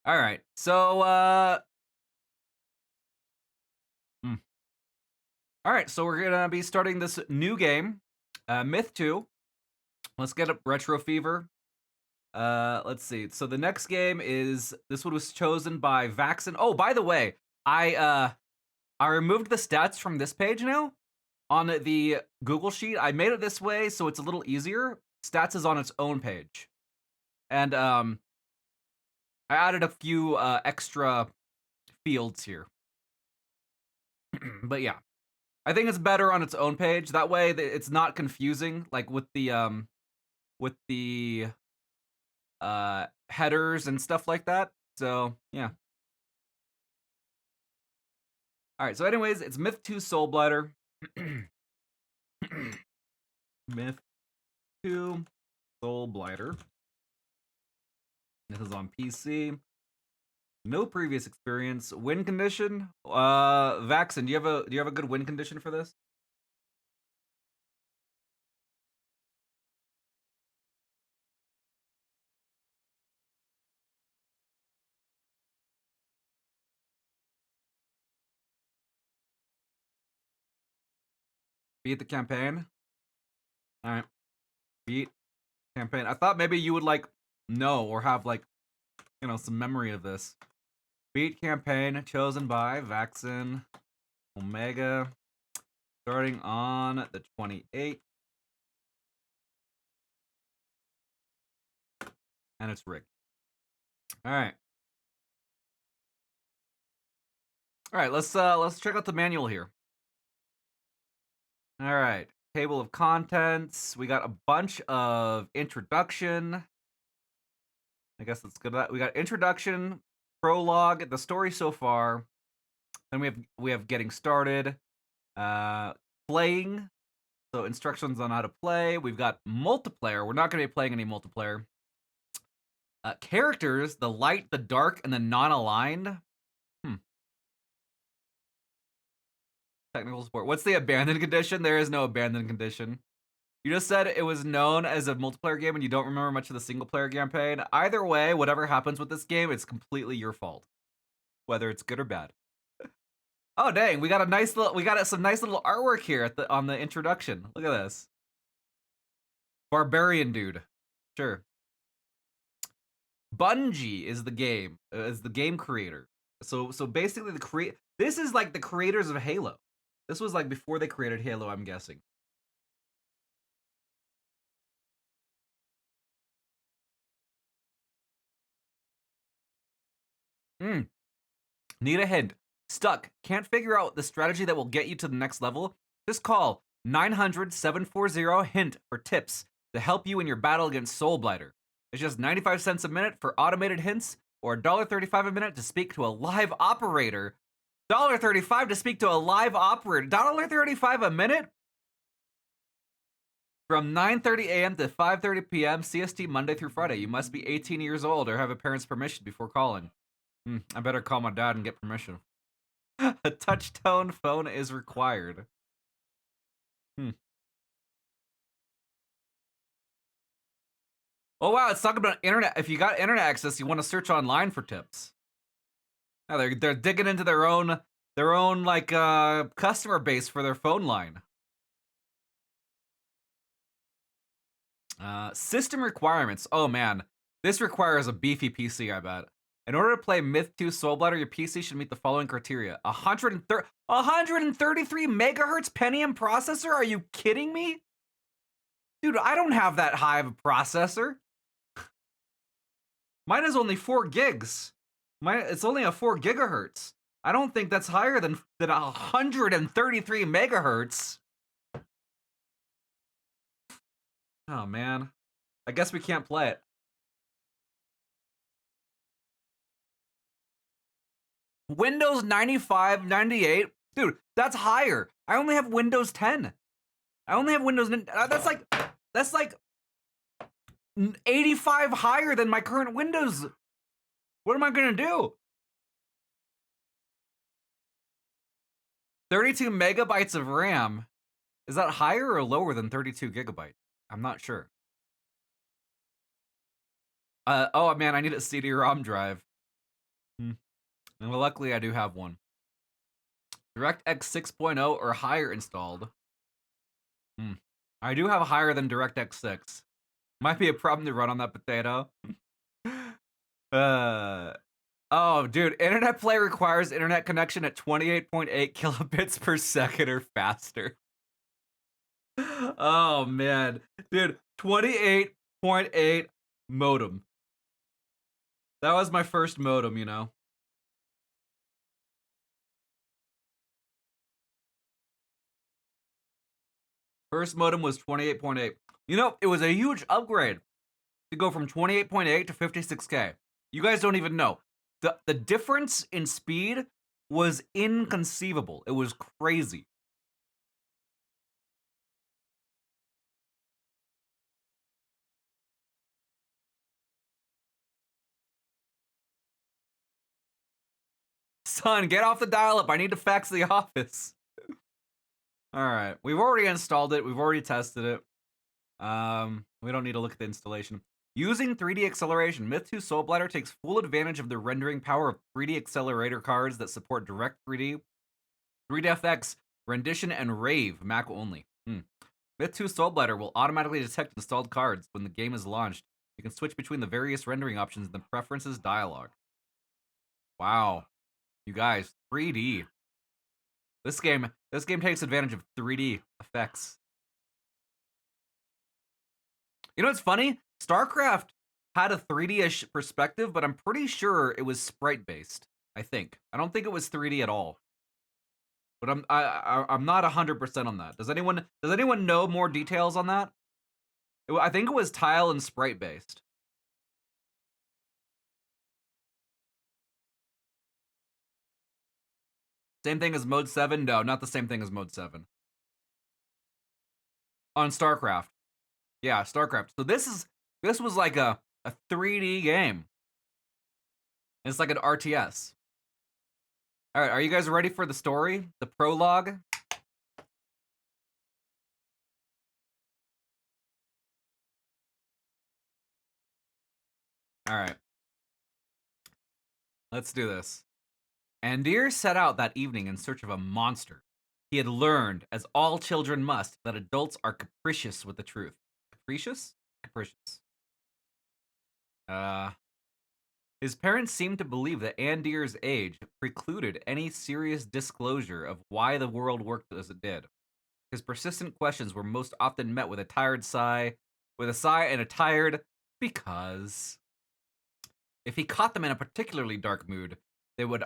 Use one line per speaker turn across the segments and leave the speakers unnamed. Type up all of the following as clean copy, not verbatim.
All right. So, hmm. All right. So we're gonna be starting this new game, Myth 2. Let's get up Retro Fever. Let's see. So the next game is this one was chosen by Vaxen. Oh, by the way, I removed the stats from this page now on the Google sheet. I made it this way so it's a little easier. Stats is on its own page, and I added a few extra fields here. But yeah, I think it's better on its own page. That way, it's not confusing, like with the headers and stuff like that. So yeah. All right. So, anyways, it's Myth 2 Soulblighter. Myth 2 Soulblighter. This is on PC. No previous experience. Win condition. Vaxen, do you have a good win condition for this? Beat the campaign. All right. Beat campaign. I thought maybe you would like know or have like some memory of this. Beat campaign chosen by Vaxen Omega, starting on the 28th, and it's rigged. All right. All right, let's check out the manual here. All right. Table of contents. We got a bunch of introduction. I guess let's go to that. We got introduction, prologue, the story so far. Then we have getting started, playing. So instructions on how to play. We've got multiplayer. We're not going to be playing any multiplayer. Characters, the light, the dark, and the non-aligned. Technical support. What's the abandoned condition? There is no abandoned condition. You just said it was known as a multiplayer game and you don't remember much of the single player campaign. Either way, whatever happens with this game, it's completely your fault. Whether it's good or bad. Oh dang, we got some nice little artwork here on the introduction. Look at this. Barbarian dude. Sure. Bungie is the game creator. So basically this is like the creators of Halo. This was like before they created Halo, I'm guessing. Need a hint. Stuck. Can't figure out the strategy that will get you to the next level? Just call 900-740-HINT for tips to help you in your battle against Soulblighter. It's just 95 cents a minute for automated hints or $1.35 a minute to speak to a live operator. $1.35 to speak to a live operator. $1.35 a minute? From 9:30 a.m. to 5:30 p.m. CST Monday through Friday. You must be 18 years old or have a parent's permission before calling. I better call my dad and get permission. A touch-tone phone is required. Oh wow, it's talking about internet. If you got internet access, you want to search online for tips. Now they're digging into their own like customer base for their phone line. System requirements. Oh man, this requires a beefy PC, I bet. In order to play Myth 2 Soulblighter, your PC should meet the following criteria. 133 megahertz Pentium processor? Are you kidding me? Dude, I don't have that high of a processor. Mine is only 4 gigs. It's only a 4 gigahertz. I don't think that's higher than 133 megahertz. Oh man. I guess we can't play it. Windows 95, 98. Dude, that's higher. I only have Windows 10. I only have Windows. That's like 85 higher than my current Windows. What am I gonna do? 32 megabytes of RAM. Is that higher or lower than 32 gigabytes? I'm not sure. Oh man, I need a CD-ROM drive. Hmm. And luckily, I do have one. DirectX 6.0 or higher installed. Hmm. I do have higher than DirectX 6. Might be a problem to run on that potato. uh, oh, dude, internet play requires internet connection at 28.8 kilobits per second or faster. Oh man, dude, 28.8 modem. That was my first modem, you know. First modem was 28.8. You know, it was a huge upgrade to go from 28.8 to 56K. You guys don't even know. The difference in speed was inconceivable. It was crazy. Son, get off the dial-up. I need to fax the office. All right. We've already installed it. We've already tested it. We don't need to look at the installation. Using 3D acceleration, Myth 2 Soulblighter takes full advantage of the rendering power of 3D accelerator cards that support Direct 3D, 3DFX, Rendition, and Rave, Mac only. Myth 2 Soulblighter will automatically detect installed cards when the game is launched. You can switch between the various rendering options in the preferences dialog. Wow. You guys, 3D. This game takes advantage of 3D effects. You know what's funny? StarCraft had a 3D-ish perspective, but I'm pretty sure it was sprite-based. I think. I don't think it was 3D at all. But I'm not 100% on that. Does anyone know more details on that? I think it was tile and sprite-based. Same thing as Mode 7? No, not the same thing as Mode 7. On StarCraft. Yeah, StarCraft. So this was like a 3D game. It's like an RTS. All right, are you guys ready for the story? The prologue? All right. Let's do this. Andir set out that evening in search of a monster. He had learned, as all children must, that adults are capricious with the truth. Capricious? Capricious. His parents seemed to believe that Andir's age precluded any serious disclosure of why the world worked as it did. His persistent questions were most often met with a sigh and a tired because. If he caught them in a particularly dark mood, they would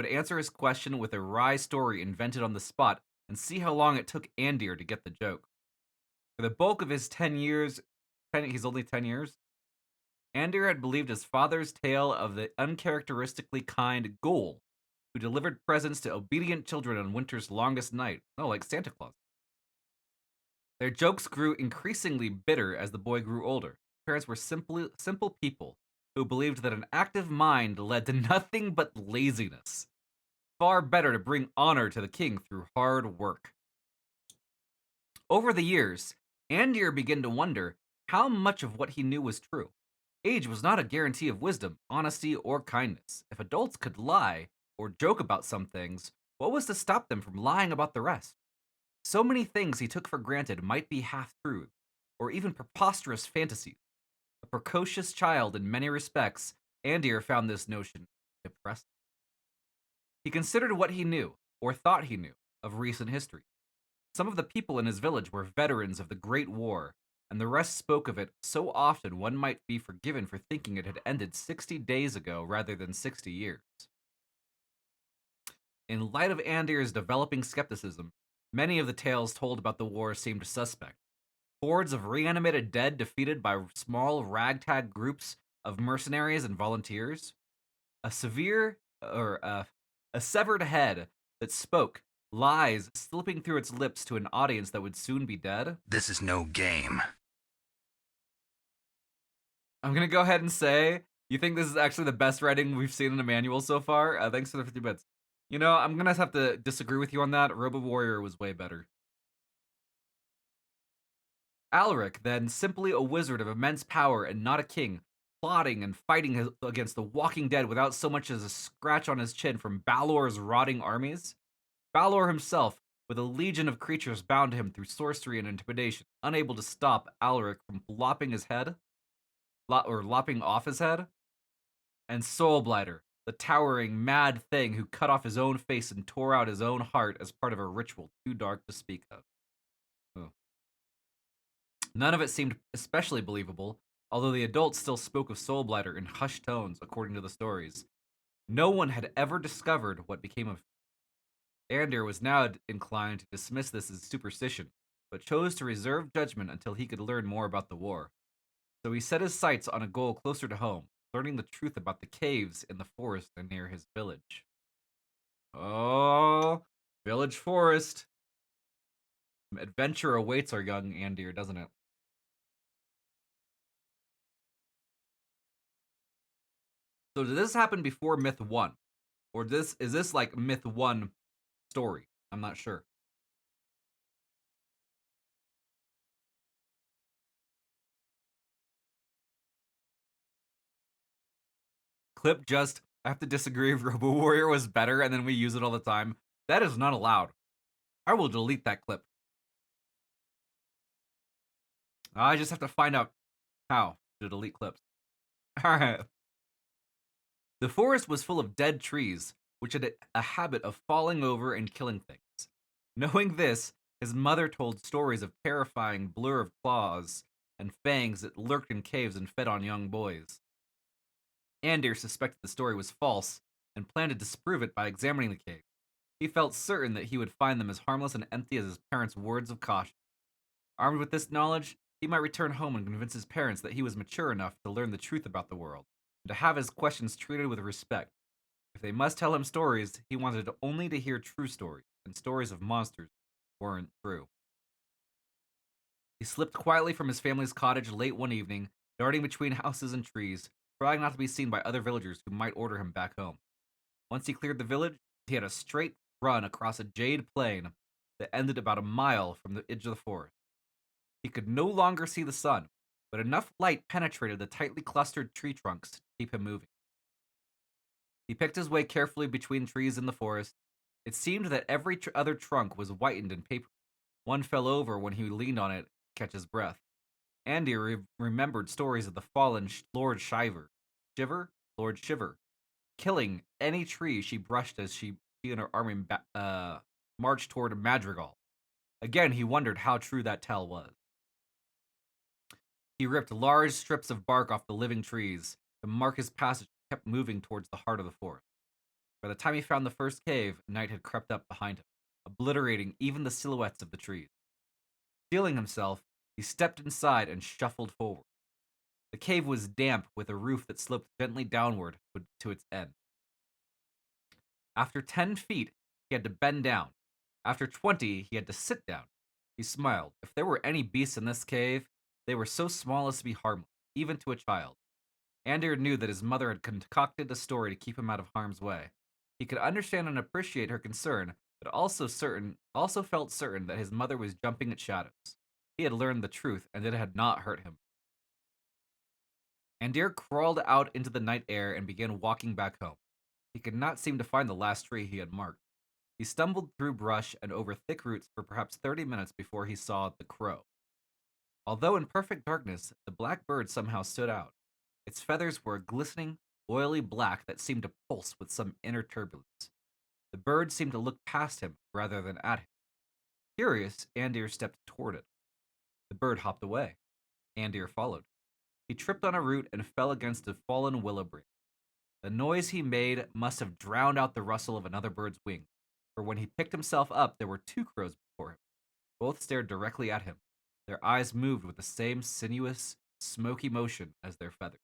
answer his question with a wry story invented on the spot and see how long it took Andir to get the joke. For the bulk of his 10 years, he's only 10 years, Andir had believed his father's tale of the uncharacteristically kind Ghoul, who delivered presents to obedient children on winter's longest night. Oh, like Santa Claus. Their jokes grew increasingly bitter as the boy grew older. Parents were simple people who believed that an active mind led to nothing but laziness. Far better to bring honor to the king through hard work. Over the years, Andir began to wonder how much of what he knew was true. Age was not a guarantee of wisdom, honesty, or kindness. If adults could lie or joke about some things, what was to stop them from lying about the rest? So many things he took for granted might be half-truths, or even preposterous fantasies. A precocious child in many respects, Andir found this notion depressing. He considered what he knew, or thought he knew, of recent history. Some of the people in his village were veterans of the Great War, and the rest spoke of it so often one might be forgiven for thinking it had ended 60 days ago rather than 60 years. In light of Andir's developing skepticism, many of the tales told about the war seemed suspect. Hordes of reanimated dead defeated by small ragtag groups of mercenaries and volunteers. A severed head that spoke, lies slipping through its lips to an audience that would soon be dead.
This is no game.
I'm gonna go ahead and say, you think this is actually the best writing we've seen in a manual so far? Thanks for the 50 bits. You know, I'm gonna have to disagree with you on that. Robo Warrior was way better. Alaric, then simply a wizard of immense power and not a king, plotting and fighting against the walking dead without so much as a scratch on his chin from Balor's rotting armies? Balor himself, with a legion of creatures bound to him through sorcery and intimidation, unable to stop Alaric from lopping off his head? And Soulblighter, the towering, mad thing who cut off his own face and tore out his own heart as part of a ritual too dark to speak of. Oh. None of it seemed especially believable, although the adults still spoke of Soulblighter in hushed tones, according to the stories. No one had ever discovered what became of him. Andir was now inclined to dismiss this as superstition, but chose to reserve judgment until he could learn more about the war. So he set his sights on a goal closer to home, learning the truth about the caves in the forest and near his village. Oh, village forest. Adventure awaits our young Andir, doesn't it? So did this happen before Myth 1? Or is this like Myth 1 story? I'm not sure. Clip just I have to disagree if Robo Warrior was better and then we use it all the time. That is not allowed. I will delete that clip. I just have to find out how to delete clips. Alright. The forest was full of dead trees, which had a habit of falling over and killing things. Knowing this, his mother told stories of terrifying blur of claws and fangs that lurked in caves and fed on young boys. Andir suspected the story was false and planned to disprove it by examining the cave. He felt certain that he would find them as harmless and empty as his parents' words of caution. Armed with this knowledge, he might return home and convince his parents that he was mature enough to learn the truth about the world, and to have his questions treated with respect. If they must tell him stories, he wanted only to hear true stories, and stories of monsters weren't true. He slipped quietly from his family's cottage late one evening, darting between houses and trees, trying not to be seen by other villagers who might order him back home. Once he cleared the village, he had a straight run across a jade plain that ended about a mile from the edge of the forest. He could no longer see the sun, but enough light penetrated the tightly clustered tree trunks to keep him moving. He picked his way carefully between trees in the forest. It seemed that every other trunk was whitened and papered. One fell over when he leaned on it to catch his breath. Andy remembered stories of the fallen Lord Lord Shiver, killing any tree she brushed as she and her army marched toward Madrigal. Again, he wondered how true that tale was. He ripped large strips of bark off the living trees to mark his passage and kept moving towards the heart of the forest. By the time he found the first cave, night had crept up behind him, obliterating even the silhouettes of the trees. Steeling himself, he stepped inside and shuffled forward. The cave was damp with a roof that sloped gently downward to its end. After 10 feet, he had to bend down. After 20, he had to sit down. He smiled. If there were any beasts in this cave, they were so small as to be harmless, even to a child. Andir knew that his mother had concocted a story to keep him out of harm's way. He could understand and appreciate her concern, but also felt certain that his mother was jumping at shadows. He had learned the truth, and it had not hurt him. Andir crawled out into the night air and began walking back home. He could not seem to find the last tree he had marked. He stumbled through brush and over thick roots for perhaps 30 minutes before he saw the crow. Although in perfect darkness, the black bird somehow stood out. Its feathers were a glistening, oily black that seemed to pulse with some inner turbulence. The bird seemed to look past him rather than at him. Curious, Andir stepped toward it. The bird hopped away. Andir followed. He tripped on a root and fell against a fallen willow branch. The noise he made must have drowned out the rustle of another bird's wing, for when he picked himself up, there were two crows before him. Both stared directly at him. Their eyes moved with the same sinuous, smoky motion as their feathers.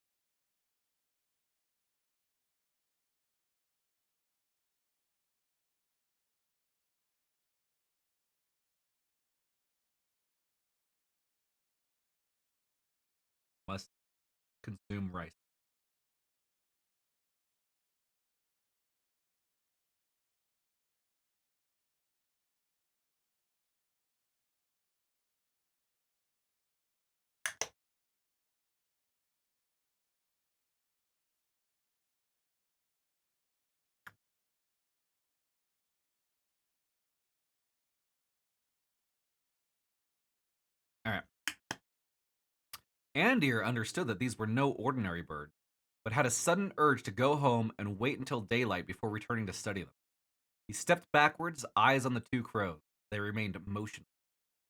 Must consume rice. Andir understood that these were no ordinary birds, but had a sudden urge to go home and wait until daylight before returning to study them. He stepped backwards, eyes on the two crows. They remained motionless.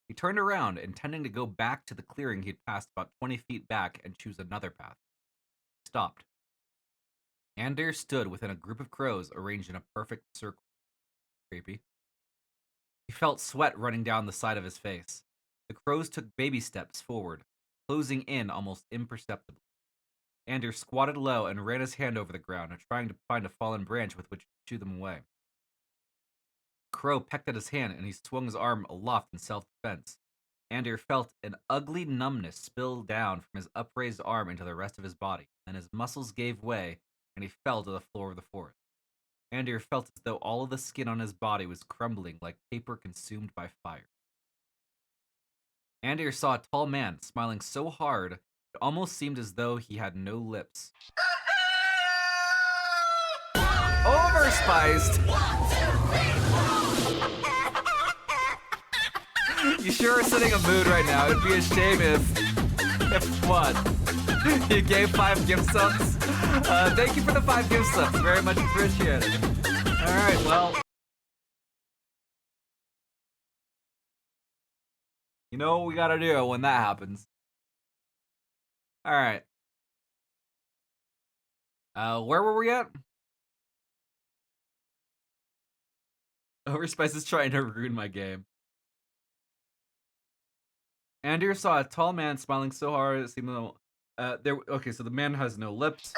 He turned around, intending to go back to the clearing he'd passed about 20 feet back and choose another path. He stopped. Andir stood within a group of crows arranged in a perfect circle. Creepy. He felt sweat running down the side of his face. The crows took baby steps forward, closing in almost imperceptibly. Andir squatted low and ran his hand over the ground, trying to find a fallen branch with which to shoo them away. Crow pecked at his hand and he swung his arm aloft in self-defense. Andir felt an ugly numbness spill down from his upraised arm into the rest of his body, and his muscles gave way and he fell to the floor of the forest. Andir felt as though all of the skin on his body was crumbling like paper consumed by fire. Andir saw a tall man smiling so hard it almost seemed as though he had no lips. Overspiced! You sure are setting a mood right now. It'd be a shame if what? You gave 5 gift subs? Thank you for the 5 gift subs. Very much appreciated. Alright, well. You know what we gotta do when that happens. Alright. Where were we at? Overspice is trying to ruin my game. Andir saw a tall man smiling so hard it seemed okay, so the man has no lips.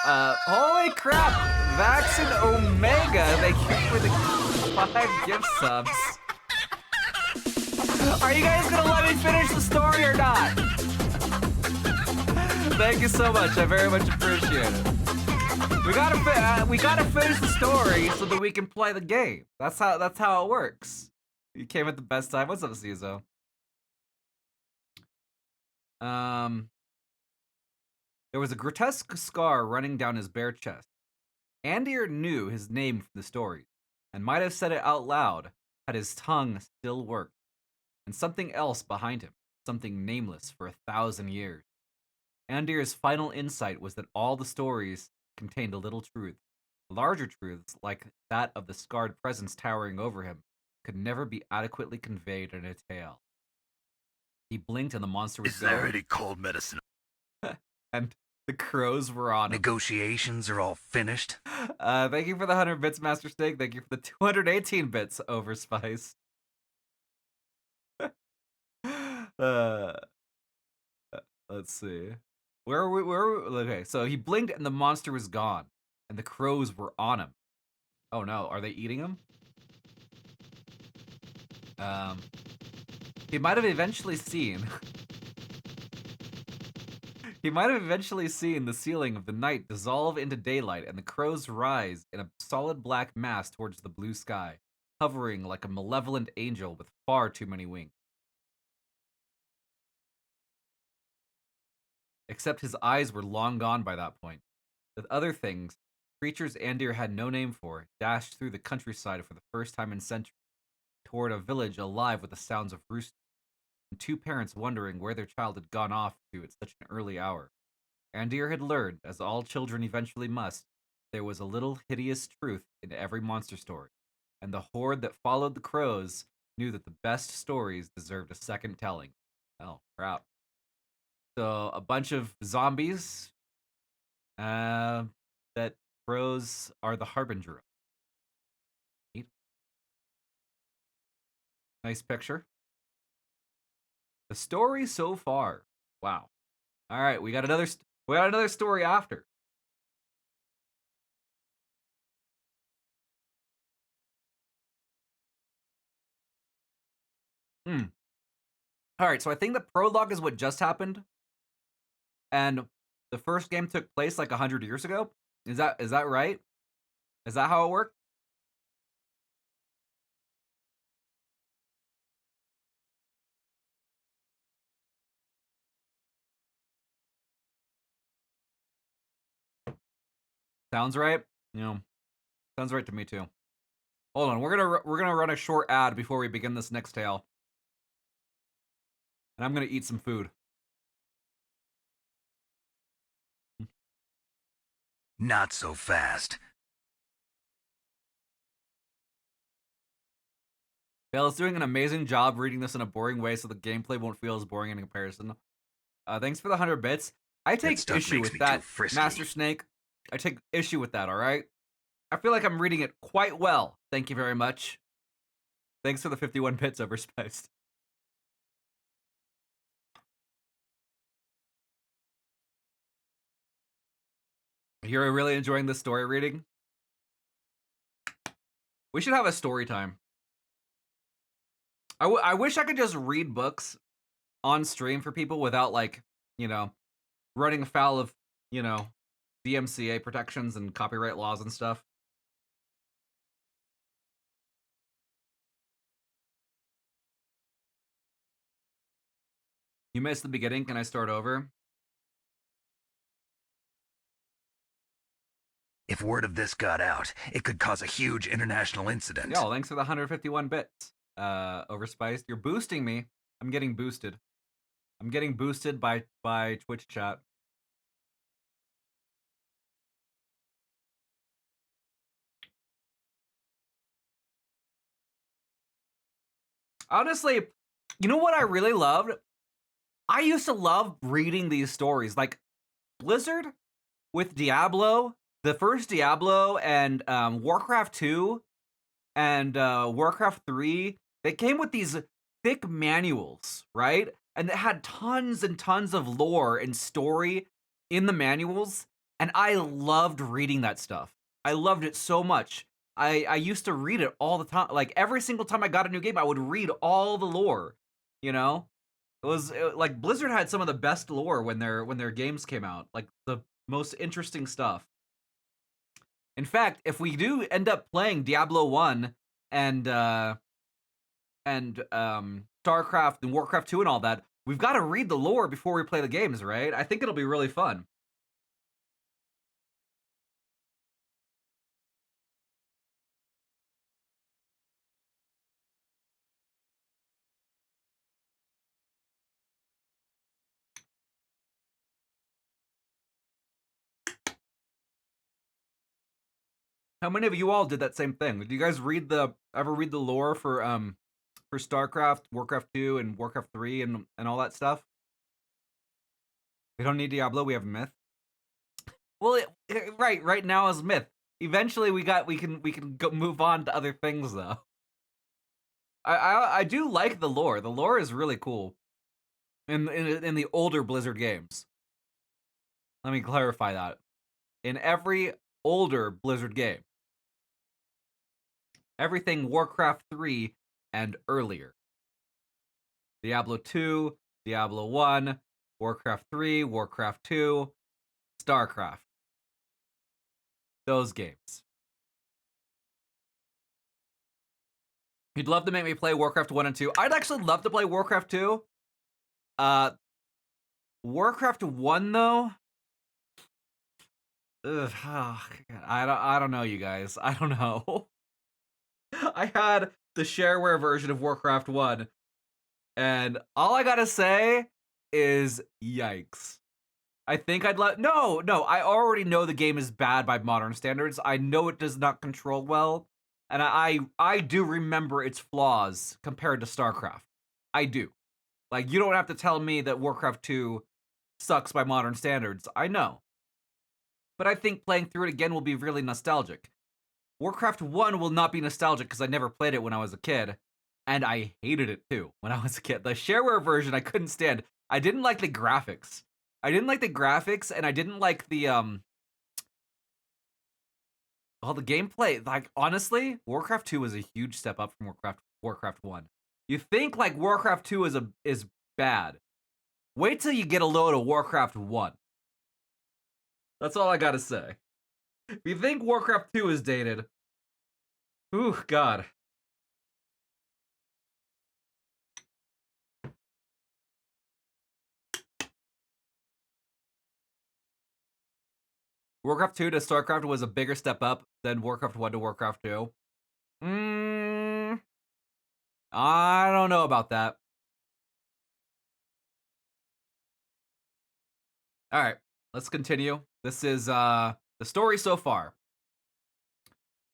Holy crap! Vax and Omega, thank you for the 5 gift subs. Are you guys gonna let me finish the story or not? Thank you so much, I very much appreciate it. We gotta finish the story so that we can play the game. That's how it works. You came at the best time. What's up, Cizo? There was a grotesque scar running down his bare chest. Andir knew his name from the stories, and might have said it out loud had his tongue still worked. And something else behind him, something nameless for 1,000 years. Andir's final insight was that all the stories contained a little truth. Larger truths, like that of the scarred presence towering over him, could never be adequately conveyed in a tale. He blinked and the monster was gone.
Is there any cold medicine?
And the crows were on him.
Negotiations are all finished?
Thank you for the 100 bits, Master Steak. Thank you for the 218 bits, Overspice. Let's see. Where are we? Okay, so he blinked and the monster was gone. And the crows were on him. Oh no, are they eating him? He might have eventually seen... He might have eventually seen the ceiling of the night dissolve into daylight and the crows rise in a solid black mass towards the blue sky, hovering like a malevolent angel with far too many wings. Except his eyes were long gone by that point. With other things, creatures Andir had no name for, dashed through the countryside for the first time in centuries, toward a village alive with the sounds of roosting, and 2 parents wondering where their child had gone off to at such an early hour. Andir had learned, as all children eventually must, there was a little hideous truth in every monster story, and the horde that followed the crows knew that the best stories deserved a second telling. Oh, crap. So, a bunch of zombies that crows are the harbinger of. Neat. Nice picture. The story so far. Wow. All right, we got another story after. All right, so I think the prologue is what just happened, and the first game took place like 100 years ago. Is that right? Is that how it worked? Sounds right. Sounds right to me too. Hold on, we're gonna run a short ad before we begin this next tale, and I'm gonna eat some food.
Not so fast.
Bale's doing an amazing job reading this in a boring way so the gameplay won't feel as boring in comparison. Thanks for the 100 bits. I
That
take
stuff
issue
makes
with
me too
that,
frisky.
Master Snake. I take issue with that, alright? I feel like I'm reading it quite well. Thank you very much. Thanks for the 51 bits, Overspiced. You're really enjoying this story reading? We should have a story time. I wish I could just read books on stream for people without, like, you know, running afoul of, you know, DMCA protections and copyright laws and stuff. You missed the beginning. Can I start over?
If word of this got out, it could cause a huge international incident.
Yo, thanks for the 151 bits. Overspiced. You're boosting me. I'm getting boosted. I'm getting boosted by Twitch chat. Honestly, you know what I really loved? I used to love reading these stories. Like Blizzard with Diablo, the first Diablo and Warcraft 2 and Warcraft 3, they came with these thick manuals, right? And they had tons and tons of lore and story in the manuals. And I loved reading that stuff. I loved it so much. I used to read it all the time. Like every single time I got a new game, I would read all the lore, you know? Like Blizzard had some of the best lore when their games came out. Like the most interesting stuff. In fact, if we do end up playing Diablo 1 and StarCraft and Warcraft 2 and all that, we've got to read the lore before we play the games, right? I think it'll be really fun. How many of you all did that same thing? Did you guys ever read the lore for StarCraft, Warcraft 2 and Warcraft 3 and all that stuff? We don't need Diablo, we have Myth. Well, right now is Myth. Eventually we can go move on to other things though. I do like the lore. The lore is really cool in the older Blizzard games. Let me clarify that. In every older Blizzard game, everything Warcraft 3 and earlier. Diablo 2, Diablo 1, Warcraft 3, Warcraft 2, StarCraft. Those games. You'd love to make me play Warcraft 1 and 2. I'd actually love to play Warcraft 2. Warcraft 1 though? Ugh, oh, God, I don't know, you guys. I don't know. I had the shareware version of Warcraft 1, and all I gotta say is yikes. I think I'd let no, I already know the game is bad by modern standards. I know it does not control well, and I do remember its flaws compared to StarCraft. I do. Like you don't have to tell me that Warcraft 2 sucks by modern standards. I know. But I think playing through it again will be really nostalgic. Warcraft 1 will not be nostalgic because I never played it when I was a kid, and I hated it too when I was a kid. The shareware version I couldn't stand. I didn't like the graphics. And I didn't like the well, the gameplay. Like honestly, Warcraft 2 was a huge step up from Warcraft 1. You think like Warcraft 2 is bad. Wait till you get a load of Warcraft 1. That's all I gotta say. If you think Warcraft 2 is dated, ooh, God. Warcraft 2 to StarCraft was a bigger step up than Warcraft 1 to Warcraft 2. I don't know about that. All right, let's continue. This is The story so far.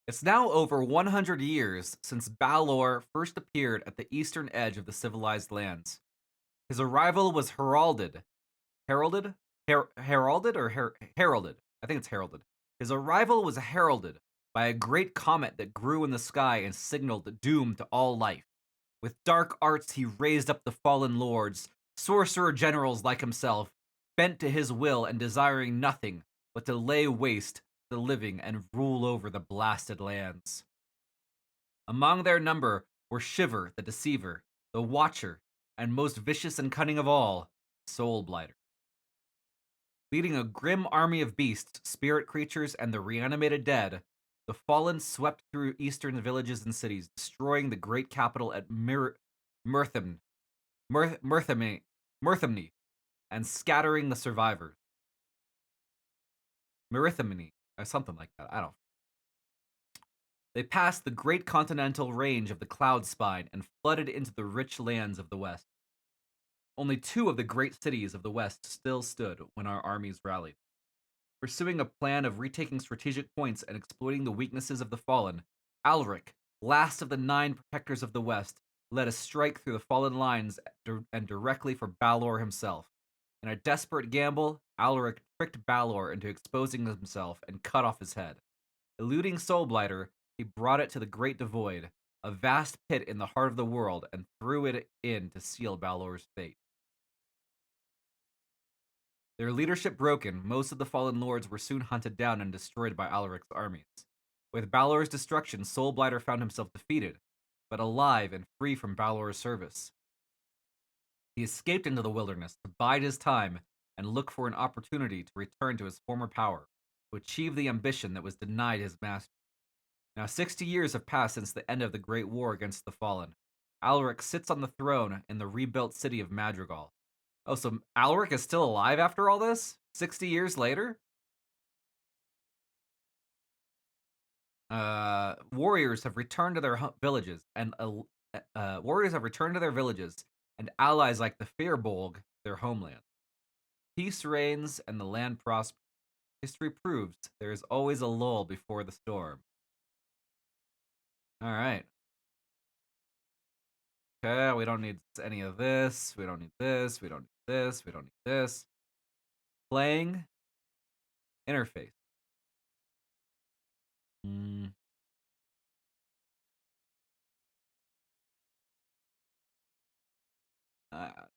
It's now over 100 years since Balor first appeared at the eastern edge of the civilized lands. His arrival was heralded, heralded or heralded. I think it's heralded. His arrival was heralded by a great comet that grew in the sky and signaled doom to all life. With dark arts, he raised up the fallen lords, sorcerer generals like himself, bent to his will and desiring nothing but to lay waste the living and rule over the blasted lands. Among their number were Shiver the Deceiver, the Watcher, and most vicious and cunning of all, Soulblighter. Leading a grim army of beasts, spirit creatures, and the reanimated dead, the Fallen swept through eastern villages and cities, destroying the great capital at Mirthemne, and scattering the survivors. Mirthemne, or something like that. I don't. They passed the great continental range of the Cloud Spine and flooded into the rich lands of the west. Only two of the great cities of the west still stood when our armies rallied. Pursuing a plan of retaking strategic points and exploiting the weaknesses of the fallen, Alric, last of the 9 protectors of the west, led a strike through the fallen lines and directly for Balor himself. In a desperate gamble, Alaric tricked Balor into exposing himself and cut off his head. Eluding Soulblighter, he brought it to the Great Devoid, a vast pit in the heart of the world, and threw it in to seal Balor's fate. Their leadership broken, most of the fallen lords were soon hunted down and destroyed by Alaric's armies. With Balor's destruction, Soulblighter found himself defeated, but alive and free from Balor's service. He escaped into the wilderness to bide his time and look for an opportunity to return to his former power, to achieve the ambition that was denied his master. Now 60 years have passed since the end of the Great War against the Fallen. Alaric sits on the throne in the rebuilt city of Madrigal. Oh, so Alaric is still alive after all this? 60 years later? Warriors have returned to their villages, and and allies like the Firbolg their homeland. Peace reigns, and the land prospers. History proves there is always a lull before the storm. All right. Okay, we don't need any of this. We don't need this. We don't need this. We don't need this. Playing interface. Mm.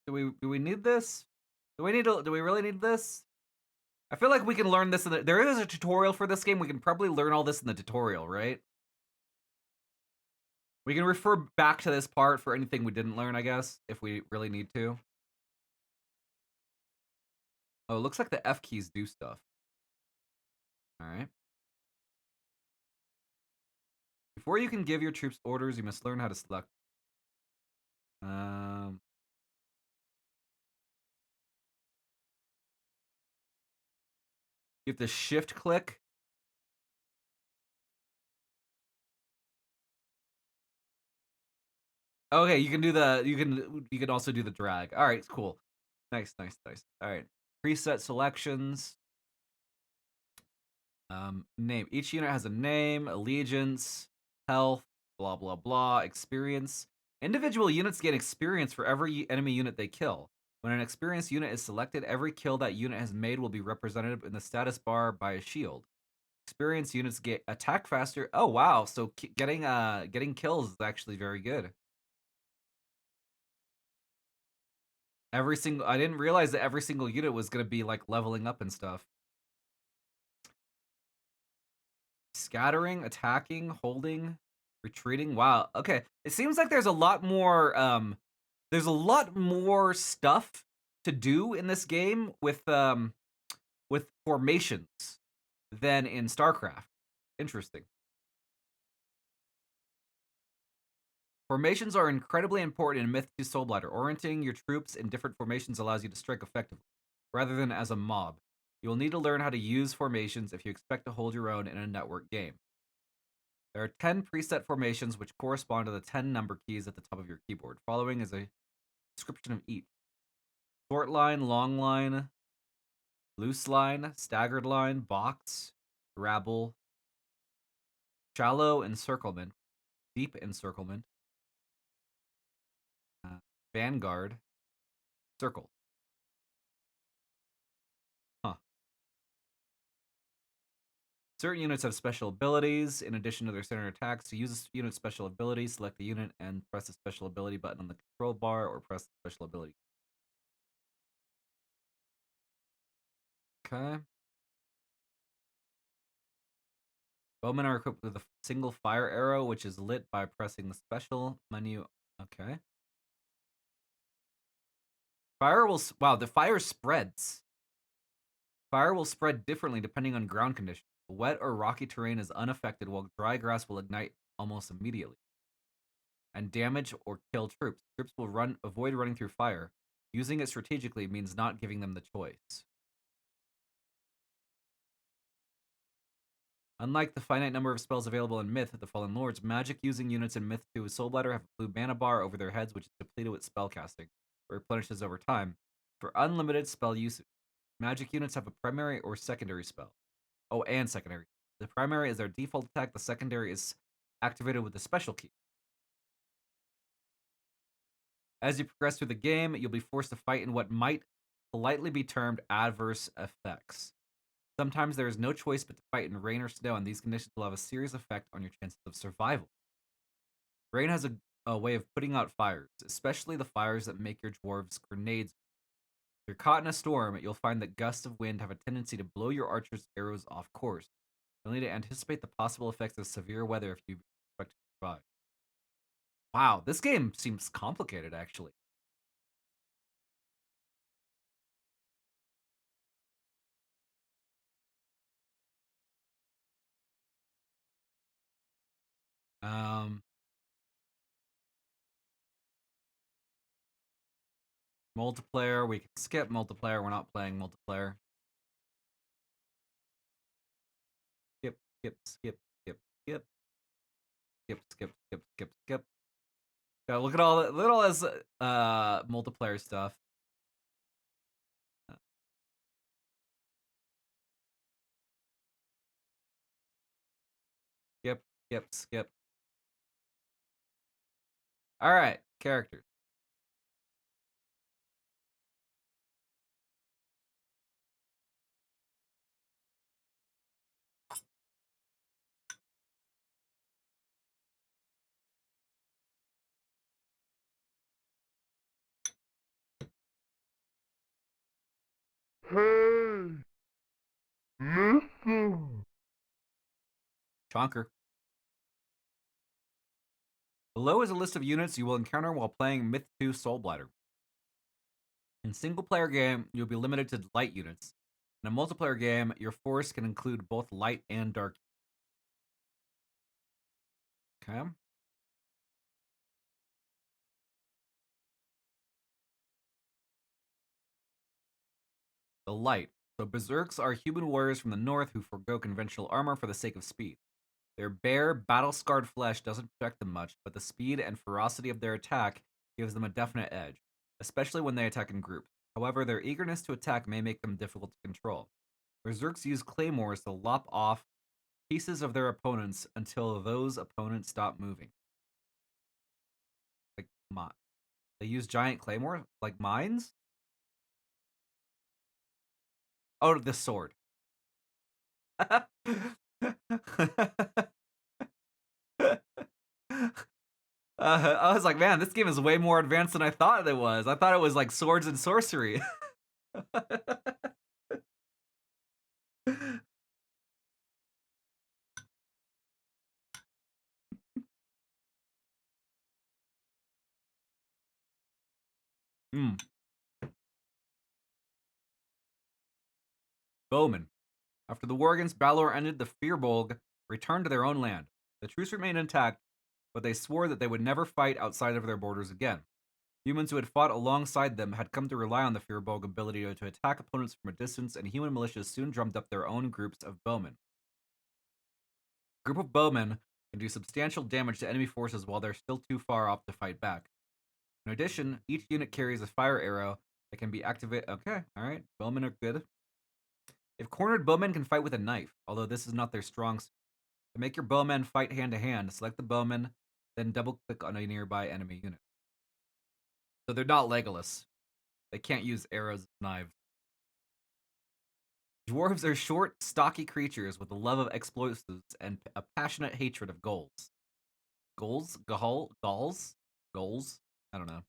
Do we need this? Do we really need this? I feel like we can learn this there is a tutorial for this game. We can probably learn all this in the tutorial, right? We can refer back to this part for anything we didn't learn, I guess, if we really need to. Oh, it looks like the F keys do stuff. All right. Before you can give your troops orders, you must learn how to select. You have to shift click. Okay, you can do you can also do the drag. All right, cool. Nice. All right. Preset selections. Name. Each unit has a name, allegiance, health, blah blah blah, experience. Individual units gain experience for every enemy unit they kill. When an experienced unit is selected, every kill that unit has made will be represented in the status bar by a shield. Experienced units get attack faster. Oh wow, so getting kills is actually very good. I didn't realize that every single unit was going to be like leveling up and stuff. Scattering, attacking, holding, retreating. Wow. Okay. It seems like there's a lot more stuff to do in this game with formations than in StarCraft. Interesting. Formations are incredibly important in Myth 2 Soulblighter. Orienting your troops in different formations allows you to strike effectively, rather than as a mob. You will need to learn how to use formations if you expect to hold your own in a network game. There are 10 preset formations which correspond to the 10 number keys at the top of your keyboard. Following is a description of each. Short line, long line, loose line, staggered line, box, Rabble, Shallow Encirclement, Deep Encirclement, Vanguard, Circle. Huh. Certain units have special abilities in addition to their standard attacks. To use a unit's special ability, select the unit and press the special ability button on the control bar or press the special ability. Okay. Bowmen are equipped with a single fire arrow, which is lit by pressing the special menu. Okay. Fire will. Wow, the fire spreads. Fire will spread differently depending on ground conditions. Wet or rocky terrain is unaffected, while dry grass will ignite almost immediately and damage or kill troops. Troops will avoid running through fire. Using it strategically means not giving them the choice. Unlike the finite number of spells available in Myth, the Fallen Lords, magic using units in Myth 2 Soulblighter have a blue mana bar over their heads, which is depleted with spellcasting, or replenishes over time, for unlimited spell usage. Magic units have a primary or secondary spell. Oh, and secondary. The primary is their default attack, the secondary is activated with the special key. As you progress through the game, you'll be forced to fight in what might politely be termed adverse effects. Sometimes there is no choice but to fight in rain or snow, and these conditions will have a serious effect on your chances of survival. Rain has a way of putting out fires, especially the fires that make your dwarves grenades. If you're caught in a storm, you'll find that gusts of wind have a tendency to blow your archers' arrows off course. You'll need to anticipate the possible effects of severe weather if you expect to survive. Wow, this game seems complicated, actually. Um, Multiplayer, we can skip multiplayer. We're not playing multiplayer. Skip, skip, skip, skip, skip, skip, skip, skip, skip, skip. Yeah, look at all this multiplayer stuff. Skip, skip, skip. All right, characters.
Hey, listen.
Chonker. Below is a list of units you will encounter while playing Myth 2 Soulblighter. In single-player game, you'll be limited to light units. In a multiplayer game, your force can include both light and dark. Okay. The light. So berserks are human warriors from the north who forego conventional armor for the sake of speed. Their bare, battle-scarred flesh doesn't protect them much, but the speed and ferocity of their attack gives them a definite edge, especially when they attack in groups. However, their eagerness to attack may make them difficult to control. Berserks use claymores to lop off pieces of their opponents until those opponents stop moving. Like, they use giant claymore, like mines? Oh, the sword. I was like, man, this game is way more advanced than I thought it was. I thought it was like swords and sorcery. Hmm. Bowman. After the war against Balor ended, the Firbolg returned to their own land. The truce remained intact, but they swore that they would never fight outside of their borders again. Humans who had fought alongside them had come to rely on the Firbolg ability to attack opponents from a distance, and human militias soon drummed up their own groups of bowmen. A group of bowmen can do substantial damage to enemy forces while they're still too far off to fight back. In addition, each unit carries a fire arrow that can be activated. Okay, alright. Bowmen are good. If cornered, bowmen can fight with a knife, although this is not their strong suit. To make your bowmen fight hand to hand, select the bowman, then double click on a nearby enemy unit. So they're not Legolas. They can't use arrows and knives. Dwarves are short, stocky creatures with a love of explosives and a passionate hatred of goals. Goals? Gauls? Goals? I don't know.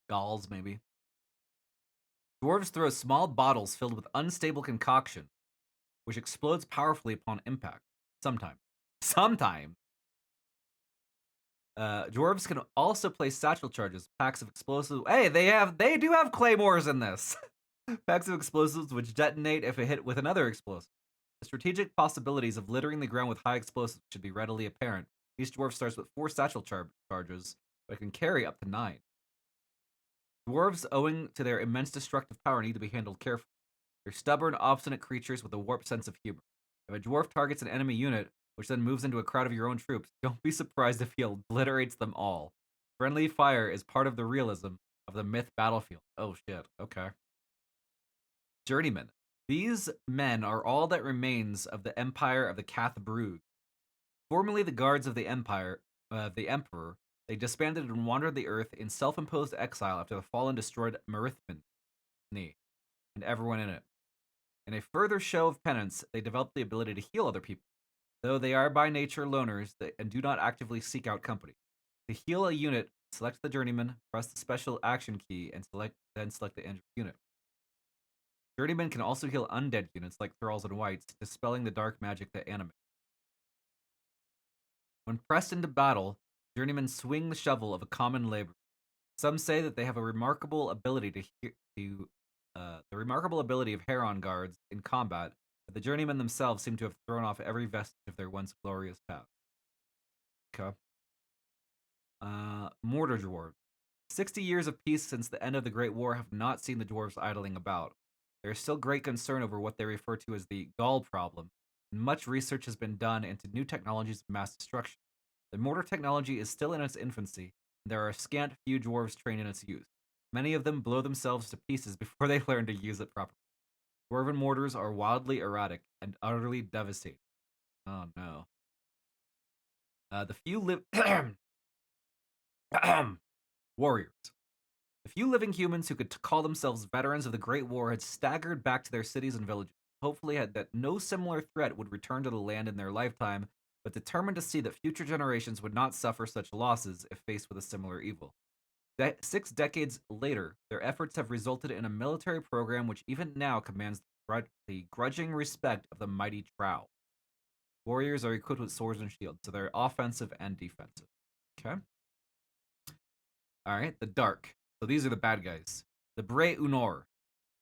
Gauls, maybe. Dwarves throw small bottles filled with unstable concoction, which explodes powerfully upon impact. Sometimes. Sometimes. Dwarves can also place satchel charges, packs of explosives. Hey, they do have claymores in this. Packs of explosives which detonate if it hit with another explosive. The strategic possibilities of littering the ground with high explosives should be readily apparent. Each dwarf starts with 4 satchel charges, but can carry up to 9. Dwarves, owing to their immense destructive power, need to be handled carefully. They're stubborn, obstinate creatures with a warped sense of humor. If a dwarf targets an enemy unit, which then moves into a crowd of your own troops, don't be surprised if he obliterates them all. Friendly fire is part of the realism of the myth battlefield. Oh shit, okay. Journeymen. These men are all that remains of the empire of the Cathbrug. Formerly the guards of the emperor, they disbanded and wandered the earth in self-imposed exile after the fallen destroyed Marithman and everyone in it. In a further show of penance, they developed the ability to heal other people, though they are by nature loners and do not actively seek out company. To heal a unit, select the journeyman, press the special action key, and then select the injured unit. Journeymen can also heal undead units like thralls and wights, dispelling the dark magic that animates. When pressed into battle, journeymen swing the shovel of a common laborer. Some say that they have a remarkable ability the remarkable ability of Heron guards in combat, but the journeymen themselves seem to have thrown off every vestige of their once glorious past. Okay. Mortar dwarves. 60 years of peace since the end of the Great War have not seen the dwarves idling about. There is still great concern over what they refer to as the Gaul problem, and much research has been done into new technologies of mass destruction. The mortar technology is still in its infancy, and there are a scant few dwarves trained in its use. Many of them blow themselves to pieces before they learn to use it properly. Dwarven mortars are wildly erratic and utterly devastating. Oh no. The few live warriors. The few living humans who could call themselves veterans of the Great War had staggered back to their cities and villages, hopefully had that no similar threat would return to the land in their lifetime, but determined to see that future generations would not suffer such losses if faced with a similar evil. 6 decades later, their efforts have resulted in a military program which even now commands the grudging respect of the mighty Trow. Warriors are equipped with swords and shields, so they're offensive and defensive. Okay. All right, the Dark. So these are the bad guys. The Bray Unor.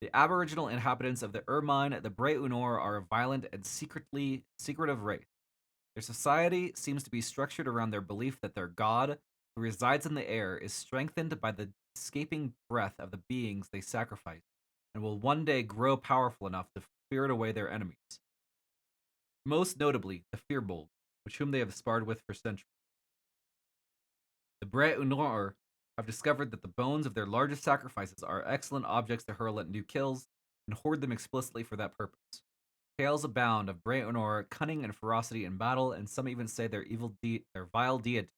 The aboriginal inhabitants of the Ermine, the Bray Unor, are a violent and secretive race. Their society seems to be structured around their belief that their god, who resides in the air, is strengthened by the escaping breath of the beings they sacrifice, and will one day grow powerful enough to spirit away their enemies. Most notably, the Firbolg, which whom they have sparred with for centuries. The Bray Unor have discovered that the bones of their largest sacrifices are excellent objects to hurl at new kills, and hoard them explicitly for that purpose. Tales abound of Bray Unor cunning and ferocity in battle, and some even say their vile deity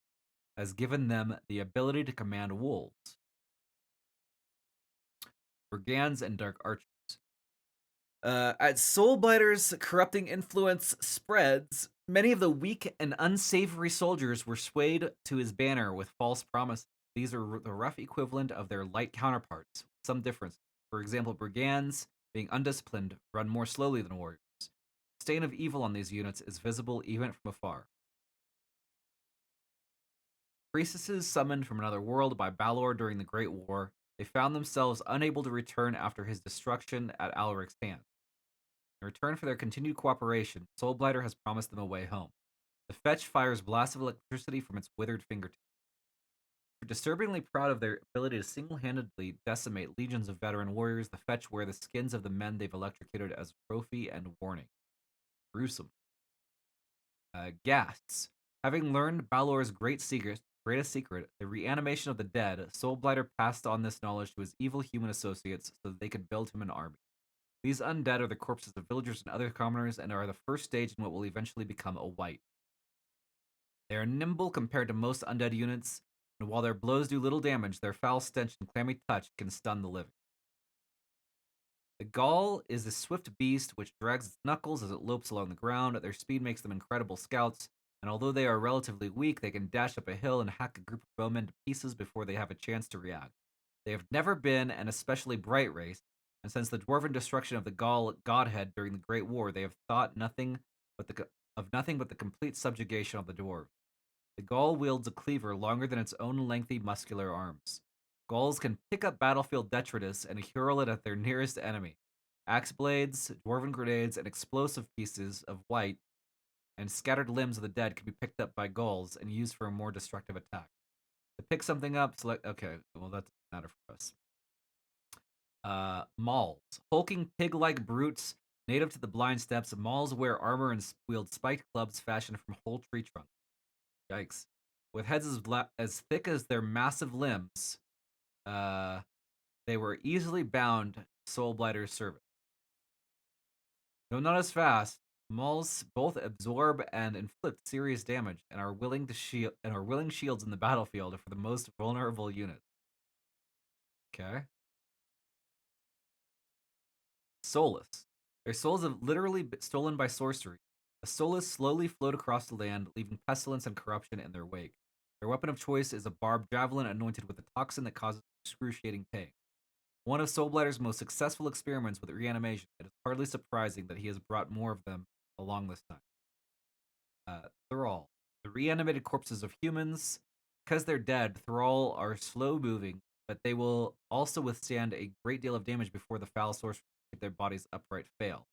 has given them the ability to command wolves. Brigands and Dark Archers. As Soulblighter's corrupting influence spreads, many of the weak and unsavory soldiers were swayed to his banner with false promises. These are the rough equivalent of their light counterparts, some difference. For example, brigands, being undisciplined, run more slowly than warriors. The stain of evil on these units is visible even from afar. Priestesses summoned from another world by Balor during the Great War, they found themselves unable to return after his destruction at Alric's hand. In return for their continued cooperation, Soulblighter has promised them a way home. The Fetch fires blasts of electricity from its withered fingertips. They're disturbingly proud of their ability to single-handedly decimate legions of veteran warriors. The Fetch wear the skins of the men they've electrocuted as trophy and warning. Gruesome. Ghasts. Having learned Balor's greatest secret, the reanimation of the dead, Soulblighter passed on this knowledge to his evil human associates so that they could build him an army. These undead are the corpses of villagers and other commoners and are the first stage in what will eventually become a wight. They are nimble compared to most undead units, and while their blows do little damage, their foul stench and clammy touch can stun the living. The Gaul is a swift beast which drags its knuckles as it lopes along the ground. Their speed makes them incredible scouts, and although they are relatively weak, they can dash up a hill and hack a group of bowmen to pieces before they have a chance to react. They have never been an especially bright race, and since the dwarven destruction of the Gaul godhead during the Great War, they have thought nothing but the complete subjugation of the dwarves. The Gaul wields a cleaver longer than its own lengthy muscular arms. Gauls can pick up battlefield detritus and hurl it at their nearest enemy. Axe blades, dwarven grenades, and explosive pieces of white and scattered limbs of the dead can be picked up by Gauls and used for a more destructive attack. To pick something up, select. Okay, well, that doesn't matter for us. Mauls. Hulking pig like brutes native to the blind steppes, Mauls wear armor and wield spiked clubs fashioned from whole tree trunks. Yikes. With heads as thick as their massive limbs, uh, they were easily bound to Soulblighter's service. Though not as fast, Mauls both absorb and inflict serious damage and are willing shields in the battlefield for the most vulnerable units. Okay. Soulless. Their souls have literally been stolen by sorcery. The soulless slowly float across the land, leaving pestilence and corruption in their wake. Their weapon of choice is a barbed javelin anointed with a toxin that causes excruciating pain. One of Soulblighter's most successful experiments with reanimation, it is hardly surprising that he has brought more of them along this time. Thrall. The reanimated corpses of humans. Because they're dead, Thrall are slow moving, but they will also withstand a great deal of damage before the foul source to keep their bodies upright fail.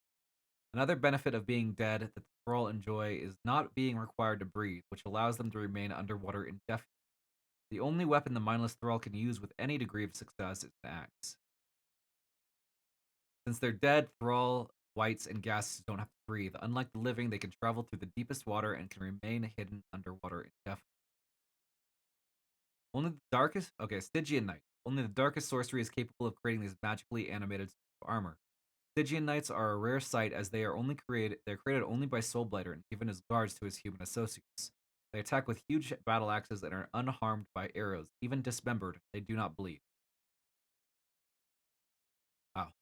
Another benefit of being dead that the Thrall enjoy is not being required to breathe, which allows them to remain underwater indefinitely. The only weapon the mindless Thrall can use with any degree of success is an axe. Since they're dead, Thrall, wights, and ghasts don't have to breathe. Unlike the living, they can travel through the deepest water and can remain hidden underwater indefinitely. Only the darkest. Okay, Stygian Knight. Only the darkest sorcery is capable of creating these magically animated armor. Stygian Knights are a rare sight as they're created only by Soulblighter and given as guards to his human associates. They attack with huge battle axes and are unharmed by arrows. Even dismembered, they do not bleed. Wow.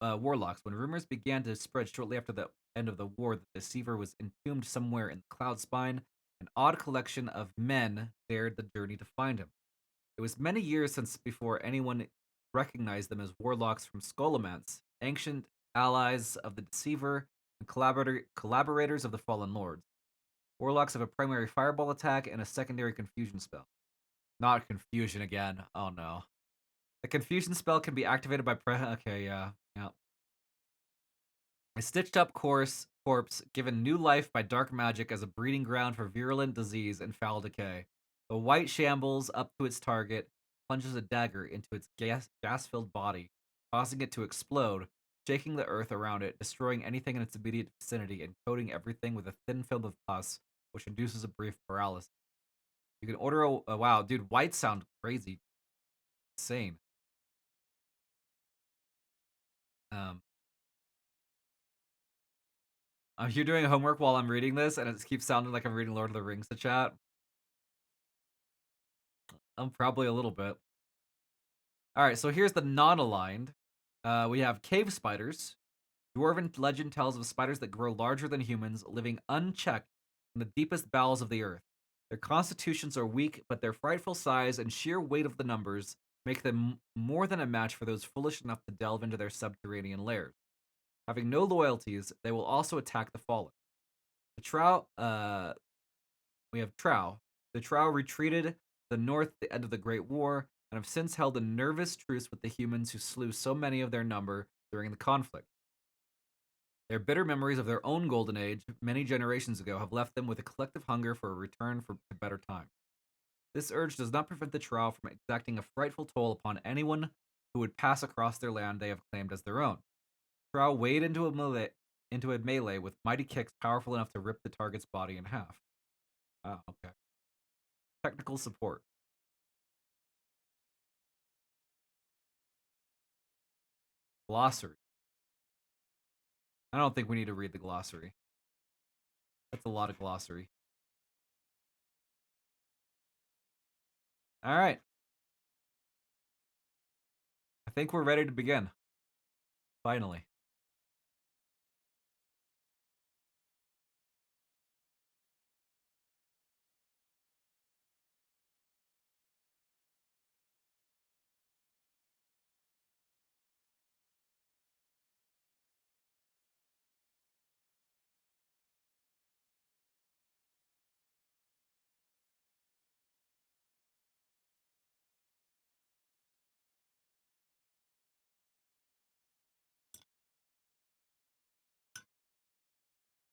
Warlocks. When rumors began to spread shortly after the end of the war that the deceiver was entombed somewhere in the cloud spine, an odd collection of men dared the journey to find him. It was many years since before anyone recognized them as warlocks from Scholomance, ancient allies of the deceiver and collaborators of the fallen lords. Warlocks have a primary fireball attack and a secondary confusion spell. Not confusion again. Oh no. The confusion spell can be activated by okay, yeah. A stitched up corpse given new life by dark magic as a breeding ground for virulent disease and foul decay. The white shambles up to its target, plunges a dagger into its gas-filled body, causing it to explode, shaking the earth around it, destroying anything in its immediate vicinity, and coating everything with a thin film of pus, which induces a brief paralysis. You can order a wow, dude, whites sound crazy. Insane. Um, you're doing homework while I'm reading this, and it keeps sounding like I'm reading Lord of the Rings to chat. I'm probably a little bit. All right, so here's the non-aligned. We have cave spiders. Dwarven legend tells of spiders that grow larger than humans, living unchecked in the deepest bowels of the earth. Their constitutions are weak, but their frightful size and sheer weight of the numbers make them more than a match for those foolish enough to delve into their subterranean lairs. Having no loyalties, they will also attack the fallen. The we have Trow. The Trow retreated to the north at the end of the Great War and have since held a nervous truce with the humans who slew so many of their number during the conflict. Their bitter memories of their own golden age, many generations ago, have left them with a collective hunger for a return to better time. This urge does not prevent the Trow from exacting a frightful toll upon anyone who would pass across their land they have claimed as their own. Trow wade into a melee with mighty kicks powerful enough to rip the target's body in half. Oh, okay. Technical support. Glossary. I don't think we need to read the glossary. That's a lot of glossary. All right. I think we're ready to begin. Finally.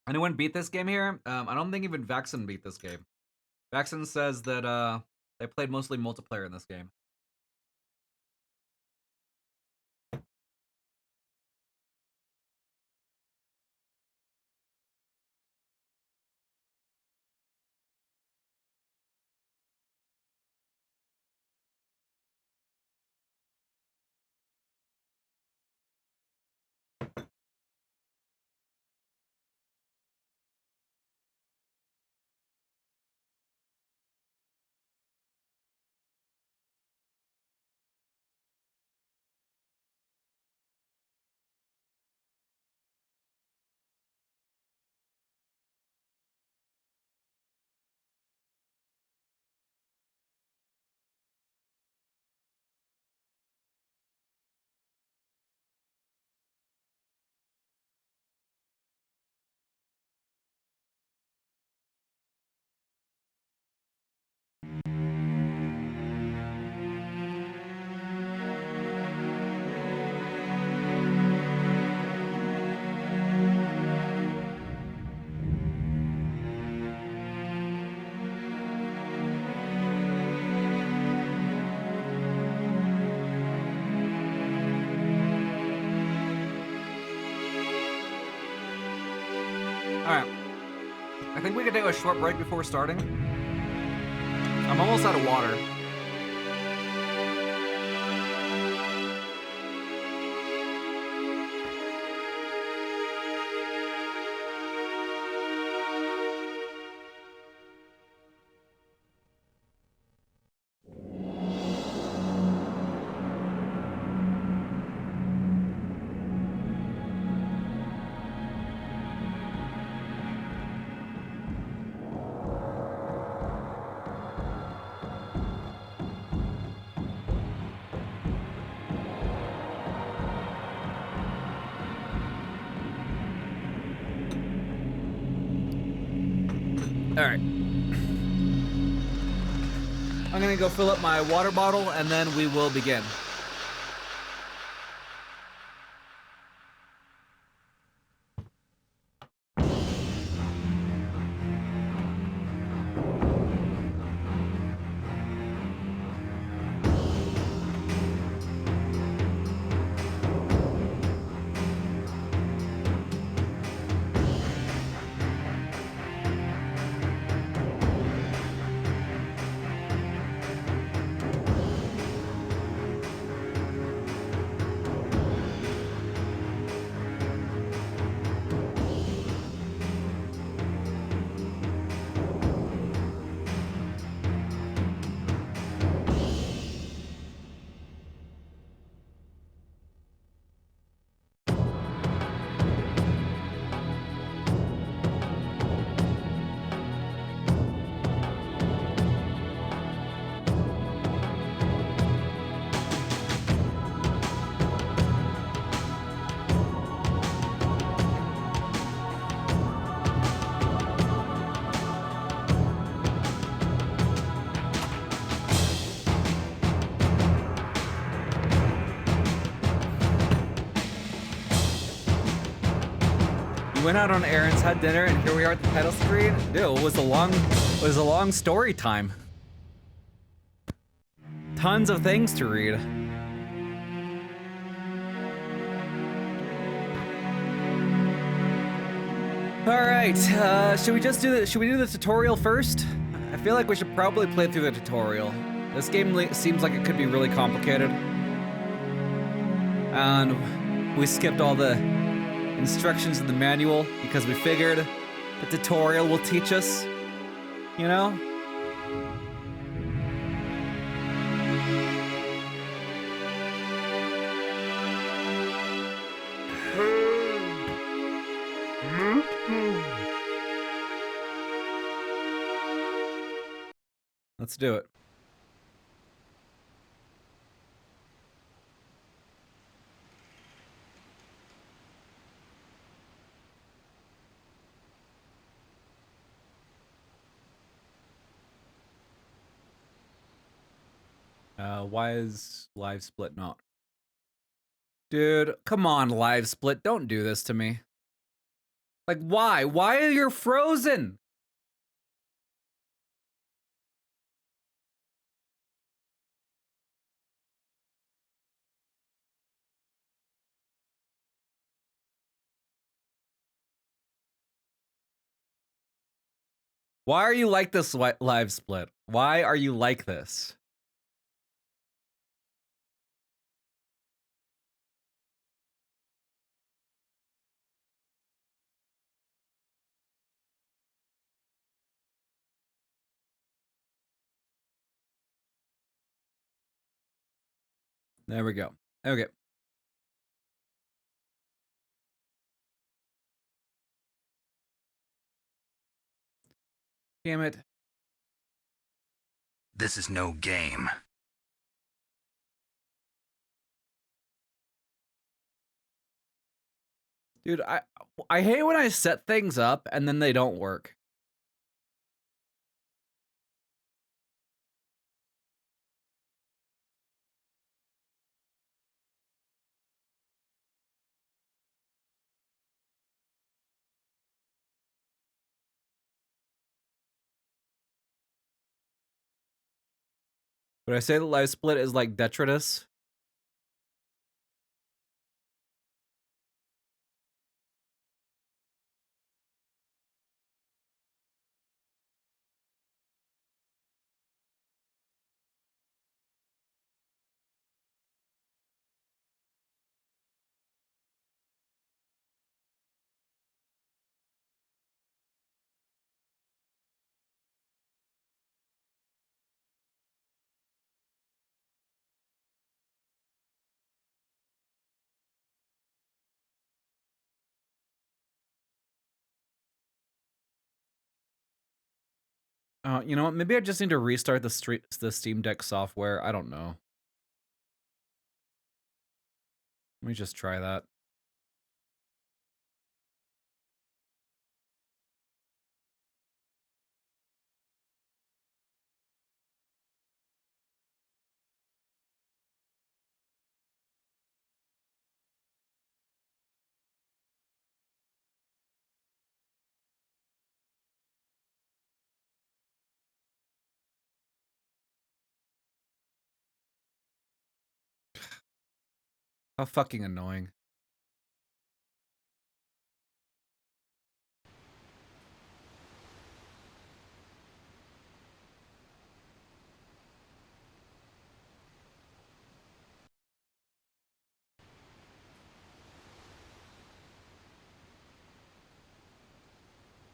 Anyone beat this game here? I don't think even Vaxen beat this game. Vaxen says that they played mostly multiplayer in this game. Alright. I think we can take a short break before starting. I'm almost out of water. Alright. I'm gonna go fill up my water bottle and then we will begin. Went out on errands, had dinner, and here we are at the title screen. Dude, it was a long story time. Tons of things to read. All right, should we do the tutorial first? I feel like we should probably play through the tutorial. This game seems like it could be really complicated. And We skipped all the instructions in the manual because we figured the tutorial will teach us, you know? Let's do it. Why is live split not? Dude, come on, live split. Don't do this to me. Like, why? Why are you frozen? Why are you like this live split? Why are you like this? There we go. Okay. Damn it.
This is no game.
Dude, I hate when I set things up and then they don't work. Would I say the live split is like detritus? You know what? Maybe I just need to restart the Steam Deck software. I don't know. Let me just try that. How fucking annoying.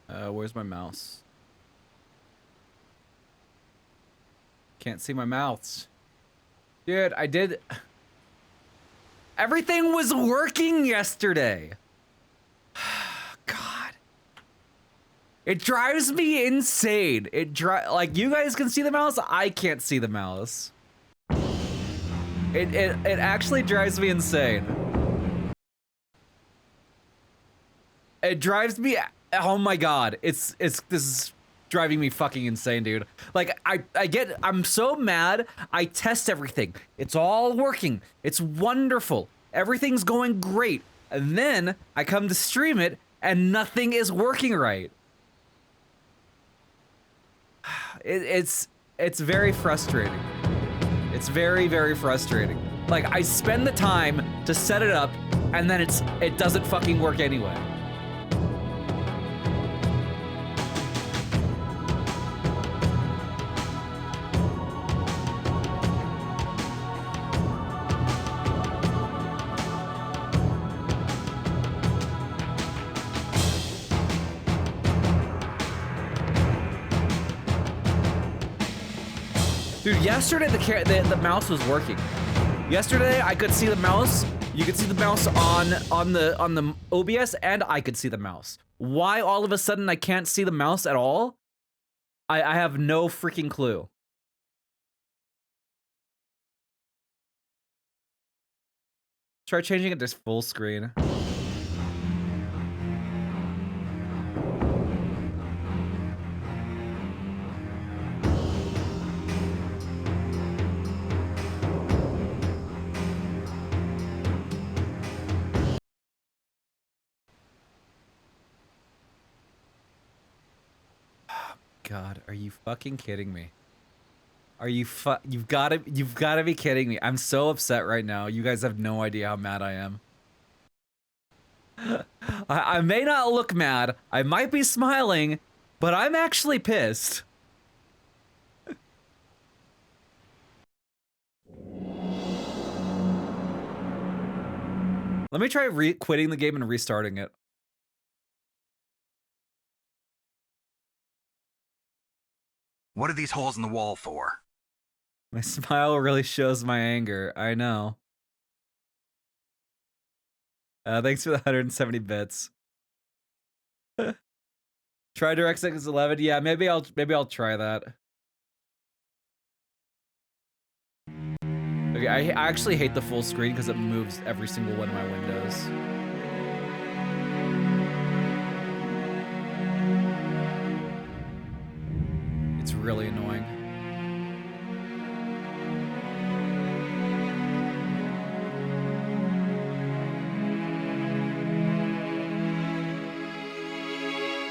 Where's my mouse? Can't see my mouse. Dude, I did... Everything was working yesterday. God. It drives me insane. Like, you guys can see the mouse, I can't see the mouse. It actually drives me insane. It drives me... Oh my god. This is driving me fucking insane, dude. Like, I'm so mad. I test everything. It's all working. It's wonderful. Everything's going great. And then I come to stream it and nothing is working right. It's very frustrating. It's very, very frustrating. Like, I spend the time to set it up and then it doesn't fucking work anyway. Dude, yesterday the mouse was working. Yesterday I could see the mouse. You could see the mouse on the OBS, and I could see the mouse. Why all of a sudden I can't see the mouse at all? I have no freaking clue. Try changing it to full screen. God, are you fucking kidding me? Are you you've gotta be kidding me. I'm so upset right now. You guys have no idea how mad I am. I may not look mad. I might be smiling, but I'm actually pissed. Let me try quitting the game and restarting it.
What are these holes in the wall for?
My smile really shows my anger. I know. Thanks for the 170 bits. Try DirectX 11. Yeah, maybe I'll try that. Okay, I actually hate the full screen because it moves every single one of my windows. It's really annoying.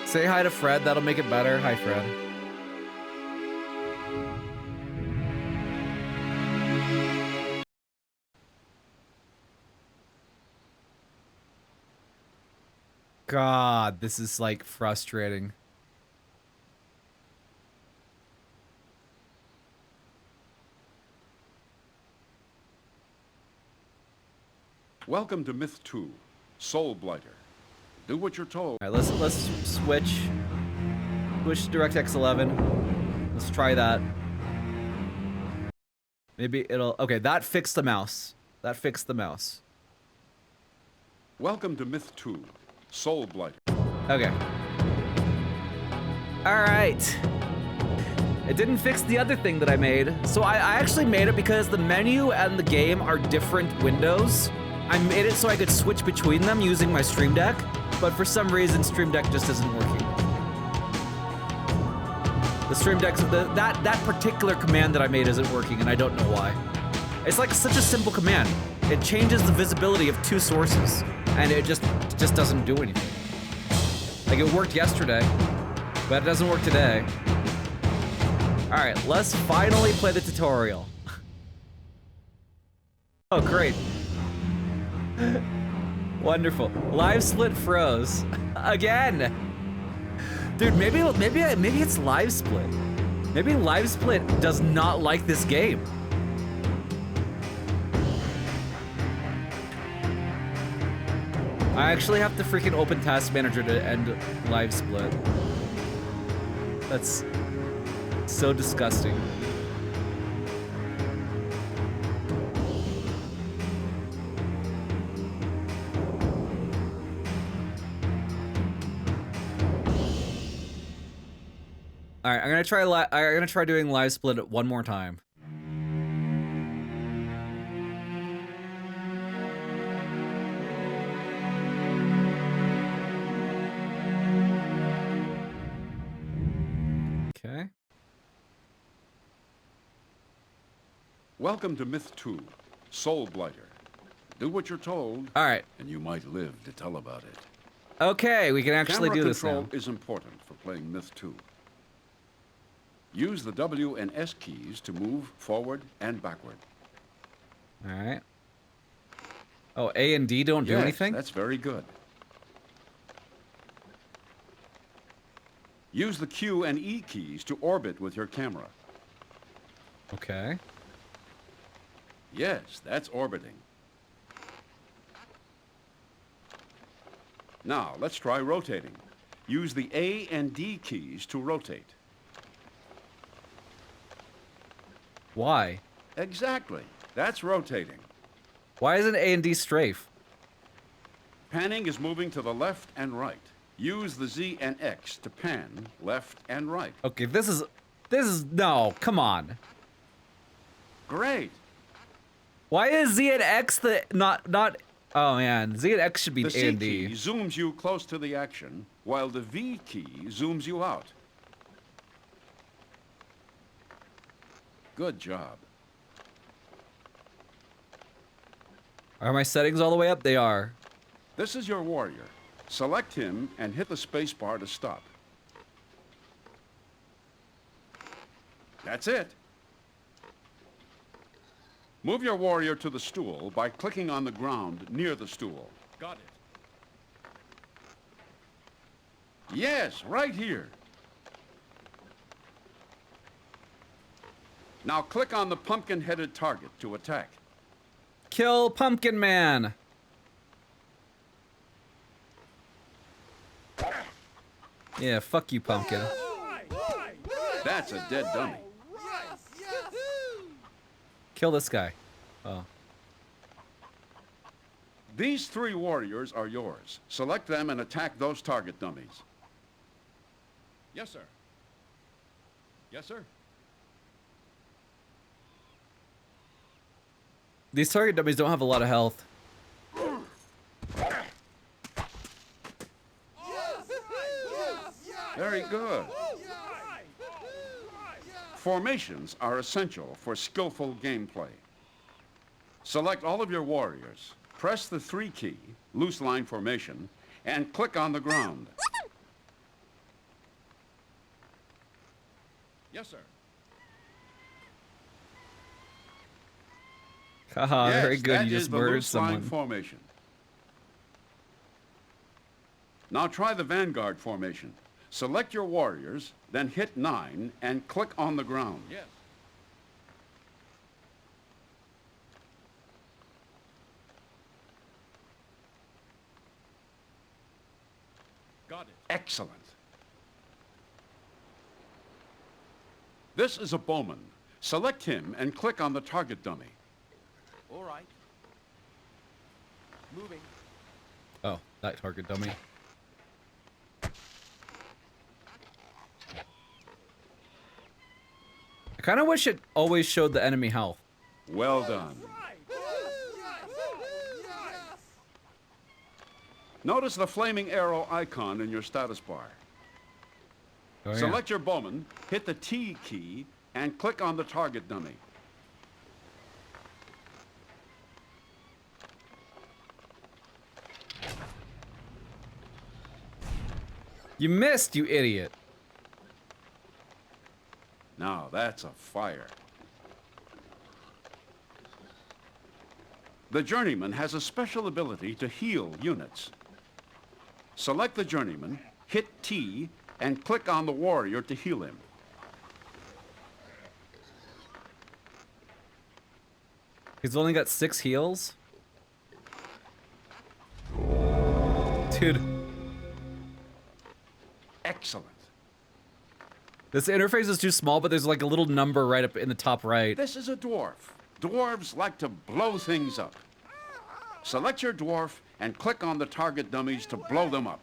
Say hi to Fred, that'll make it better. Hi, Fred. God, this is like frustrating.
Welcome to Myth 2, Soulblighter. Do what you're told.
All right, let's switch to DirectX 11. Let's try that. Maybe it'll. Okay, that fixed the mouse. That fixed the mouse.
Welcome to Myth 2, Soulblighter.
Okay. All right. It didn't fix the other thing that I made. So I actually made it because the menu and the game are different windows. I made it so I could switch between them using my Stream Deck, but for some reason Stream Deck just isn't working. The Stream Deck, that particular command that I made isn't working, and I don't know why. It's like such a simple command. It changes the visibility of two sources, and it just doesn't do anything. Like, it worked yesterday, but it doesn't work today. All right, let's finally play the tutorial. Oh, great. Wonderful. Live split froze. Again. Dude, maybe it's live split. Maybe live split does not like this game. I actually have to freaking open Task Manager to end live split. That's so disgusting. All right, I'm gonna try doing live split one more time. Okay.
Welcome to Myth 2, Soulblighter. Do what you're told.
All right.
And you might live to tell about it.
Okay, we can actually do this now.
Camera control is important for playing Myth 2. Use the W and S keys to move forward and backward.
All right. Oh, A and D don't do anything?
That's very good. Use the Q and E keys to orbit with your camera.
Okay.
Yes, that's orbiting. Now, let's try rotating. Use the A and D keys to rotate.
Why?
Exactly. That's rotating.
Why isn't A and D strafe?
Panning is moving to the left and right. Use the Z and X to pan left and right.
Okay, this is no, come on.
Great.
Why is Z and X the not oh man, Z and X should be
The
A
C
and
key
D.
zooms you close to the action, while the V key zooms you out. Good job.
Are my settings all the way up? They are.
This is your warrior. Select him and hit the space bar to stop. That's it. Move your warrior to the stool by clicking on the ground near the stool. Got it. Yes, right here. Now click on the pumpkin-headed target to attack.
Kill Pumpkin Man. Yeah, fuck you, Pumpkin.
That's a dead dummy.
Kill this guy. Oh.
These 3 warriors are yours. Select them and attack those target dummies. Yes, sir. Yes, sir.
These target dummies don't have a lot of health.
Very good. Formations are essential for skillful gameplay. Select all of your warriors, press the 3 key, loose line formation, and click on the ground. Yes, sir.
Haha,
Yes,
very good.
that
You
is
just
the
murdered
loose line
someone.
formation. Now try the vanguard formation. Select your warriors, then hit 9 and click on the ground. Yes. Got it. Excellent. This is a bowman. Select him and click on the target dummy.
All right. Moving.
Oh, that target dummy. I kind of wish it always showed the enemy health.
Well done. Notice the flaming arrow icon in your status bar.
Oh, yeah.
Select your bowman, hit the T key, and click on the target dummy.
You missed, you idiot.
Now that's a fire. The journeyman has a special ability to heal units. Select the journeyman, hit T, and click on the warrior to heal him.
He's only got 6 heals? Dude,
Excellent.
this interface is too small, but there's like a little number right up in the top right.
This is a dwarf. Dwarves like to blow things up. Select your dwarf and click on the target dummies to blow them up.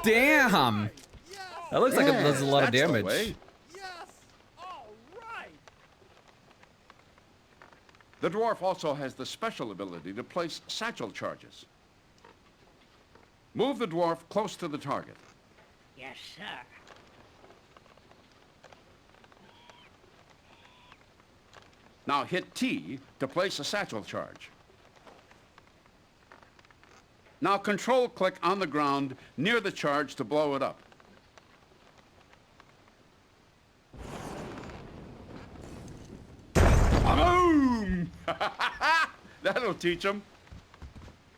Damn! That looks like it does a lot of
That's the
damage.
way. The dwarf also has the special ability to place satchel charges. Move the dwarf close to the target.
Yes, sir.
Now hit T to place a satchel charge. Now control-click on the ground near the charge to blow it up. Boom! That'll teach them.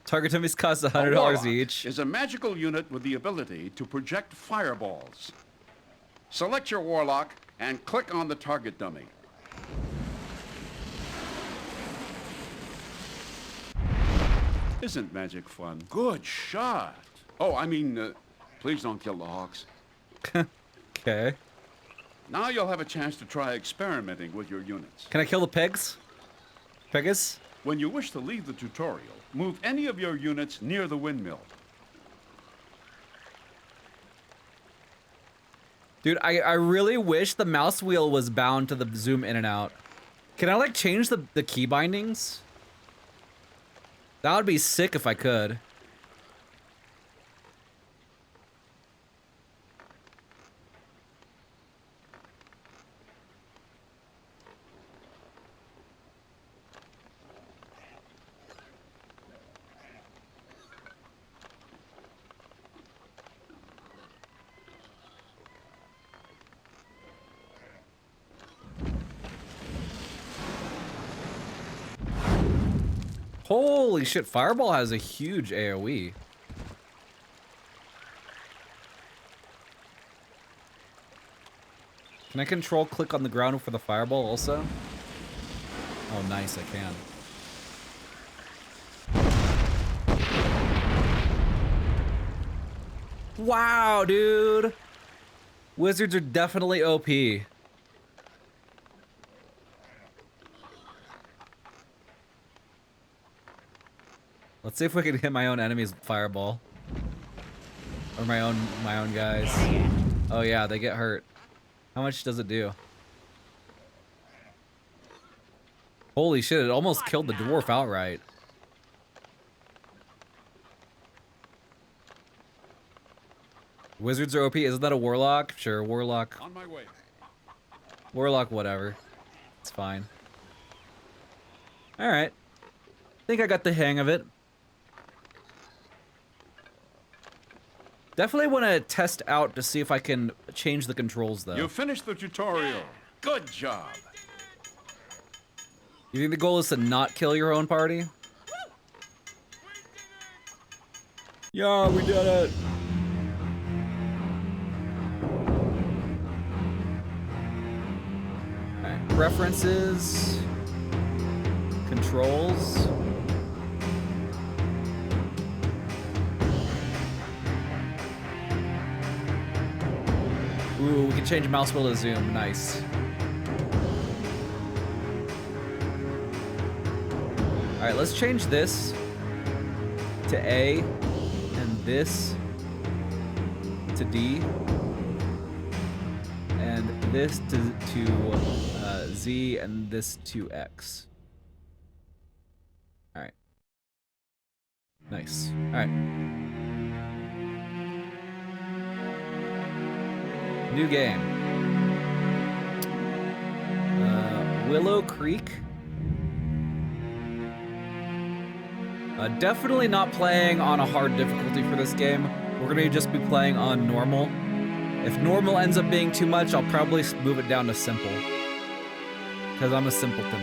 Target dummies cost
A
$100
warlock
each.
is a magical unit with the ability to project fireballs. Select your warlock and click on the target dummy. Isn't magic fun? Good shot. Oh, I mean, please don't kill the hawks.
Okay.
Now you'll have a chance to try experimenting with your units.
Can I kill the pigs? Piggas?
When you wish to leave the tutorial, move any of your units near the windmill.
Dude, I really wish the mouse wheel was bound to the zoom in and out. Can I, like, change the key bindings? That would be sick if I could. Holy shit, Fireball has a huge AoE. Can I control click on the ground for the Fireball also? Oh, nice, I can. Wow, dude. Wizards are definitely OP. Let's see if we can hit my own enemies with Fireball. Or my own guys. Oh yeah, they get hurt. How much does it do? Holy shit, it almost killed the dwarf outright. Wizards are OP. Isn't that a warlock? Sure, warlock.
On my way.
Warlock, whatever. It's fine. Alright. Think I got the hang of it. Definitely want to test out to see if I can change the controls, though.
You finished the tutorial. Good job.
You think the goal is to not kill your own party? Yeah, we did it! Alright, preferences... Controls... Ooh, we can change mouse wheel to zoom. Nice. Alright, let's change this to A and this to D and this to Z and this to X. Alright. Nice. Alright. New game. Willow Creek. Definitely not playing on a hard difficulty for this game. We're gonna just be playing on normal. If normal ends up being too much, I'll probably move it down to simple. Because I'm a simpleton.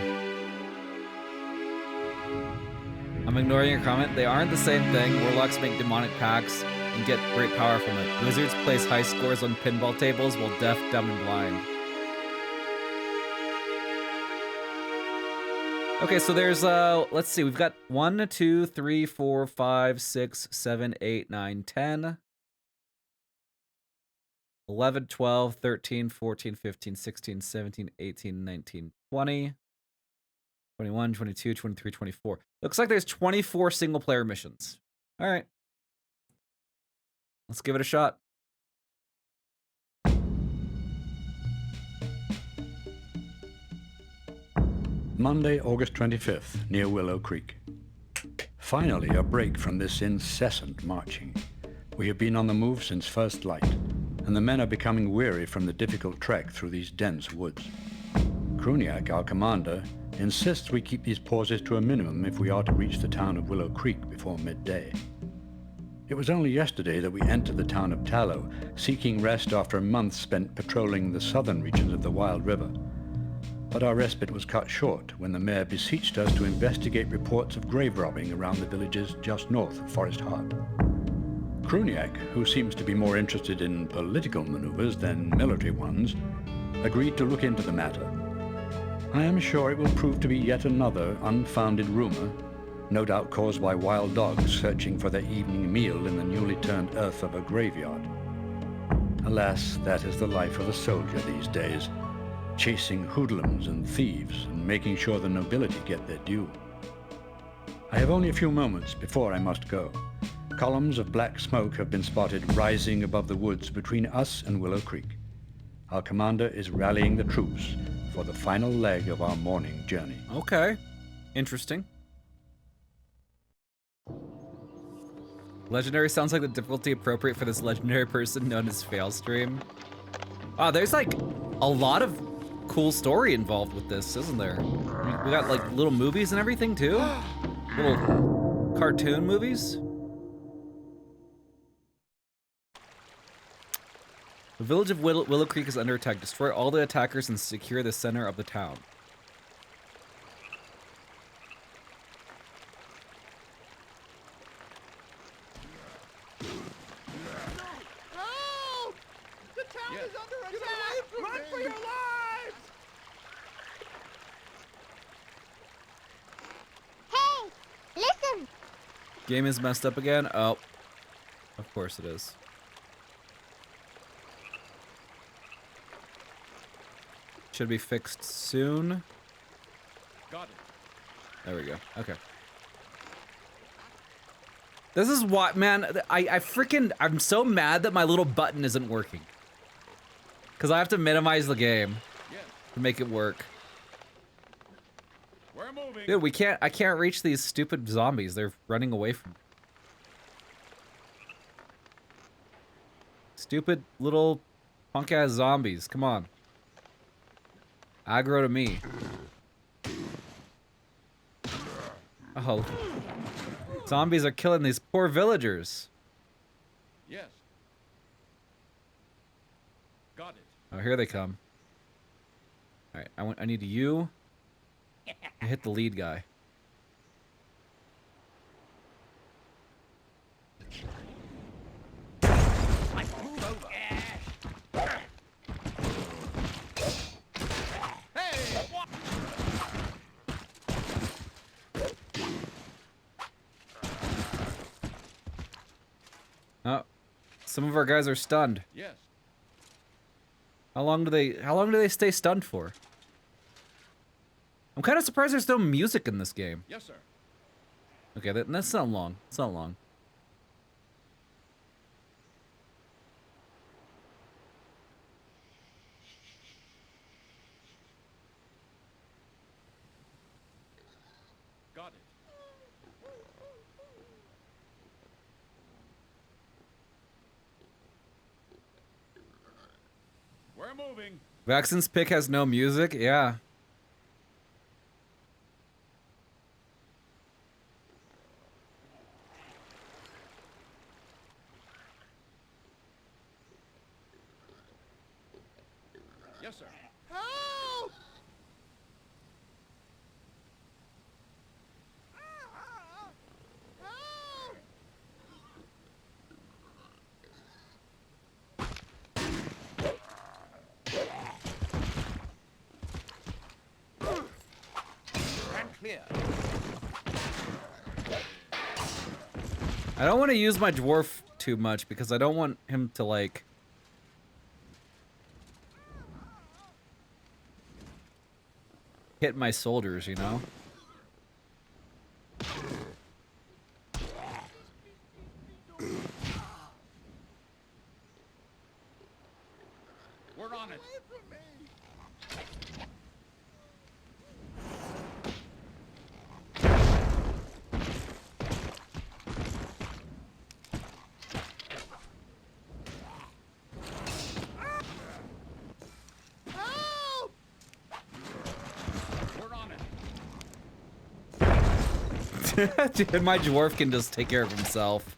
I'm ignoring your comment. They aren't the same thing. Warlocks make demonic packs and get great power from it. Wizards place high scores on pinball tables while deaf, dumb, and blind. Okay, so there's, let's see, we've got 1, 2, 3, 4, 5, 6, 7, 8, 9, 10, 11, 12, 13, 14, 15, 16, 17, 18, 19, 20, 21, 22, 23, 24. Looks like there's 24 single-player missions. All right. Let's give it a shot.
Monday, August 25th, near Willow Creek. Finally, a break from this incessant marching. We have been on the move since first light, and the men are becoming weary from the difficult trek through these dense woods. Kruniak, our commander, insists we keep these pauses to a minimum if we are to reach the town of Willow Creek before midday. It was only yesterday that we entered the town of Tallow, seeking rest after a month spent patrolling the southern reaches of the Wild River. But our respite was cut short when the mayor beseeched us to investigate reports of grave robbing around the villages just north of Forest Heart. Kruniak, who seems to be more interested in political maneuvers than military ones, agreed to look into the matter. I am sure it will prove to be yet another unfounded rumor, no doubt caused by wild dogs searching for their evening meal in the newly turned earth of a graveyard. Alas, that is the life of a soldier these days, chasing hoodlums and thieves and making sure the nobility get their due. I have only a few moments before I must go. Columns of black smoke have been spotted rising above the woods between us and Willow Creek. Our commander is rallying the troops for the final leg of our morning journey.
Okay. Interesting. Legendary sounds like the difficulty appropriate for this legendary person known as Failstream. Wow, there's like a lot of cool story involved with this, isn't there? We got like little movies and everything too? Little cartoon movies? The village of Willow Creek is under attack. Destroy all the attackers and secure the center of the town.
Help! The town is under attack! Run for your lives!
Hey, listen!
Game is messed up again? Oh. Of course it is. Should be fixed soon.
Got it.
There we go. Okay. This is what, man, I'm so mad that my little button isn't working. Because I have to minimize the game
Yes.
to make it work.
We're moving.
Dude, I can't reach these stupid zombies. They're running away from me. Stupid little punk ass zombies. Come on. Aggro to me. Oh. Zombies are killing these poor villagers.
Yes. Got it.
Oh, here they come. Alright, I need you. I hit the lead guy. Oh, some of our guys are stunned.
Yes.
How long do they stay stunned for? I'm kind of surprised there's no music in this game.
Yes, sir.
Okay, that's not long. It's not long.
Got it. We're moving.
Vaxon's pick has no music? Yeah.
Yes, sir.
Help! Help!
Clear.
I don't want to use my dwarf too much because I don't want him to like hit my soldiers, you know?
We're on it.
Help!
We're on it.
Dude, my dwarf can just take care of himself.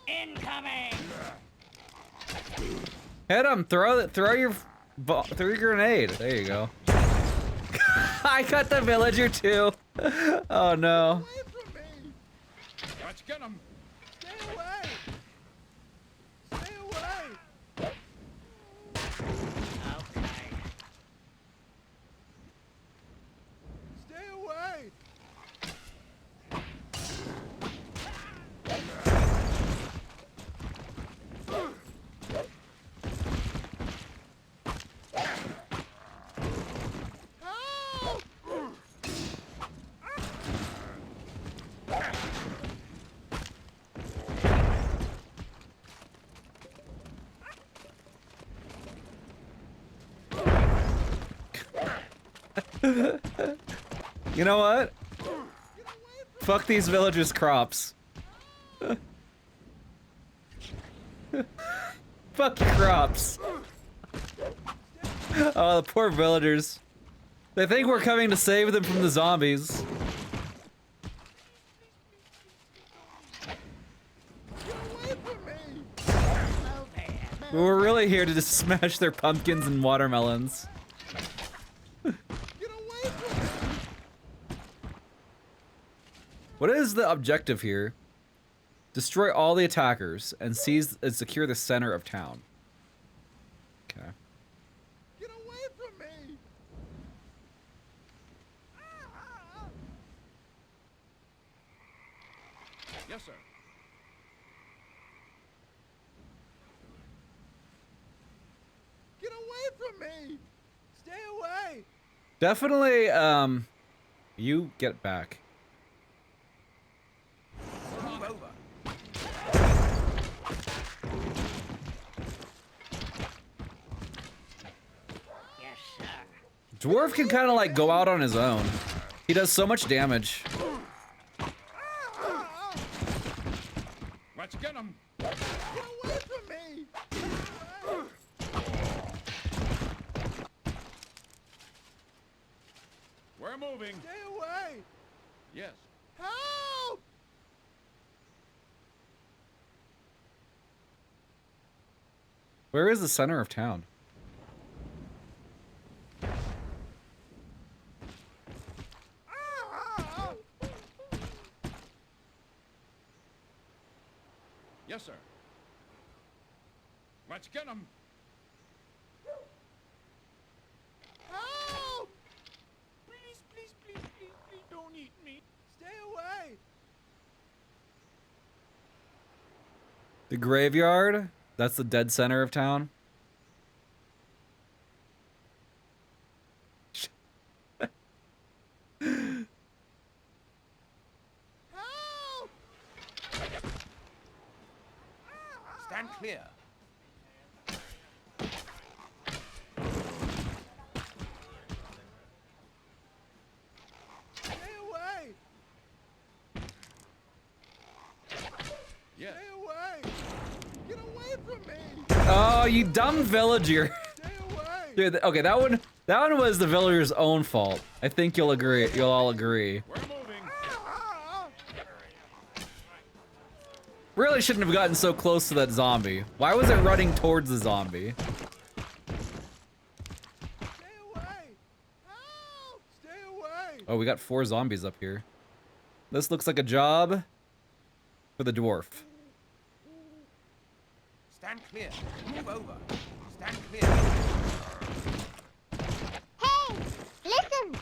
Incoming!
Hit him! Throw your grenade. There you go. I got the villager too. Oh no.
Away from me!
Let's get him.
Stay away! Stay away!
You know what? Fuck these villagers' crops. Fuck your crops. Oh, the poor villagers. They think we're coming to save them from the zombies. But we're really here to just smash their pumpkins and watermelons. What is the objective here? Destroy all the attackers and seize and secure the center of town. Okay.
Get away from me!
Yes, sir.
Get away from me! Stay away!
Definitely, you get back.
Move over.
Dwarf can kind of like go out on his own. He does so much damage.
Let's get him.
Get away from me!
We're moving.
Stay away!
Yes.
Help!
Where is the center of town?
Yes, sir. Let's get him.
Help! Please, please, please, please, please don't eat me. Stay away!
The graveyard? That's the dead center of town?
Help!
Stand clear.
Stay away!
Yes.
Stay away! Get away from me!
Oh, you dumb villager.
Stay away!
Dude, okay, that one was the villager's own fault. I think you'll agree. You'll all agree.
We're moving.
Really shouldn't have gotten so close to that zombie. Why was it running towards the zombie?
Stay away! Help! Stay away!
Oh, we got 4 zombies up here. This looks like a job for the dwarf.
Stand clear. Move over. Stand clear.
Hey, listen.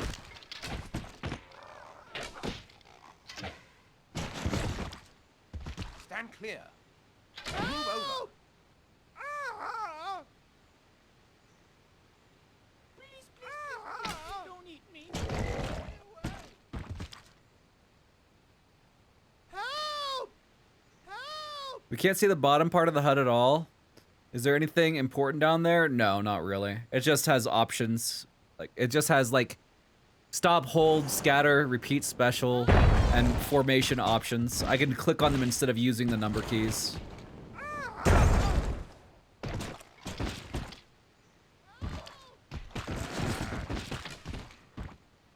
Stand clear. Move over.
Ah! Please, please, please, don't eat me. Stay away. Help! Help!
We can't see the bottom part of the HUD at all. Is there anything important down there? No, not really. It just has options. Like, it just has like stop, hold, scatter, repeat special, and formation options. I can click on them instead of using the number keys.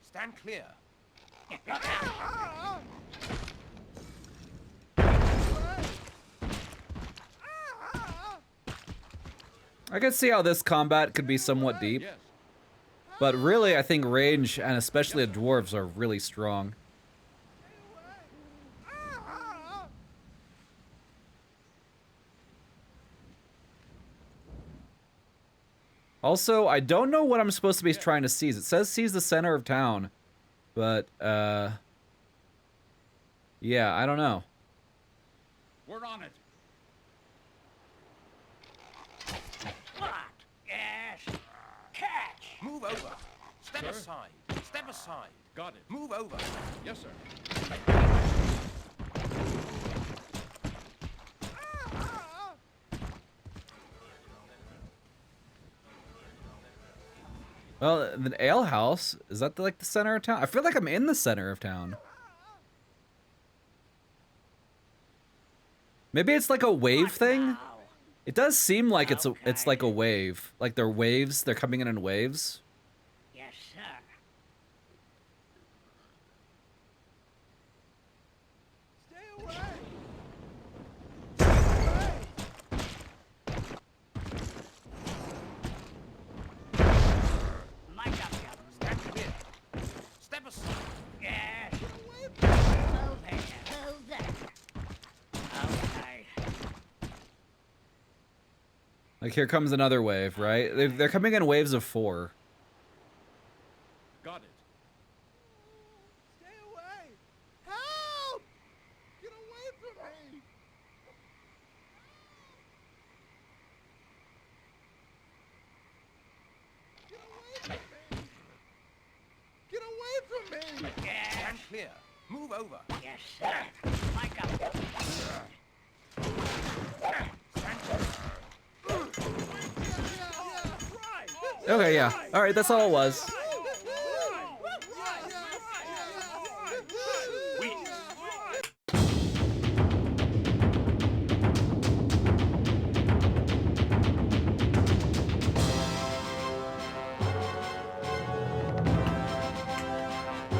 Stand clear.
I can see how this combat could be somewhat deep,
Yes.
but really I think range and especially the dwarves are really strong. Also, I don't know what I'm supposed to be trying to seize. It says seize the center of town, but yeah, I don't know.
We're on it.
What? Yes. Catch. Move over. Step
Sir?
aside. Step aside.
Got it.
Move over.
Yes, sir.
Well, the ale house, is that like the center of town? I feel like I'm in the center of town. Maybe it's like a wave thing? It does seem like it's like a wave. Like they're waves, they're coming in waves.
Yes, sir.
Stay away!
Mic up, Captain. Step here. Step aside. Yes. Move here. Move there. Okay.
Like here comes another wave, right? They're coming in waves of 4.
Got it.
Stay away! Help! Get away from me! Get away from me!
Yes.
Stand clear. Move over.
Yes, sir. Mic up, Captain.
Okay, yeah. Alright, that's all it was.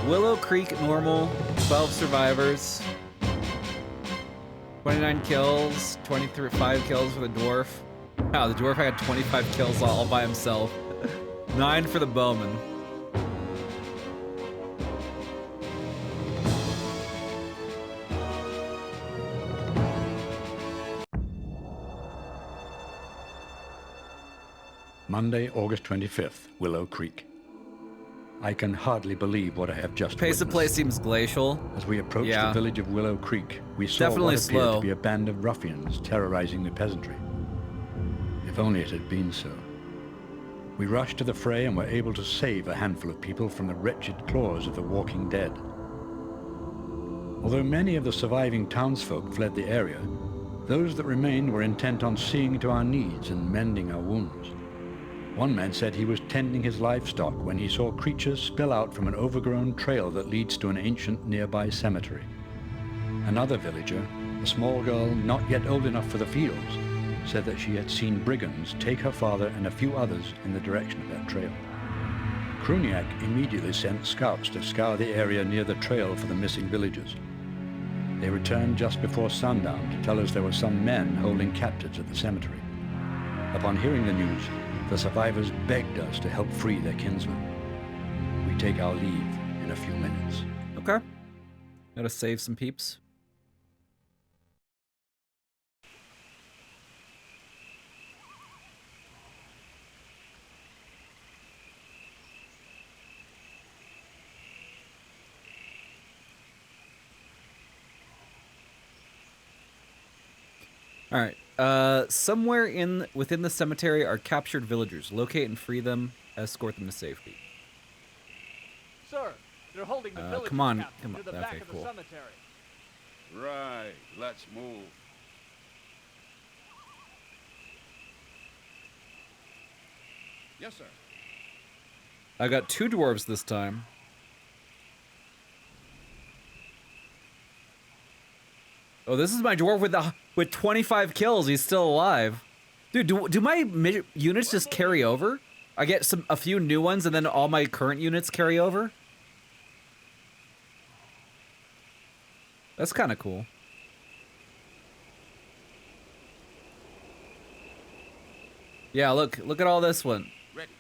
Willow Creek normal, 12 survivors. 29 kills, 5 kills for the dwarf. Wow, the dwarf had 25 kills all by himself. 9 for the bowman.
Monday, August 25th, Willow Creek. I can hardly believe what I have just
Pace of play
witnessed.
seems glacial.
As we approached
Yeah.
the village of Willow Creek, we saw
Definitely
what appeared
slow.
to be a band of ruffians terrorizing the peasantry. If only it had been so. We rushed to the fray and were able to save a handful of people from the wretched claws of the walking dead. Although many of the surviving townsfolk fled the area, those that remained were intent on seeing to our needs and mending our wounds. One man said he was tending his livestock when he saw creatures spill out from an overgrown trail that leads to an ancient nearby cemetery. Another villager, a small girl not yet old enough for the fields, said that she had seen brigands take her father and a few others in the direction of that trail. Kruniak immediately sent scouts to scour the area near the trail for the missing villagers. They returned just before sundown to tell us there were some men holding captives at the cemetery. Upon hearing the news, the survivors begged us to help free their kinsmen. We take our leave in a few minutes.
Okay. Gotta save some peeps. All right. Somewhere within the cemetery are captured villagers. Locate and free them. Escort them to safety.
Sir, they're holding the village
come on,
captive
come on.
to the
Okay,
back of
cool.
the cemetery.
Right. Let's move. Yes, sir.
I got 2 dwarves this time. Oh, this is my dwarf with 25 kills. He's still alive. Dude, do my units just carry over? I get a few new ones and then all my current units carry over? That's kind of cool. Yeah, look at all this one.
Ready.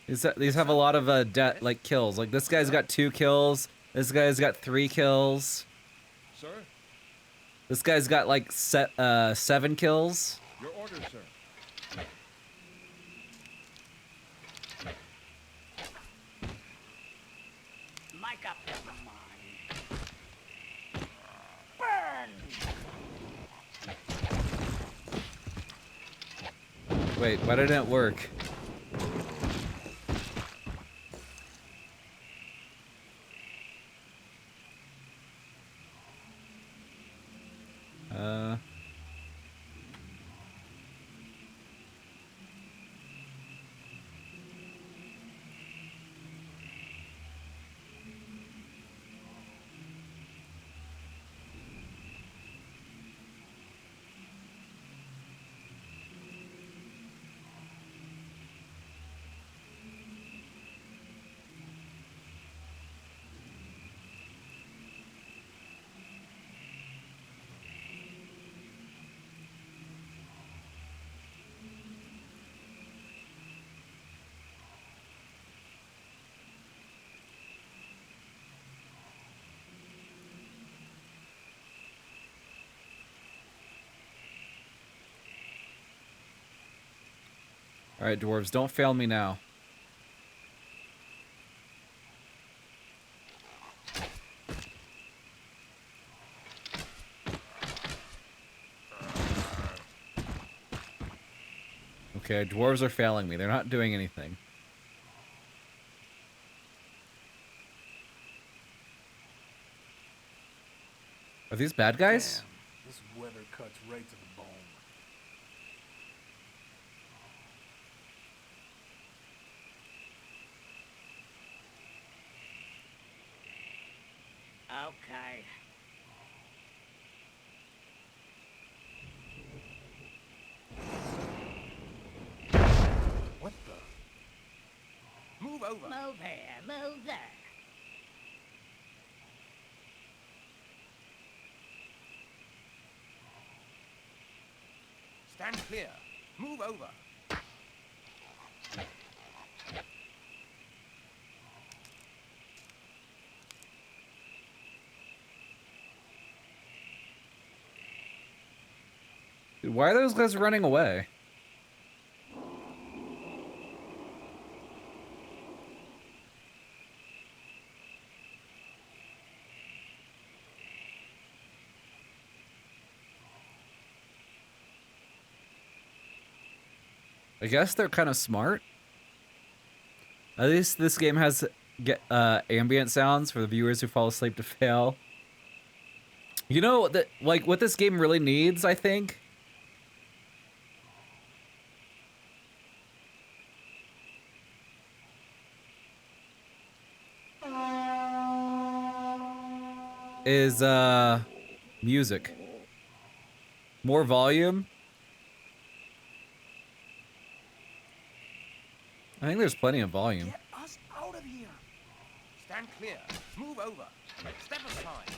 These have a lot of like kills. Like this guy's got 2 kills. This guy's got 3 kills.
Sir,
This guy's got like 7 kills.
your orders, sir.
Mic up, Captain. Burn!
Wait, why didn't it work? All right, dwarves, don't fail me now. Okay, dwarves are failing me. They're not doing anything. Are these bad guys?
Damn, this weather cuts right to the bone.
Okay.
What the?
Move over.
Move here, move there.
Stand clear. Move over.
Dude, why are those guys running away? I guess they're kind of smart. At least this game has ambient sounds for the viewers who fall asleep to fail. You know that, like, what this game really needs, I think, is music. More volume. I think there's plenty of volume.
Get us out of here. Stand clear. Move over. Step aside.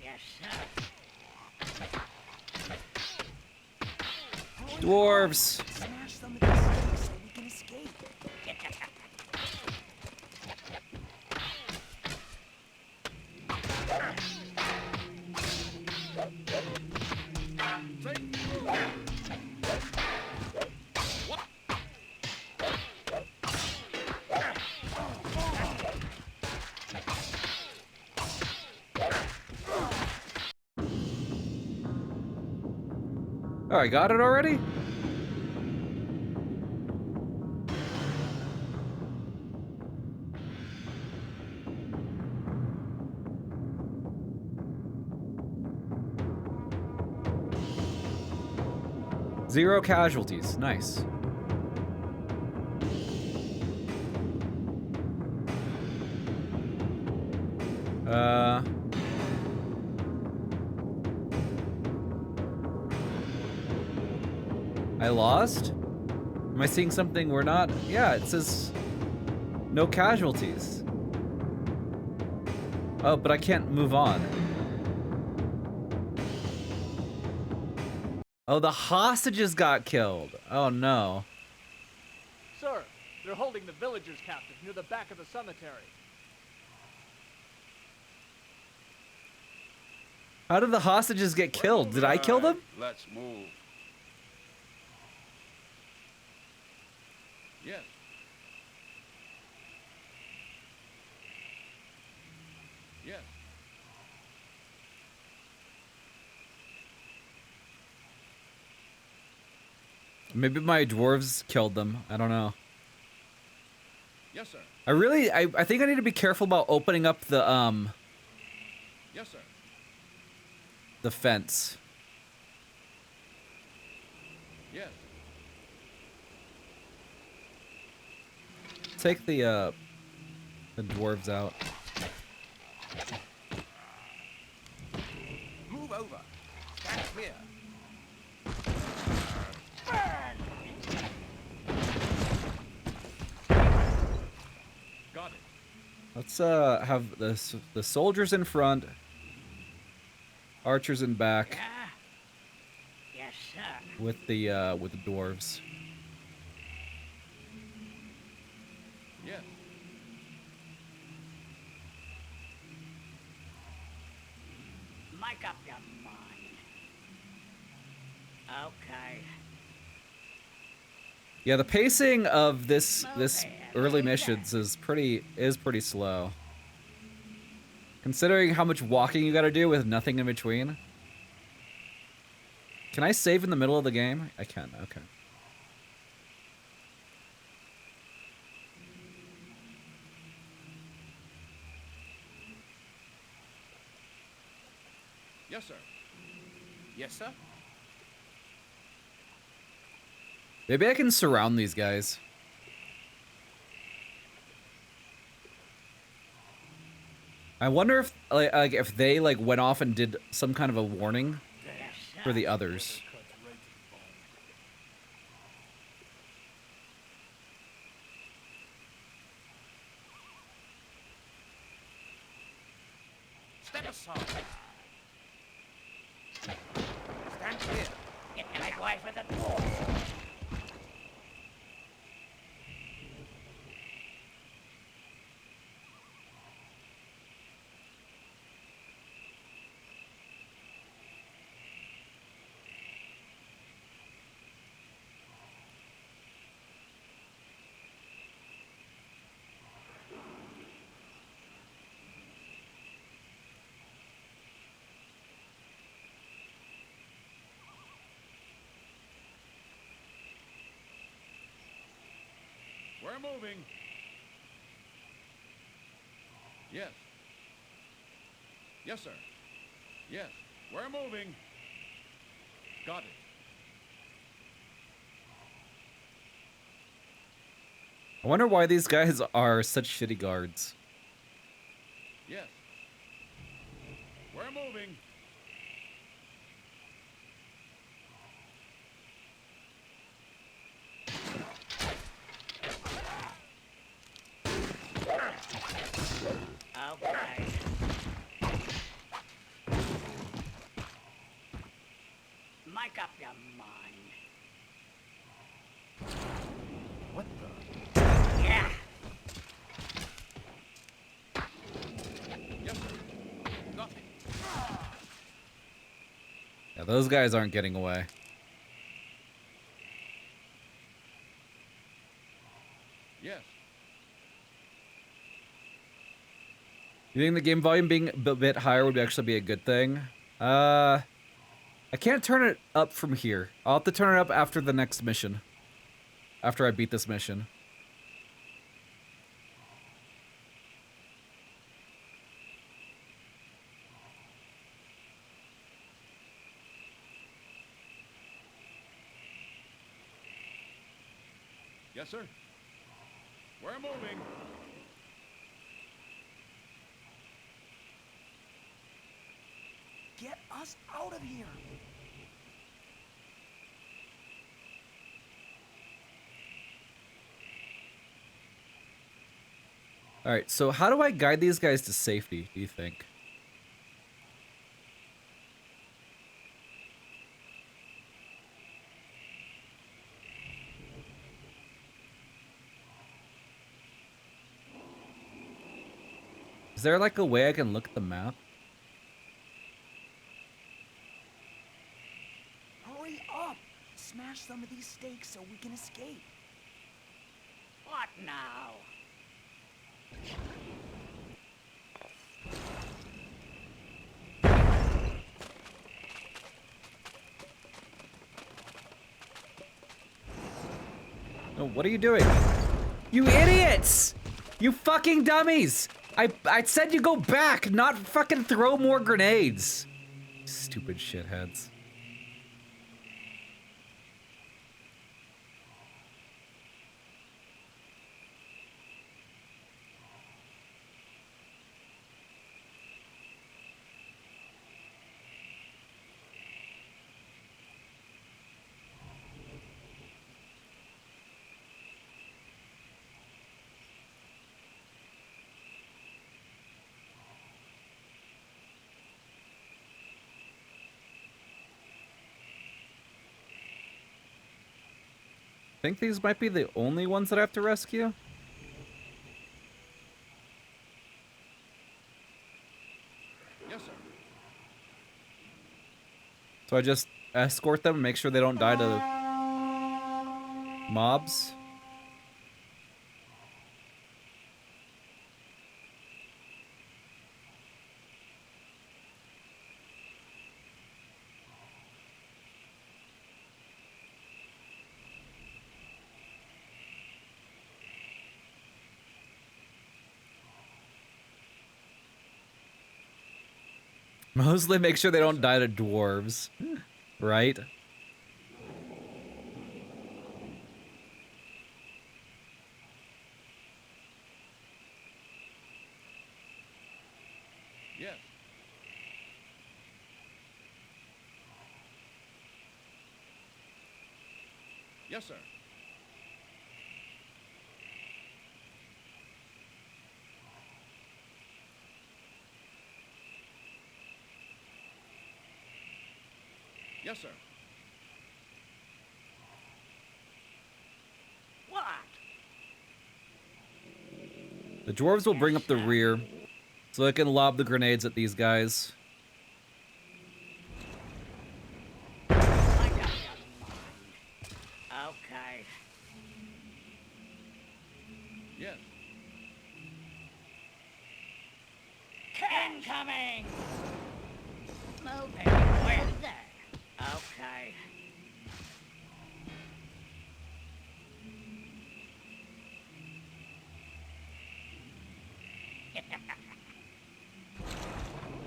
Yes, sir.
Dwarves.
Smash some of these things so we can escape.
Oh, I got it already? Zero casualties. Nice. I lost? Am I seeing something we're not? Yeah, it says no casualties. Oh, but I can't move on. Oh, the hostages got killed. Oh no.
Sir, they're holding the villagers captive near the back of the cemetery.
How did the hostages get killed? Did I kill them?
Let's move. Yes. Yes.
Maybe my dwarves killed them. I don't know.
Yes, sir.
I think I need to be careful about opening up the
Yes, sir.
the fence.
Yes.
Take the dwarves out.
Move over. Stand clear.
Got it.
Let's have the soldiers in front, archers in back,
Yeah? Yes, sir.
with the dwarves.
Yes.
Make up your mind. Okay.
Yeah, the pacing of this
Move
early
here.
missions is pretty slow. Considering how much walking you gotta do with nothing in between. Can I save in the middle of the game? I can, okay.
Yes, sir. Yes, sir.
Maybe I can surround these guys. I wonder if like if they like went off and did some kind of a warning for the others.
Step aside. Stand clear. Make way for the door.
We're moving. Yes. Yes, sir. Yes. We're moving. Got it.
I wonder why these guys are such shitty guards.
Yes. We're moving.
Okay. Make up your mind.
What the?
Yeah.
Yes, sir. Got it.
Yeah, those guys aren't getting away.
Yes.
You think the game volume being a bit higher would actually be a good thing? I can't turn it up from here. I'll have to turn it up after the next mission. After I beat this mission.
Yes, sir. We're moving.
Get us out of here.
Alright, so how do I guide these guys to safety, do you think? Is there like a way I can look at the map?
Hurry up. Smash some of these stakes so we can escape.
What now?
No, what are you doing? You idiots! You fucking dummies! I said you go back, not fucking throw more grenades. Stupid shitheads. Think these might be the only ones that I have to rescue?
Yes, sir.
So I just escort them and make sure they don't die to mobs. Mostly make sure they don't die to dwarves, right?
Yes. Yes, sir. Yes, sir.
What?
The dwarves will bring up the rear, so they can lob the grenades at these guys.
I got your mind. Okay.
Yes.
Incoming! Moving. Where's that? Okay.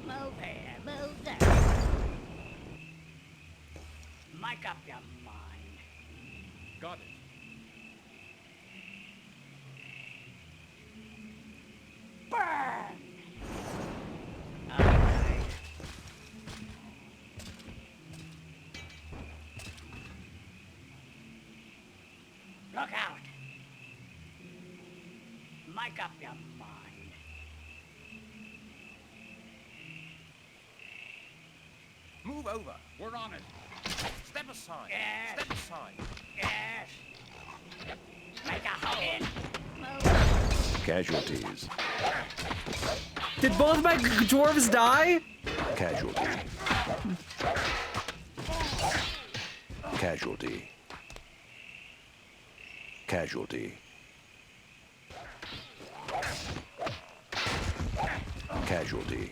Move here, move there. Make up your mind.
Got it.
Burn! Okay. Look out! Make up your mind.
Move over. We're on it. Step aside.
Yes.
Step aside.
Yes. Make a hole in. Move.
Casualties.
Did both my dwarves die?
Casualty. Casualty. Casualty. Casualty.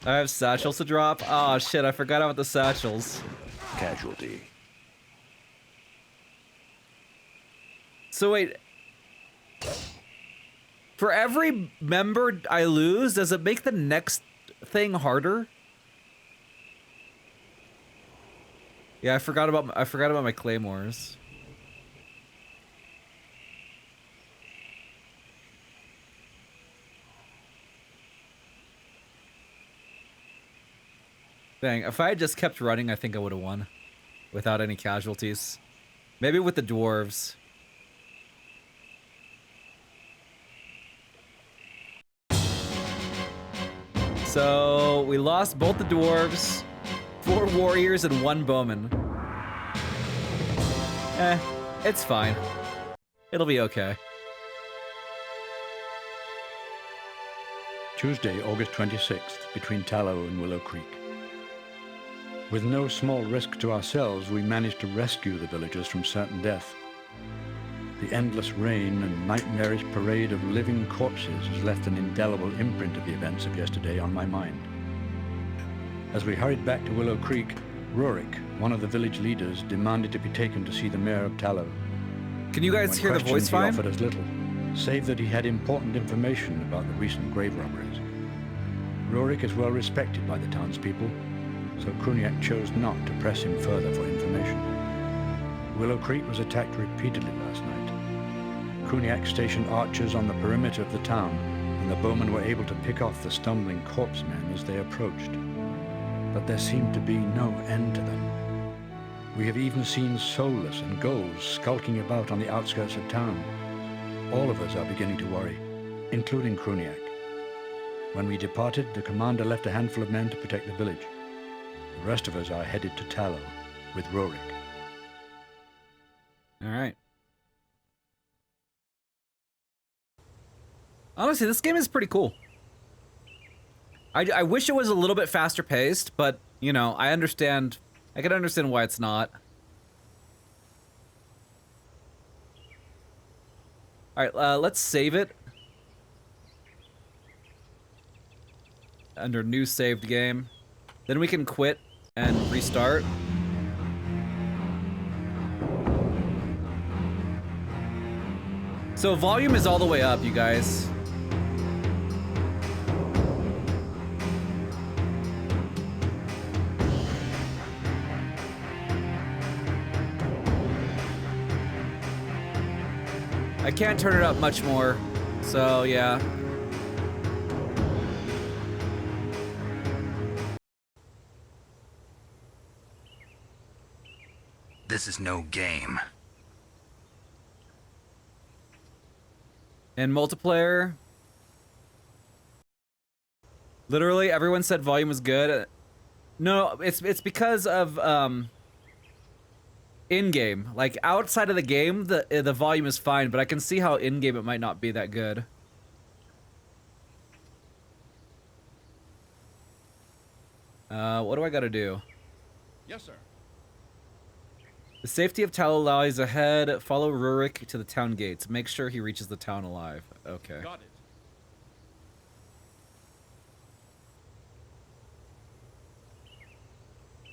I have satchels to drop. Oh shit, I forgot about the satchels.
Casualty.
So wait. For every member I lose, does it make the next thing harder? Yeah, I forgot about my claymores. Dang, if I had just kept running, I think I would have won. Without any casualties. Maybe with the dwarves. So, we lost both the dwarves, 4 warriors, and 1 bowman. It's fine. It'll be okay.
Tuesday, August 26th, between Tallow and Willow Creek. With no small risk to ourselves, we managed to rescue the villagers from certain death. The endless rain and nightmarish parade of living corpses has left an indelible imprint of the events of yesterday on my mind. As we hurried back to Willow Creek, Rurik, one of the village leaders, demanded to be taken to see the mayor of Tallow.
Can you guys
When
hear the voice
questioned,
fine?
he offered us little, save that he had important information about the recent grave robberies. Rurik is well respected by the townspeople, so Kruniak chose not to press him further for information. Willow Creek was attacked repeatedly last night. Kruniak stationed archers on the perimeter of the town, and the bowmen were able to pick off the stumbling corpsemen as they approached. But there seemed to be no end to them. We have even seen soulless and ghouls skulking about on the outskirts of town. All of us are beginning to worry, including Kruniak. When we departed, the commander left a handful of men to protect the village. The rest of us are headed to Tallow with Rurik.
All right. Honestly, this game is pretty cool. I wish it was a little bit faster paced, but, you know, I understand. I can understand why it's not. Alright, let's save it. Under new saved game. Then we can quit and restart. So volume is all the way up, you guys. I can't turn it up much more, so yeah.
This is no game.
And multiplayer, literally everyone said volume was good. No, it's because of in-game. Like outside of the game, the volume is fine, but I can see how in-game it might not be that good. What do I gotta do?
Yes, sir.
The safety of Tallow lies ahead. Follow Rurik to the town gates. Make sure he reaches the town alive. Okay.
Got it.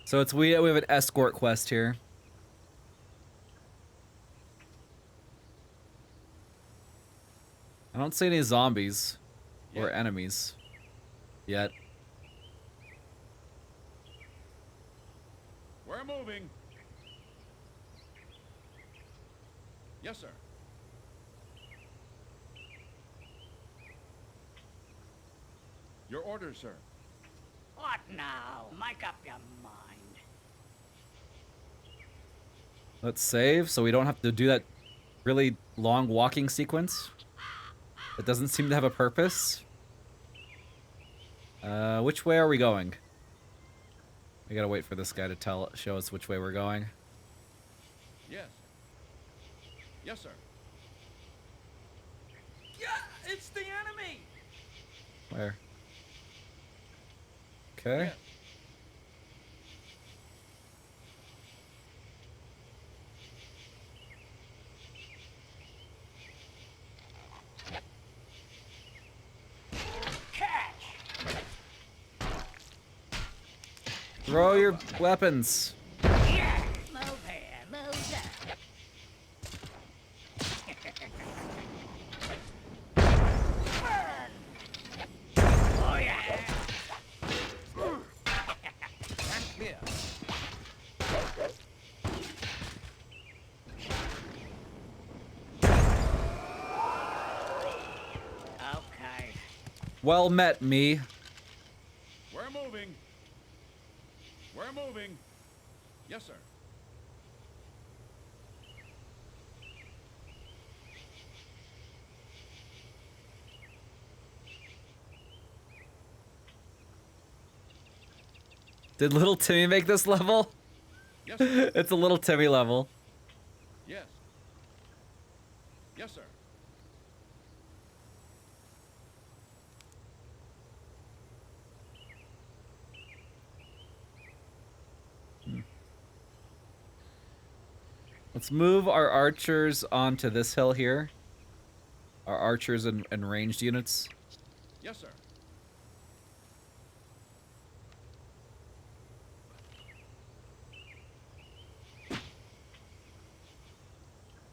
So it's we have an escort quest here. I don't see any zombies or enemies yet.
We're moving. Yes, sir. Your orders, sir.
What now? Make up your mind.
Let's save so we don't have to do that really long walking sequence. It doesn't seem to have a purpose. Which way are we going? We gotta wait for this guy to show us which way we're going.
Yes. Yes, sir.
Yeah, it's the enemy.
Where? Okay.
Yes.
Catch!
Throw your weapons.
Yeah! Move here, move there. Burn! Oh yeah!
Stand clear.
Okay.
Well met, me.
We're moving. We're moving. Yes, sir.
Did little Timmy make this level?
Yes, sir.
It's a little Timmy level.
Yes. Yes, sir.
Let's move our archers onto this hill here. Our archers and ranged units.
Yes, sir.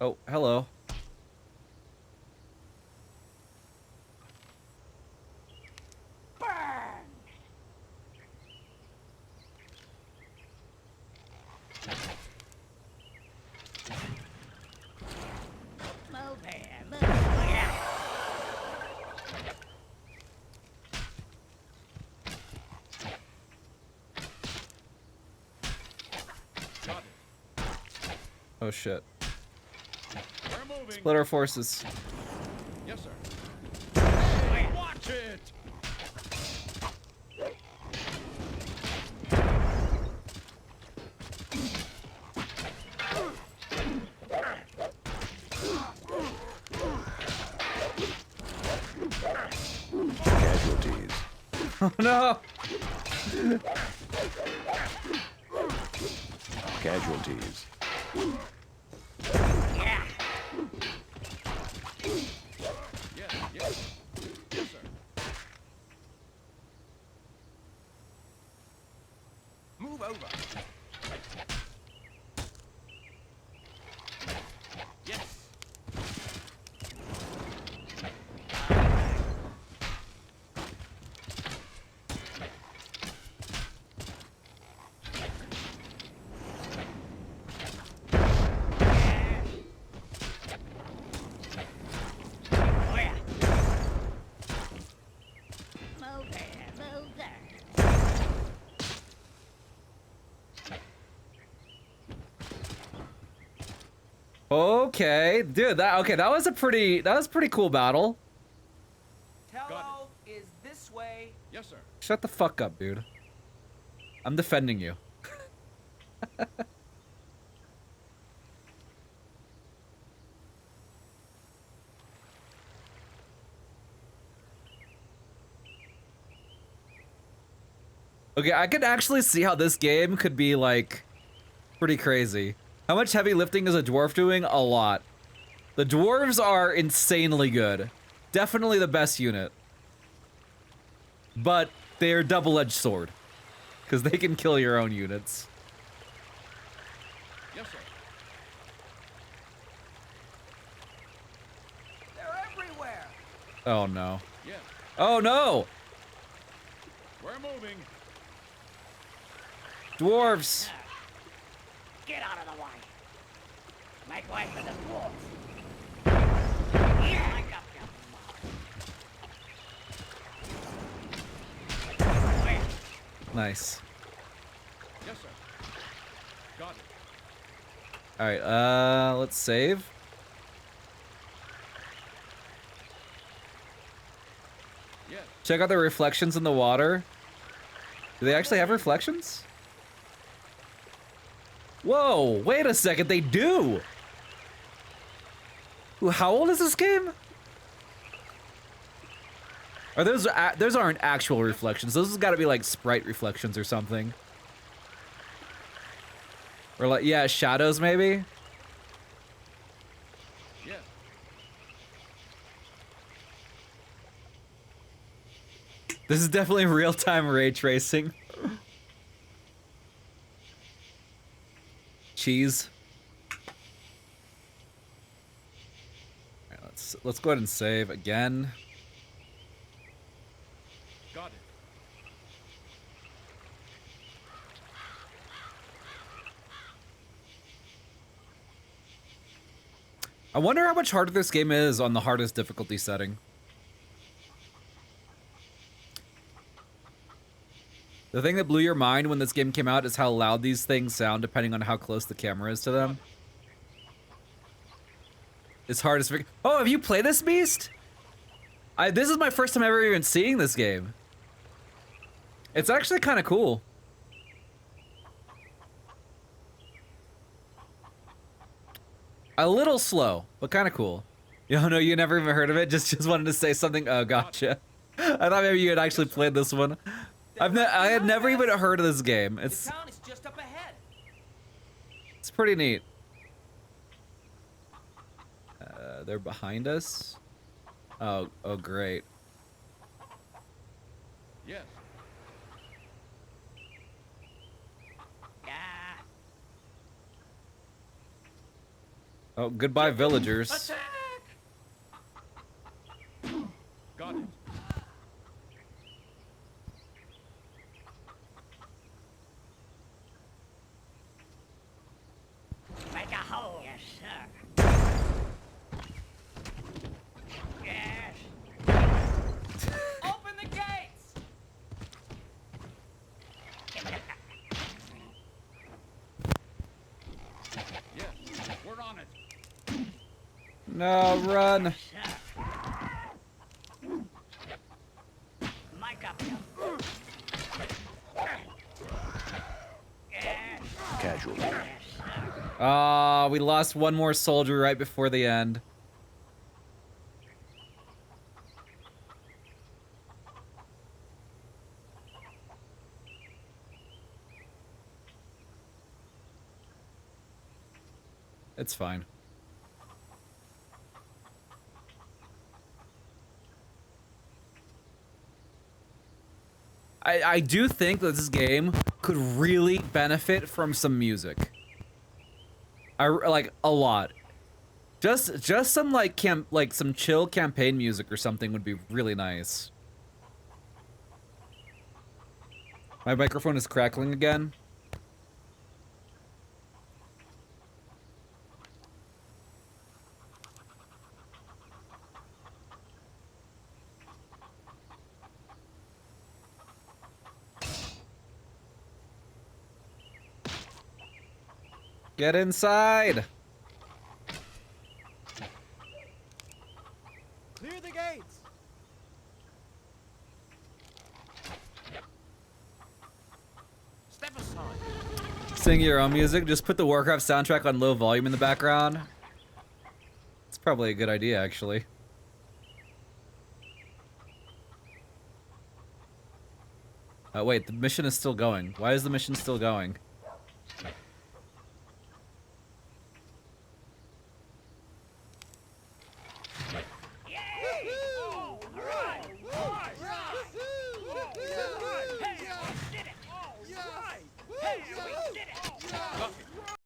Oh, hello.
Burn! Move here, move. Oh yeah!
Got it.
Oh shit.
We're moving.
Split our forces.
Yes, sir. Hey, watch it.
Oh no!
Casualties.
Yeah.
Yes, yes. Yes, sir.
Move over.
Yes.
Oh, yeah. Move there, move there.
Okay, dude. That was a pretty cool battle.
Tello is this way.
Yes, sir.
Shut the fuck up, dude. I'm defending you. Okay, I could actually see how this game could be, like, pretty crazy. How much heavy lifting is a dwarf doing? A lot. The dwarves are insanely good. Definitely the best unit. But they're double-edged sword. Because they can kill your own units.
Yes, sir.
They're everywhere.
Oh no.
Yes.
Oh no!
We're moving.
Dwarves!
Get out of the way. Make way for the dwarves. Yeah, I got them. Oh, yeah.
Nice.
Yes, sir. Got it.
Alright, let's save.
Yes.
Check out the reflections in the water. Do they actually have reflections? Whoa, wait a second, they do! Ooh, how old is this game? Are those aren't actual reflections. Those has got to be like sprite reflections or something. Or like, yeah, shadows maybe?
Yes.
This is definitely real-time ray tracing. Cheese. All right, let's go ahead and save again.
Got it.
I wonder how much harder this game is on the hardest difficulty setting. The thing that blew your mind when this game came out is how loud these things sound depending on how close the camera is to them. It's hard to figure. Oh, have you played this beast? This is my first time ever even seeing this game. It's actually kind of cool. A little slow, but kind of cool. You know, you never even heard of it. Just wanted to say something. Oh, gotcha. I thought maybe you had actually played this one. I had never even heard of this game.
The town is just up ahead.
It's pretty neat. They're behind us. Oh, great.
Yes.
Yeah.
Oh, goodbye, villagers.
Attack!
Got it.
Make a hole. Yes, sir. Yes.
Open the gates.
Yes. We're on it.
No, run.
Sir. Make up. Yes.
Casualty.
Yes, sir.
Ah, we lost one more soldier right before the end. It's fine. I do think that this game could really benefit from some music. Like a lot. Just some like some chill campaign music or something would be really nice. My microphone is crackling again. Get inside!
Clear the gates.
Step aside.
Sing your own music. Just put the Warcraft soundtrack on low volume in the background. It's probably a good idea, actually. Wait, the mission is still going. Why is the mission still going?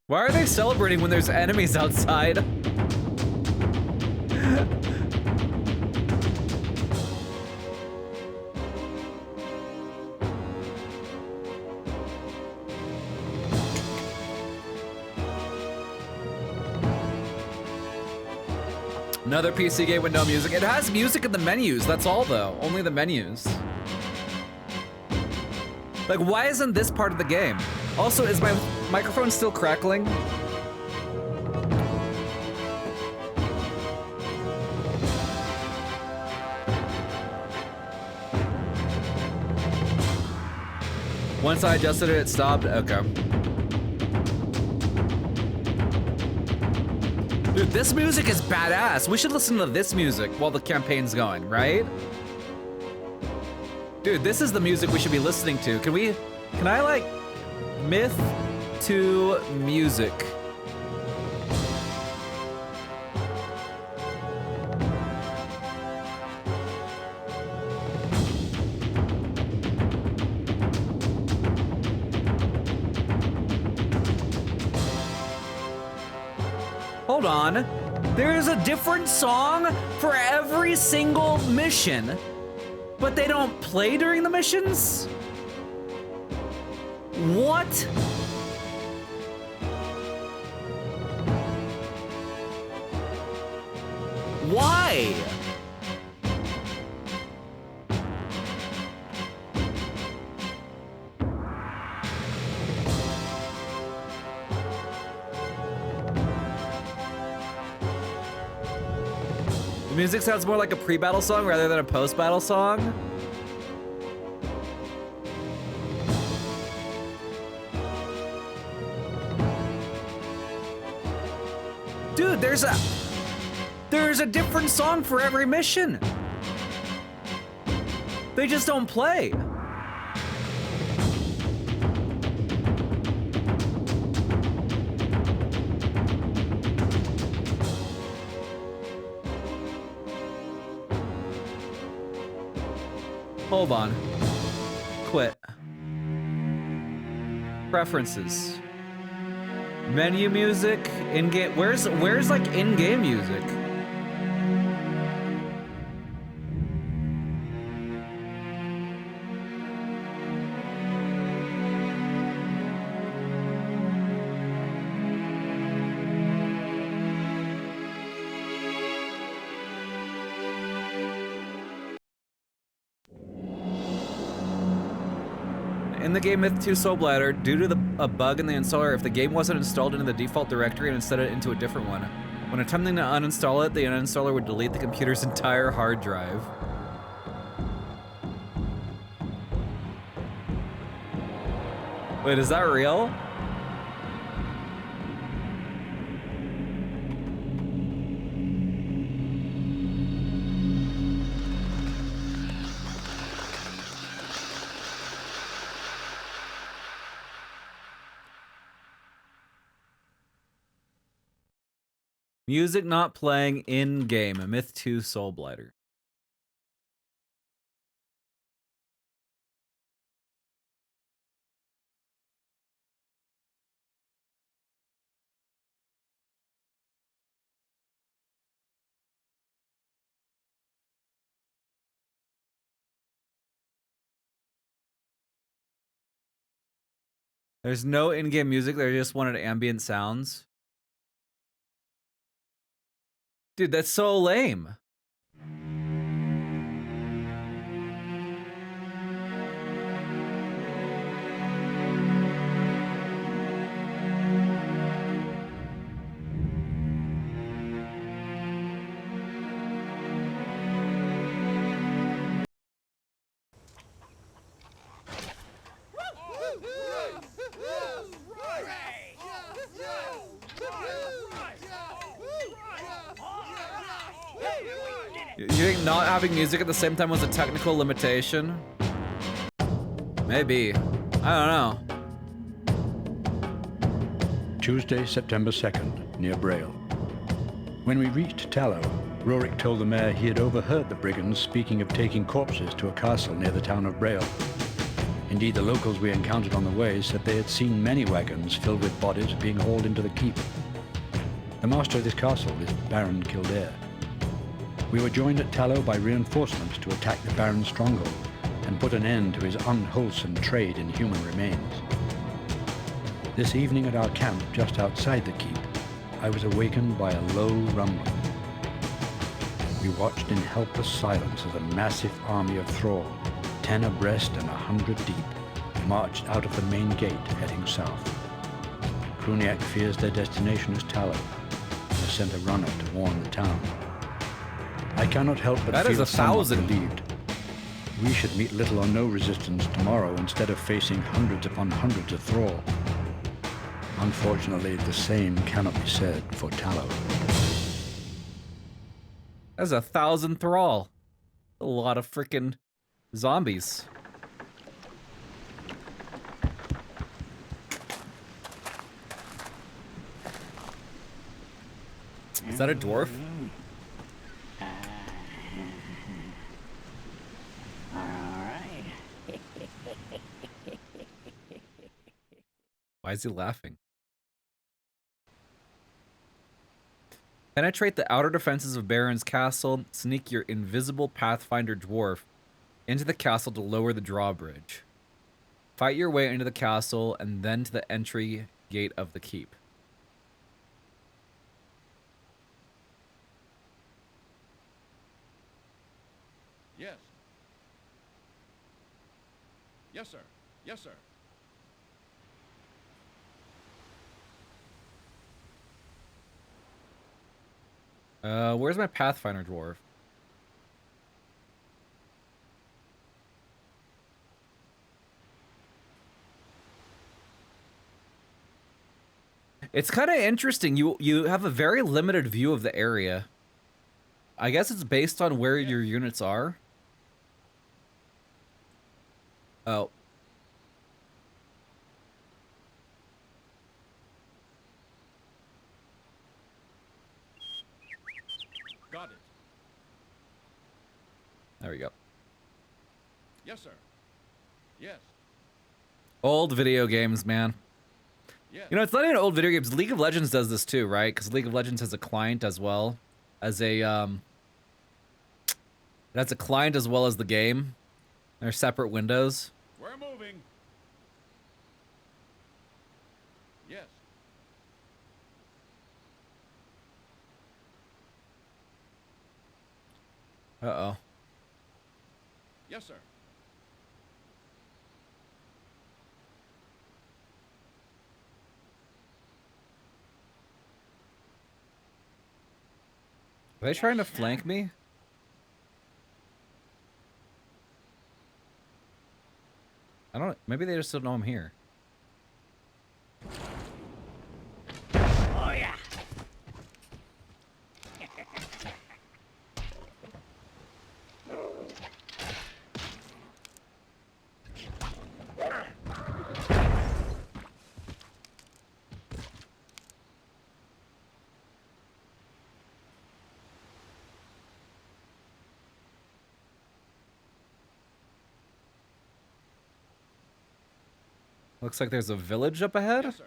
Why are they celebrating when there's enemies outside? Another PC game with no music. It has music in the menus, that's all though. Only the menus. Like, why isn't this part of the game? Also, is my microphone still crackling? Once I adjusted it, it stopped. Okay. Dude, this music is badass. We should listen to this music while the campaign's going, right? Dude, this is the music we should be listening to. Can I like myth to music? Hold on. There is a different song for every single mission, but they don't play during the missions? What? Why? The music sounds more like a pre-battle song rather than a post-battle song. Dude, there's a different song for every mission. They just don't play. Hold on. Quit. Preferences. Menu music, in-game. Where's like in-game music? In the game Myth 2 Soulblighter, due to a bug in the installer, if the game wasn't installed into the default directory and instead into a different one, when attempting to uninstall it, the uninstaller would delete the computer's entire hard drive. Wait, is that real? Music not playing in game. A Myth 2 Soulblighter. There's no in-game music. They just wanted ambient sounds. Dude, that's so lame. You think not having music at the same time was a technical limitation? Maybe. I don't know.
Tuesday, September 2nd, near Braille. When we reached Tallow, Rorik told the mayor he had overheard the brigands speaking of taking corpses to a castle near the town of Braille. Indeed, the locals we encountered on the way said they had seen many wagons filled with bodies being hauled into the keep. The master of this castle is Baron Kildare. We were joined at Tallow by reinforcements to attack the Baron's stronghold and put an end to his unwholesome trade in human remains. This evening at our camp just outside the keep, I was awakened by a low rumbling. We watched in helpless silence as a massive army of thrall, 10 abreast and 100 deep, marched out of the main gate heading south. Kruniak fears their destination is Tallow and has sent a runner to warn the town. I cannot help but
that
feel
is 1,000.
relieved. We should meet little or no resistance tomorrow instead of facing hundreds upon hundreds of thrall. Unfortunately, the same cannot be said for Tallow.
That's 1,000 thrall. A lot of freaking zombies. Is that a dwarf? Why is he laughing? Penetrate the outer defenses of Baron's castle. Sneak your invisible Pathfinder dwarf into the castle to lower the drawbridge. Fight your way into the castle and then to the entry gate of the keep.
Yes. Yes, sir. Yes, sir.
Where's my Pathfinder dwarf? It's kind of interesting. You have a very limited view of the area. I guess it's based on where your units are. Oh.
Got it.
There we go.
Yes, sir. Yes.
Old video games, man.
Yes.
You know, it's not even old video games. League of Legends does this too, right? Because League of Legends has a client as well as a it has a client as well as the game. They're separate windows.
We're moving. Yes.
Uh-oh.
Yes, sir.
Are they trying to flank me? I don't. Maybe they just don't know I'm here.
Oh yeah.
Looks like there's a village up ahead.
Yes, sir.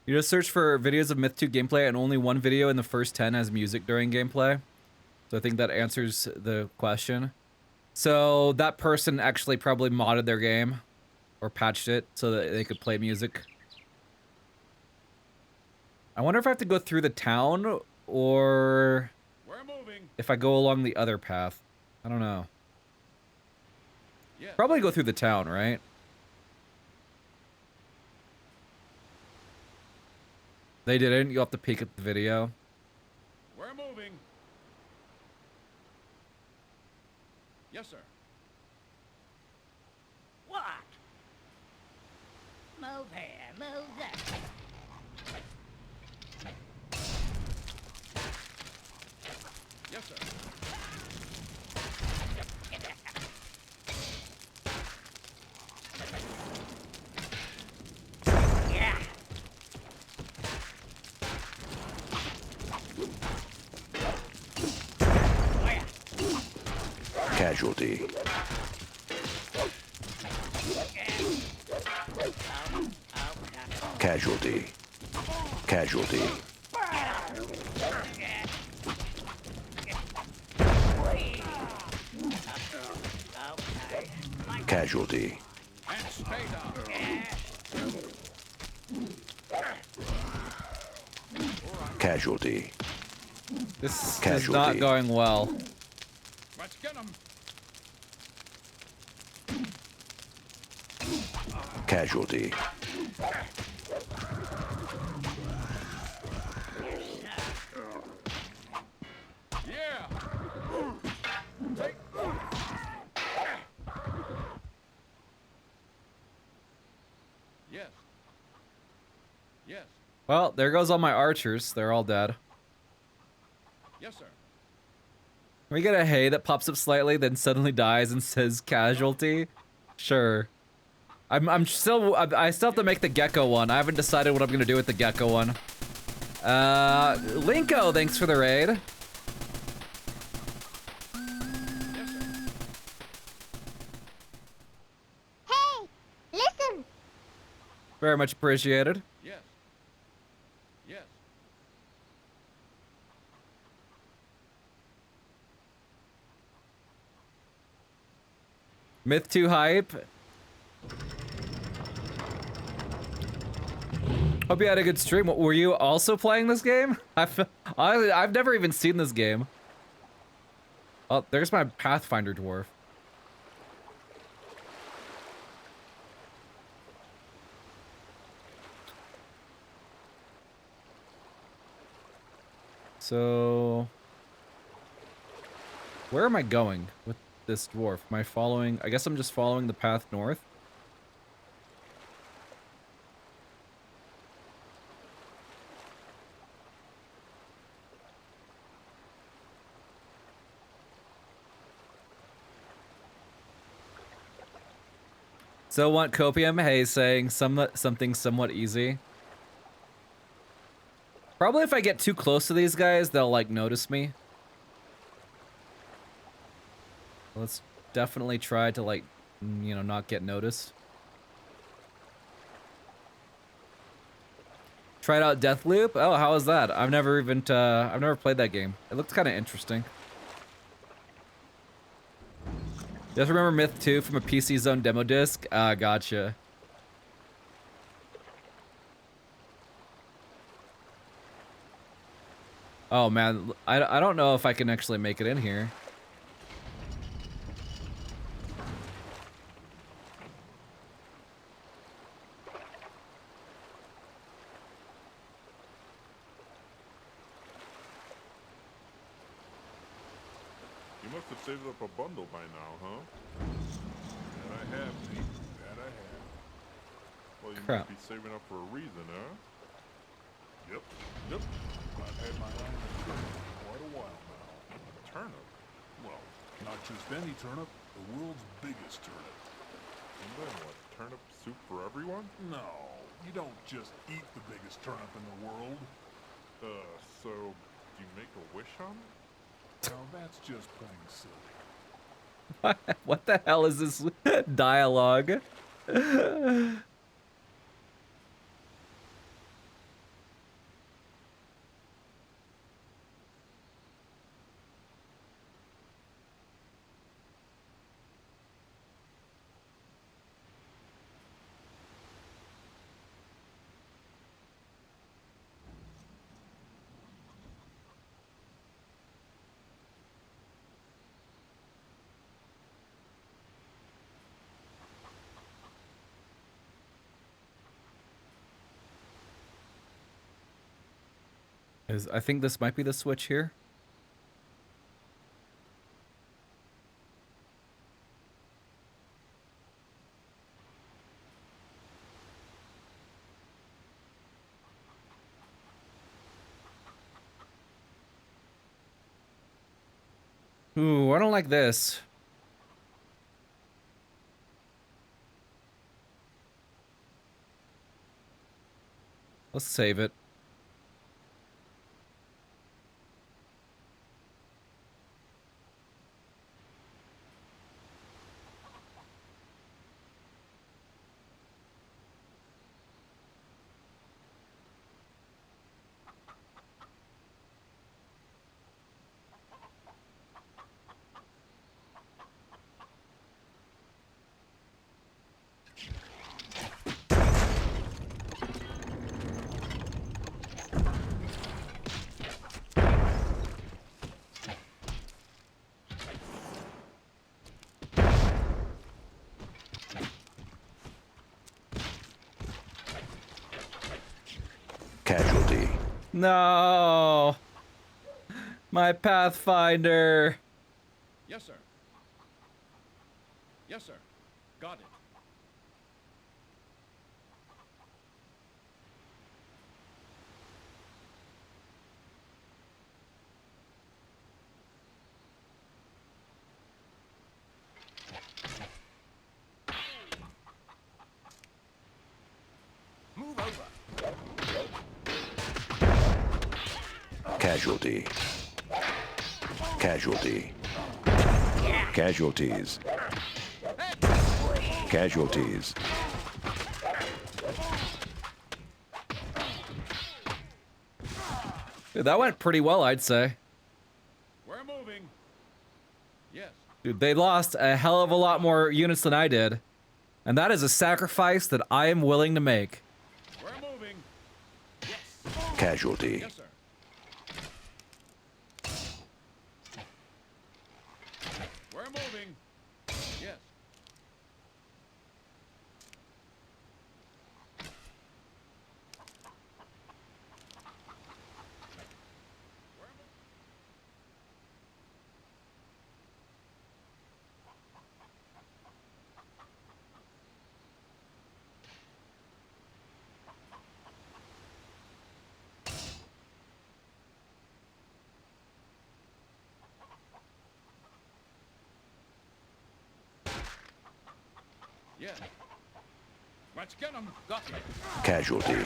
You just search for videos of Myth 2 gameplay, and only one video in the first 10 has music during gameplay. So I think that answers the question. So that person actually probably modded their game or patched it so that they could play music. I wonder if I have to go through the town or
We're moving.
if I go along the other path. I don't know.
Yes.
Probably go through the town, right? They didn't. You'll have to peek at the video.
We're moving. Yes, sir.
What? Move here, move there.
Yes, sir.
Yeah.
Casualty. Casualty. Casualty. Casualty.
And stay down.
Casualty.
This is
Casualty.
not going well.
Let's get him.
Casualty.
Yeah. Take. Yes. Yes.
Well, there goes all my archers. They're all dead.
Yes, sir.
We get a hay that pops up slightly, then suddenly dies and says casualty. Sure. I still have to make the gecko one. I haven't decided what I'm gonna do with the gecko one. Linko, thanks for the raid.
Yes, sir.
Hey, listen.
Very much appreciated.
Yes. Yes.
Myth 2 hype. Hope you had a good stream. Were you also playing this game? I've never even seen this game. Oh, there's my Pathfinder dwarf. So, where am I going with this dwarf? Am I following? I guess I'm just following the path north. So want copium? Hey, saying something somewhat easy. Probably if I get too close to these guys, they'll like notice me. Let's definitely try to like, you know, not get noticed. Tried out Deathloop. Oh, how was that? I've never played that game. It looked kind of interesting. Just remember Myth 2 from a PC Zone demo disc? Ah, gotcha. Oh man, I don't know if I can actually make it in here.
You must have saved up a bundle by now, huh? That I have, Pete. That I have. Well, you
Crap.
must be saving up for a reason, huh? Yep. I've had my eye on a turnip for quite a while now. A turnip? Well, not just any turnip, the world's biggest turnip. And then what? Turnip soup for everyone? No, You don't just eat the biggest turnip in the world. So do you make a wish on it? Well, that's just plain silly.
What the hell is this dialogue? I think this might be the switch here. Ooh, I don't like this. Let's save it.
Casualty.
No. My Pathfinder.
Yes, sir. Yes, sir. Got it.
Move over.
Casualty. Casualty. Casualties. Casualties.
Dude, that went pretty well, I'd say.
We're moving. Yes.
Dude, they lost a hell of a lot more units than I did. And that is a sacrifice that I am willing to make.
We're moving. Yes.
Casualty.
Yes, sir. We're moving. Yes. Yeah. Let's get him. Got him.
Casualty.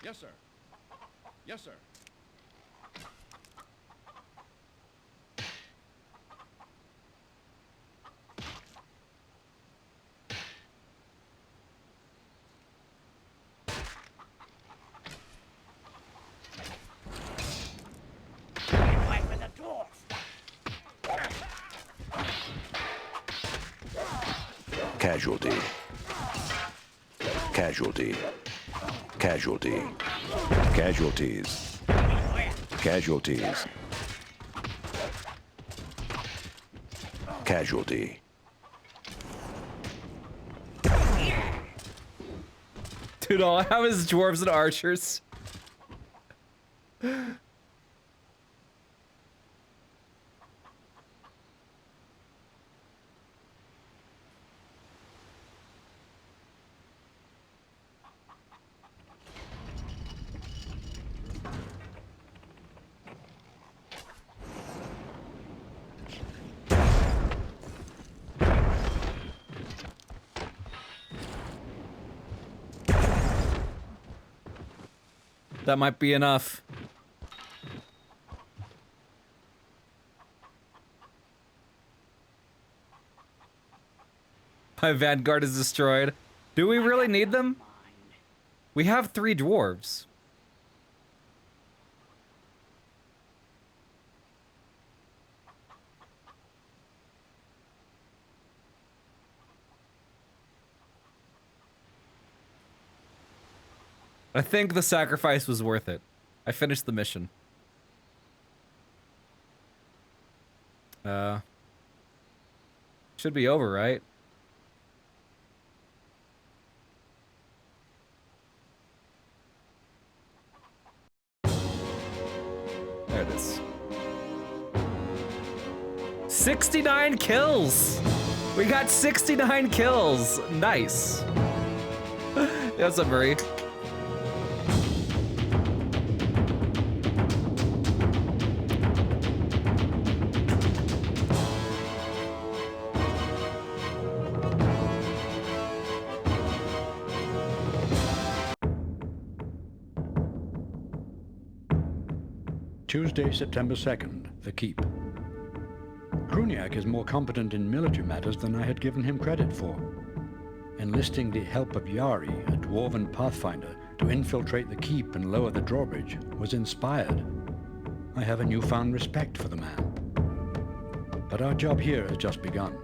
Yes, sir. Yes, sir.
Wait for the dwarf.
Casualty. Casualty. Casualty. Casualties. Casualties. Casualty.
Dude, all I have is dwarves and archers. That might be enough. My vanguard is destroyed. Do we really need them? We have 3 dwarves. I think the sacrifice was worth it. I finished the mission. Should be over, right? There it is. 69 kills! We got 69 kills! Nice. What's up, Murray?
Tuesday, September 2nd, the Keep. Kruniak is more competent in military matters than I had given him credit for. Enlisting the help of Yari, a dwarven pathfinder, to infiltrate the Keep and lower the drawbridge was inspired. I have a newfound respect for the man. But our job here has just begun.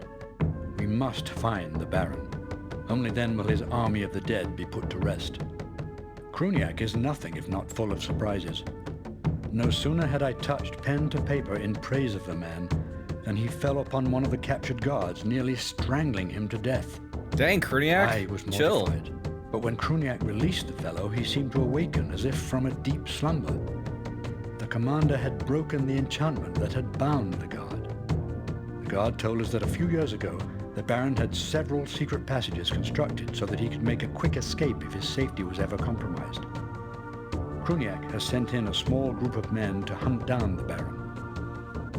We must find the Baron. Only then will his army of the dead be put to rest. Kruniak is nothing if not full of surprises. No sooner had I touched pen to paper in praise of the man than he fell upon one of the captured guards, nearly strangling him to death.
Dang, Kruniak,
I was
chill.
mortified. But when Kruniak released the fellow, he seemed to awaken as if from a deep slumber. The commander had broken the enchantment that had bound the guard. The guard told us that a few years ago, the Baron had several secret passages constructed so that he could make a quick escape if his safety was ever compromised. Kruniak has sent in a small group of men to hunt down the Baron.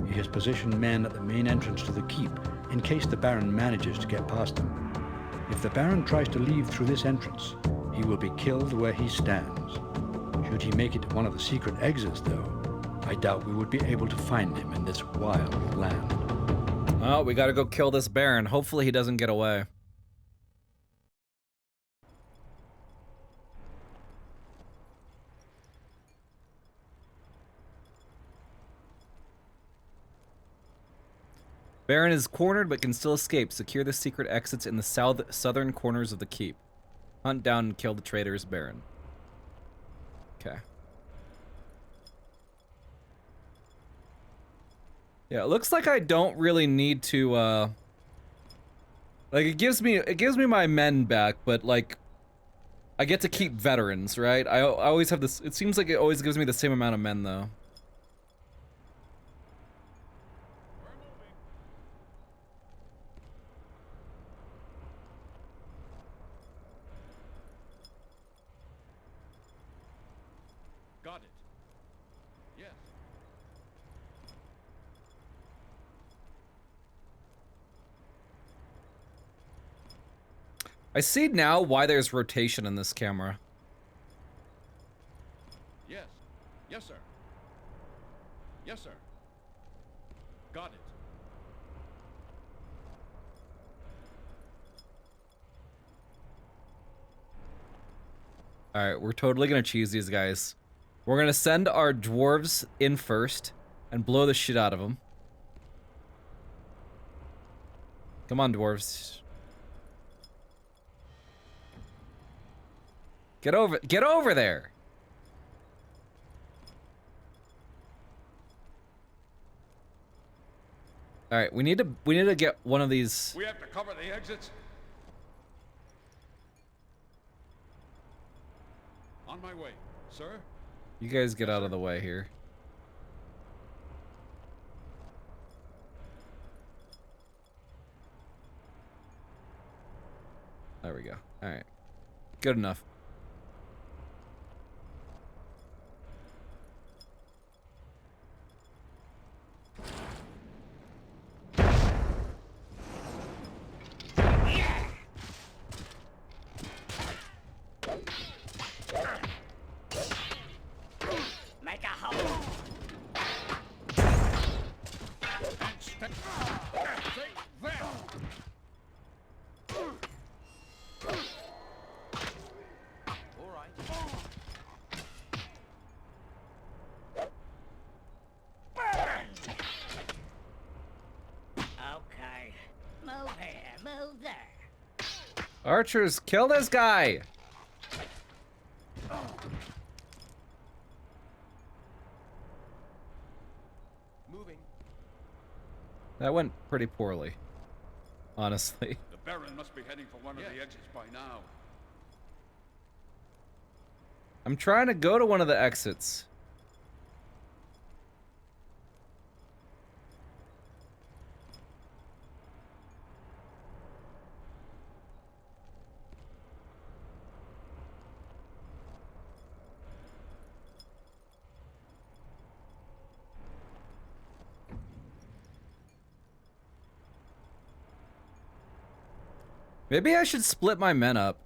He has positioned men at the main entrance to the keep in case the Baron manages to get past them. If the Baron tries to leave through this entrance, he will be killed where he stands. Should he make it to one of the secret exits, though, I doubt we would be able to find him in this wild land.
Oh, we gotta go kill this Baron. Hopefully he doesn't get away. Baron is cornered but can still escape. Secure the secret exits in the southern corners of the keep. Hunt down and kill the traitorous Baron. Okay. Yeah, it looks like I don't really need to like it gives me my men back, but like I get to keep veterans, right? I always have this, it seems like it always gives me the same amount of men though.
Got it. Yes.
I see now why there's rotation in this camera.
Yes. Yes, sir. Yes, sir. Got it.
Alright, we're totally gonna cheese these guys. We're gonna send our dwarves in first and blow the shit out of them. Come on, dwarves. Get over there! Alright, we need to get one of these.
We have to cover the exits. On my way, sir.
You guys get out of the way here. There we go. Alright. Good enough. Archers, kill this guy!
Moving.
That went pretty poorly, honestly.
The Baron must be heading for one of the exits by now.
I'm trying to go to one of the exits. Maybe I should split my men up.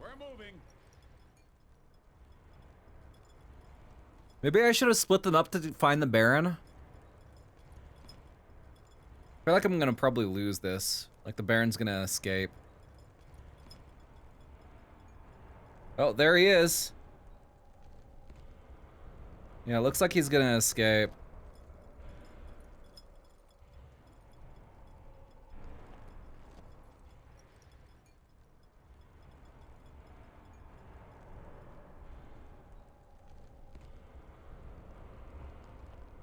We're moving.
Maybe I should have split them up to find the Baron. I feel like I'm gonna probably lose this. Like the Baron's gonna escape. Oh, there he is. Yeah, looks like he's gonna escape.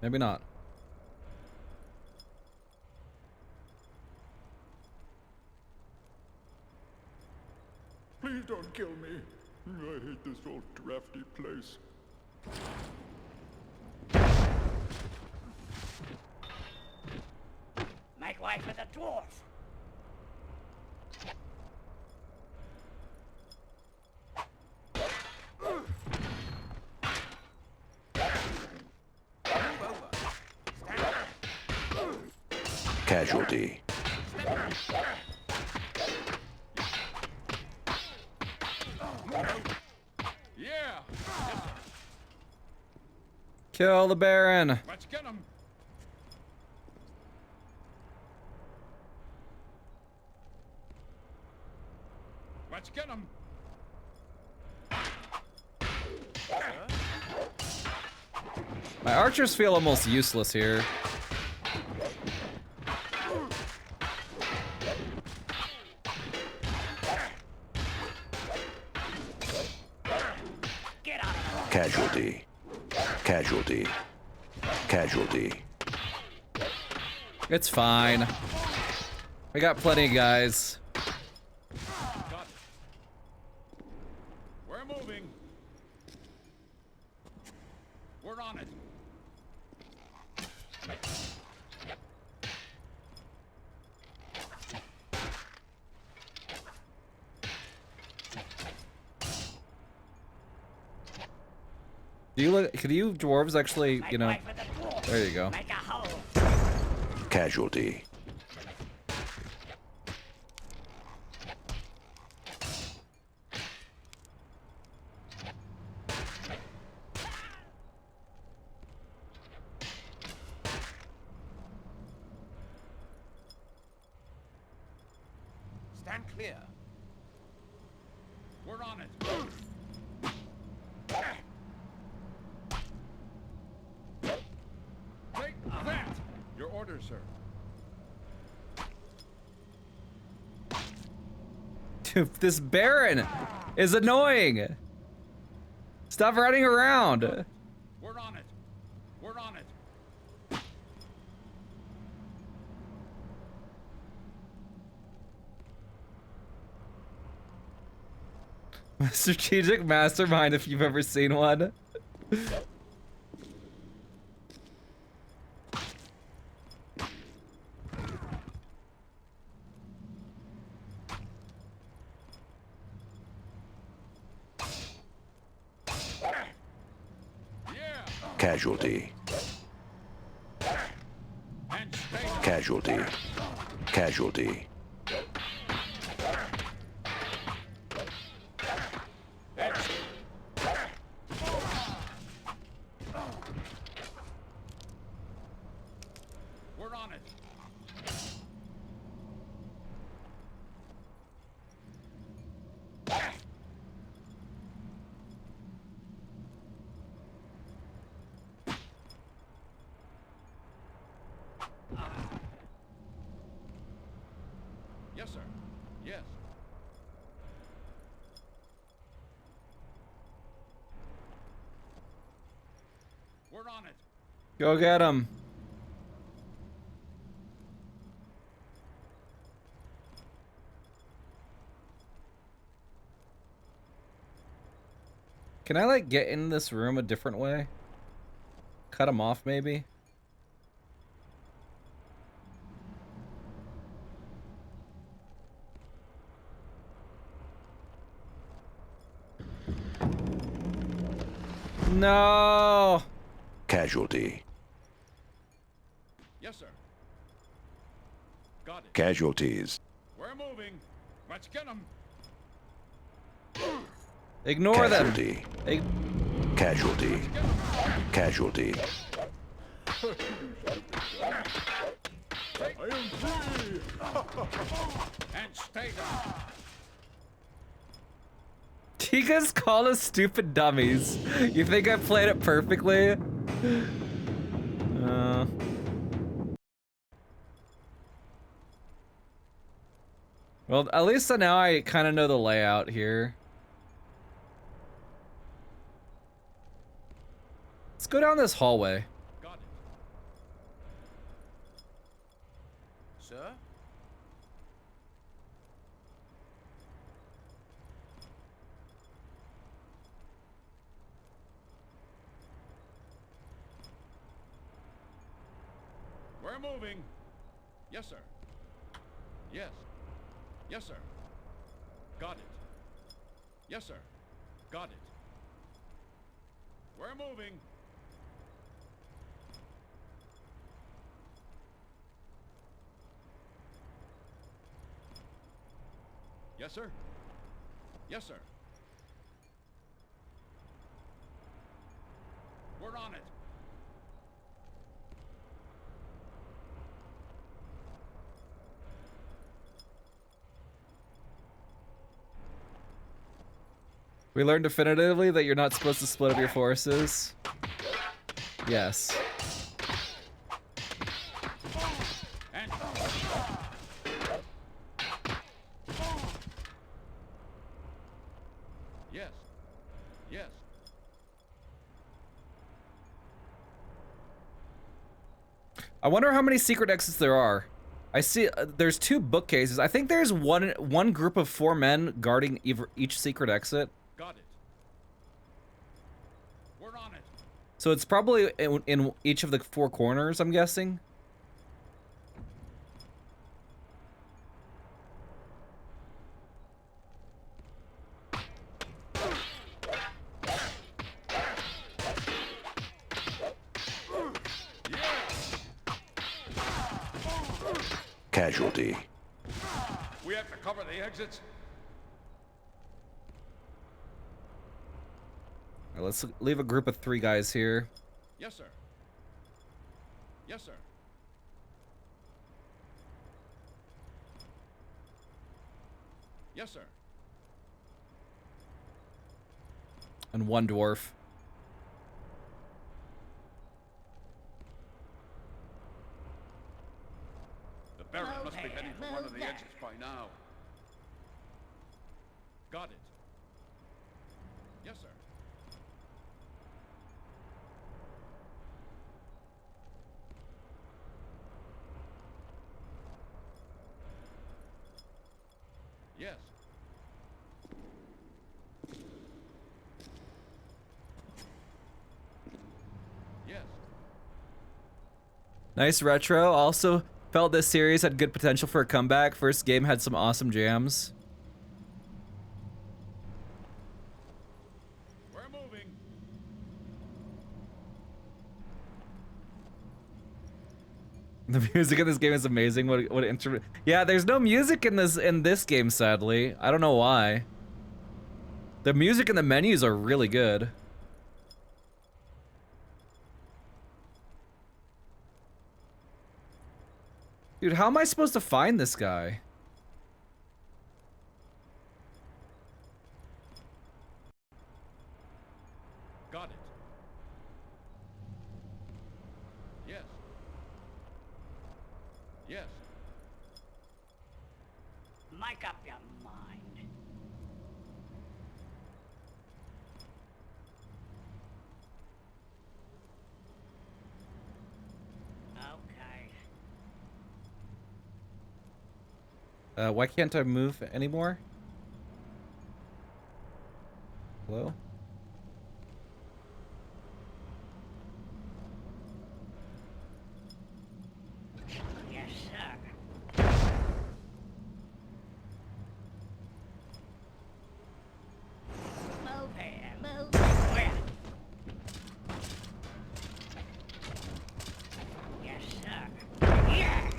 Maybe not.
Please don't kill me. I hate this old drafty place.
Make way for the dwarf.
Casualty.
Yeah.
Kill the Baron.
Let's get him. Let's get him.
My archers feel almost useless here.
Casualty. Casualty. Casualty.
It's fine. We got plenty of guys.
We're moving. We're on it.
Do you look? Could you dwarves actually, you know? There you go.
Make a hole.
Casualty.
Stand clear.
We're on it. Take that. Your orders, sir.
Dude, this Baron is annoying. Stop running around.
We're on it. We're on it.
Strategic mastermind, if you've ever seen one.
Casualty. Casualty. Casualty.
We're on it. We're on it.
Go get him. Can I, like, get in this room a different way? Cut him off, maybe? No!
Casualty.
Yes, sir. Got it.
Casualties.
We're moving. Let's get them.
Ignore them.
Casualty. Casualty. Casualty.
I am free!
And stay down.
You guys call us stupid dummies. You think I played it perfectly? Well, at least now I kind of know the layout here. Let's go down this hallway.
Got it. Sir? We're moving. Yes, sir. Yes. Yes, sir. Got it. Yes, sir. Got it. We're moving. Yes, sir. Yes, sir. We're on it.
We learned definitively that you're not supposed to split up your forces. Yes.
And yes. Yes.
I wonder how many secret exits there are. I see there's 2 bookcases. I think there's one group of 4 men guarding each secret exit.
Got it. We're on it.
So it's probably in each of the 4 corners, I'm guessing.
Casualty.
We have to cover the exits.
All right, let's leave a group of 3 guys here.
Yes, sir. Yes, sir. Yes, sir.
And 1 dwarf.
The Baron must be heading for one of the exits by now. Got it. Yes, sir. Yes. Yes.
Nice retro. Also felt this series had good potential for a comeback. First game had some awesome jams.
We're moving.
The music in this game is amazing. What instrument? Yeah, there's no music in this game, sadly. I don't know why. The music and the menus are really good. Dude, how am I supposed to find this guy?
Got it. Yes. Yes.
Make up your mind.
Why can't I move anymore? Hello?
Yes, sir. Move here, move here. Yes, sir. Yeah.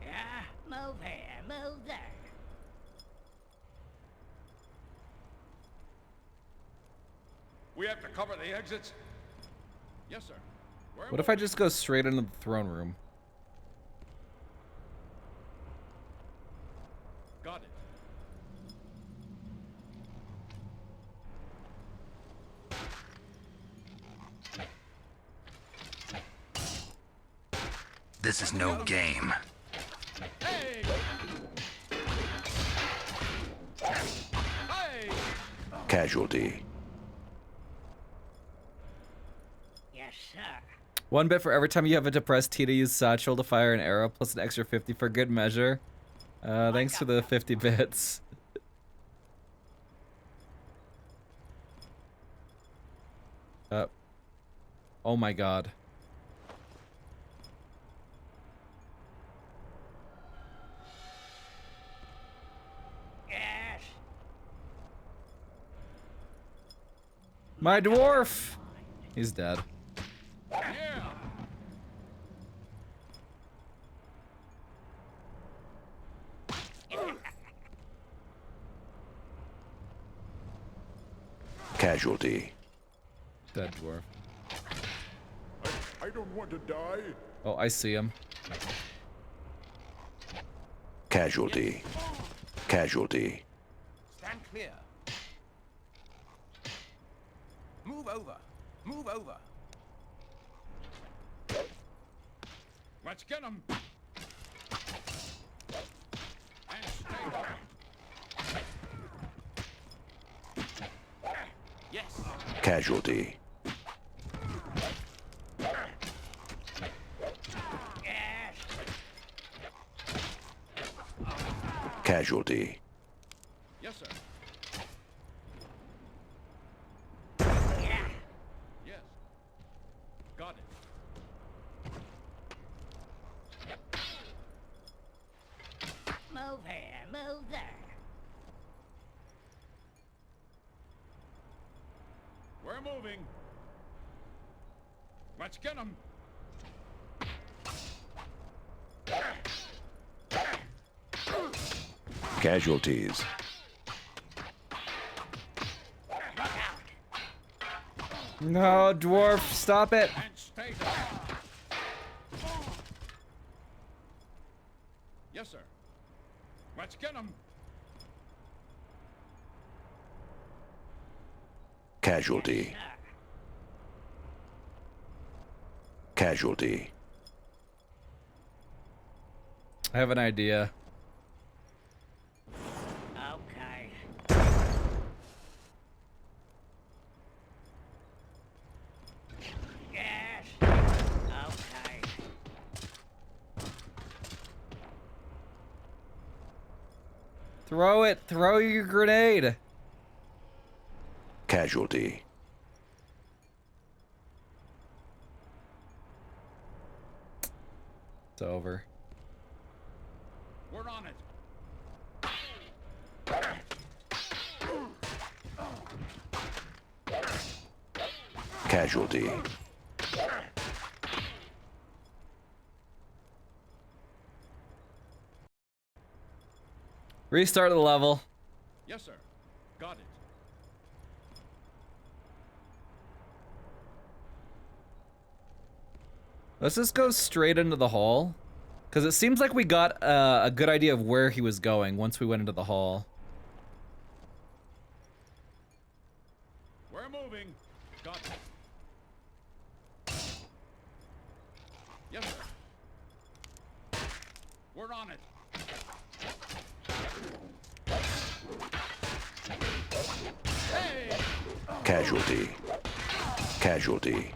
Yeah, move here, move there.
We have to cover the exits? Yes, sir.
What if I just go straight into the throne room?
Got it.
This is no game.
Hey! Hey!
Casualty.
Yes, sir.
1 bit for every time you have a depressed T to use satchel to fire an arrow, plus an extra 50 for good measure. Thanks for the 50 bits. Oh my god.
Yes.
My dwarf! He's dead.
Yeah!
Casualty.
Dead dwarf.
I don't want to die.
Oh, I see him.
Casualty. Casualty.
Stand clear. Move over. Move over.
Let's get him! And stay there.
Yes.
Casualty.
Yes.
Casualty.
Yes, sir.
Yeah.
Yes. Got it.
Move here, move there.
We're moving. Let's get him.
Casualties.
No, dwarf, stop it!
And stay there. Yes, sir. Let's get him.
Casualty. Casualty.
I have an idea.
Okay. Yes. Okay.
Throw it! Throw your grenade!
Casualty.
It's over.
We're on it.
Casualty.
Restart the level.
Yes, sir. Got it.
Let's just go straight into the hall. Because it seems like we got a good idea of where he was going once we went into the hall.
We're moving. Got it. Yes, sir. We're on it.
Casualty. Casualty.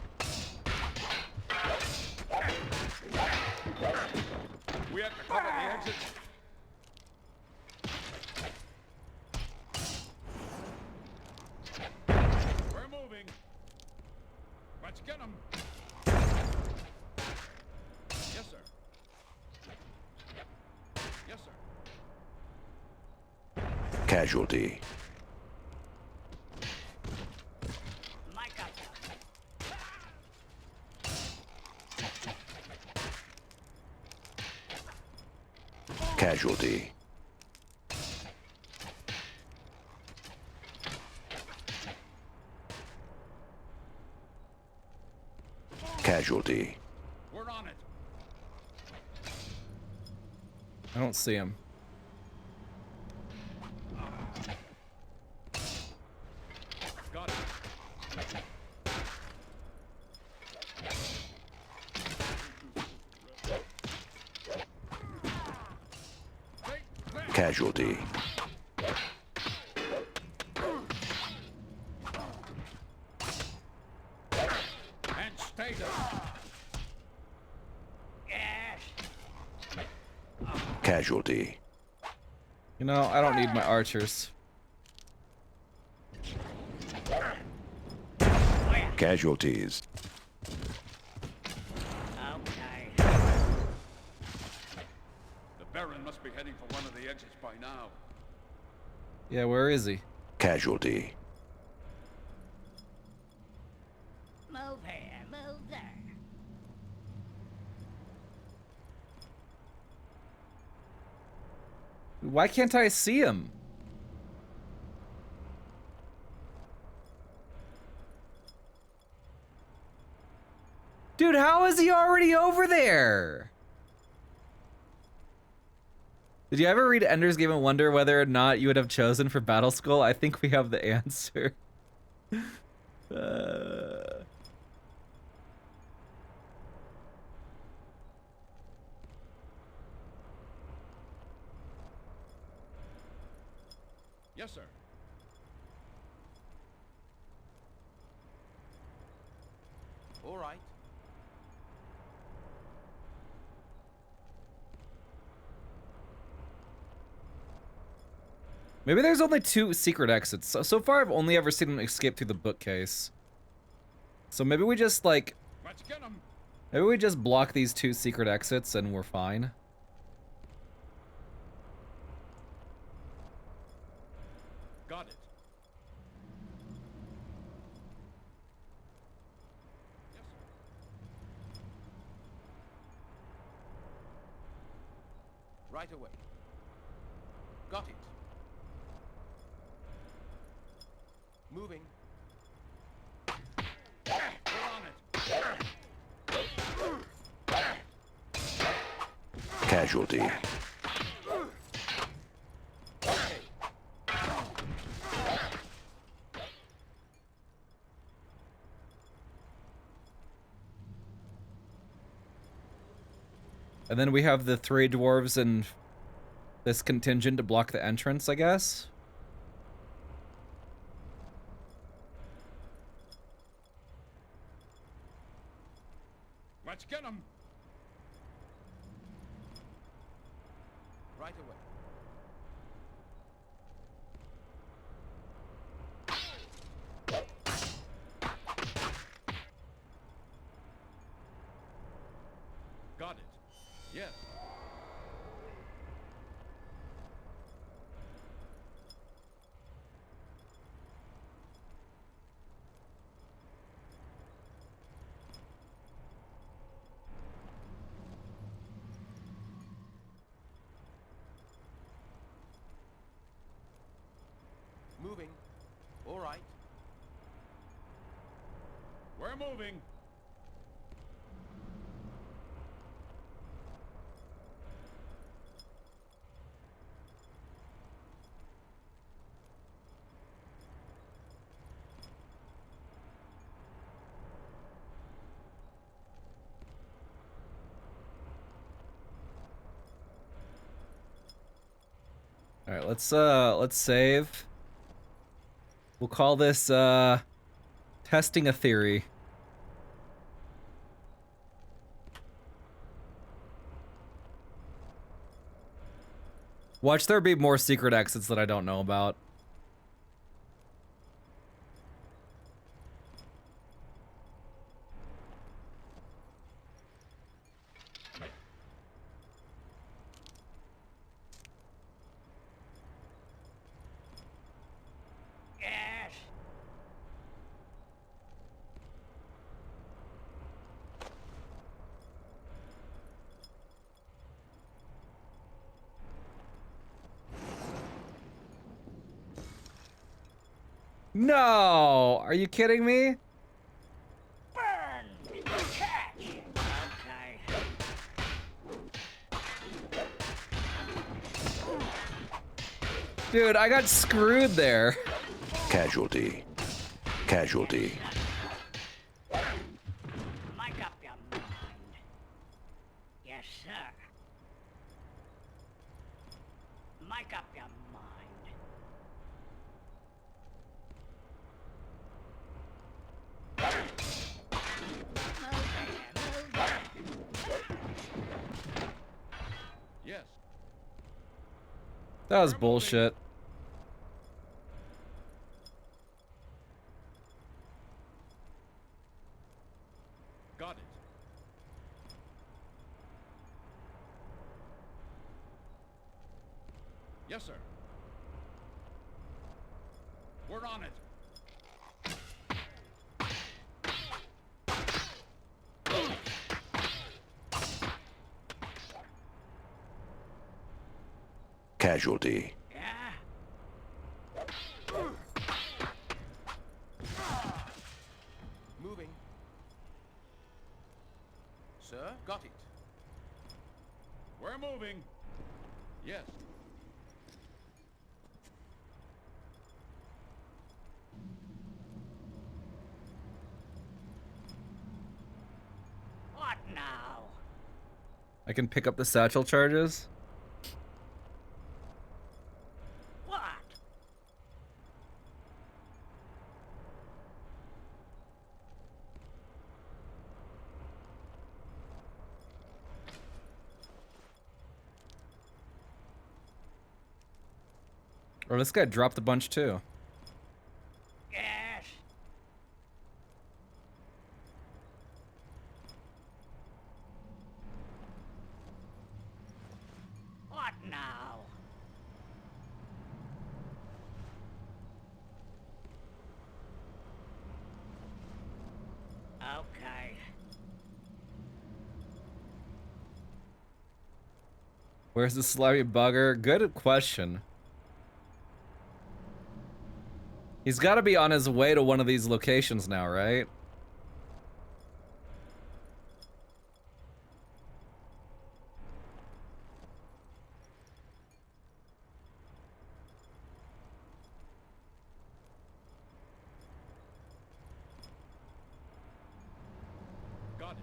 We have to cover the exits. We're moving. Let's get them. Yes, sir. Yes, sir.
Casualty.
Mic up.
Casualty. Casualty.
We're on it.
I don't see him.
Got it.
Casualty.
And stay there.
Casualty.
You know, I don't need my archers.
Casualties.
Okay.
The Baron must be heading for one of the exits by now.
Yeah, where is he?
Casualty.
Move here, move there.
Why can't I see him? Dude, how is he already over there? Did you ever read Ender's Game and wonder whether or not you would have chosen for Battle Skull? I think we have the answer.
Yes, sir.
All right.
Maybe there's only 2 secret exits. So far, I've only ever seen him escape through the bookcase. So maybe we just, like...
Let's get them.
Maybe we just block these 2 secret exits and we're fine.
Got it. Yes, sir.
Right away. Got it. Moving.
We're on it.
Casualty.
And then we have the 3 dwarves and this contingent to block the entrance, I guess.
Let's get them.
Right away.
Got it. Yes.
Moving. All right.
We're moving.
All right, let's save. We'll call this Testing a theory. Watch there be more secret exits that I don't know about.
Yes.
No! Are you kidding me?
Burn. Catch. Okay.
Dude, I got screwed there.
Casualty. Casualty.
Make up your mind. Yes, sir. Make up your mind. Move there, move there.
Yes.
That was bullshit.
Got it. Yes, sir. We're on it.
Casualty.
Yeah.
Moving. Sir, got it.
We're moving. Yes.
What now?
I can pick up the satchel charges.
What?
Or this guy dropped a bunch too.
Yes. What now? Okay.
Where's the slimy bugger? Good question. He's got to be on his way to one of these locations now, right?
Got it.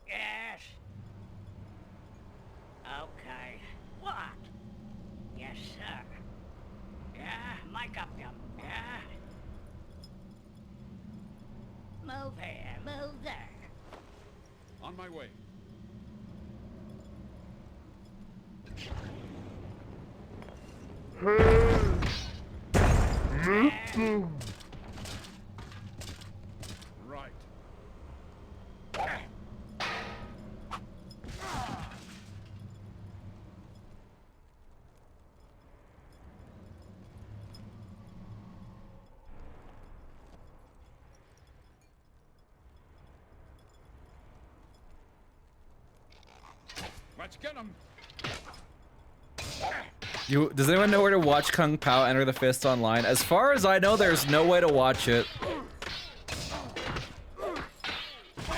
Yes. Okay. What? Yes, sir. Yeah, make up your... Yeah. Move here, move there.
On my way. Right. Let's get him.
Does anyone know where to watch Kung Pao Enter the Fist online? As far as I know, there's no way to watch it.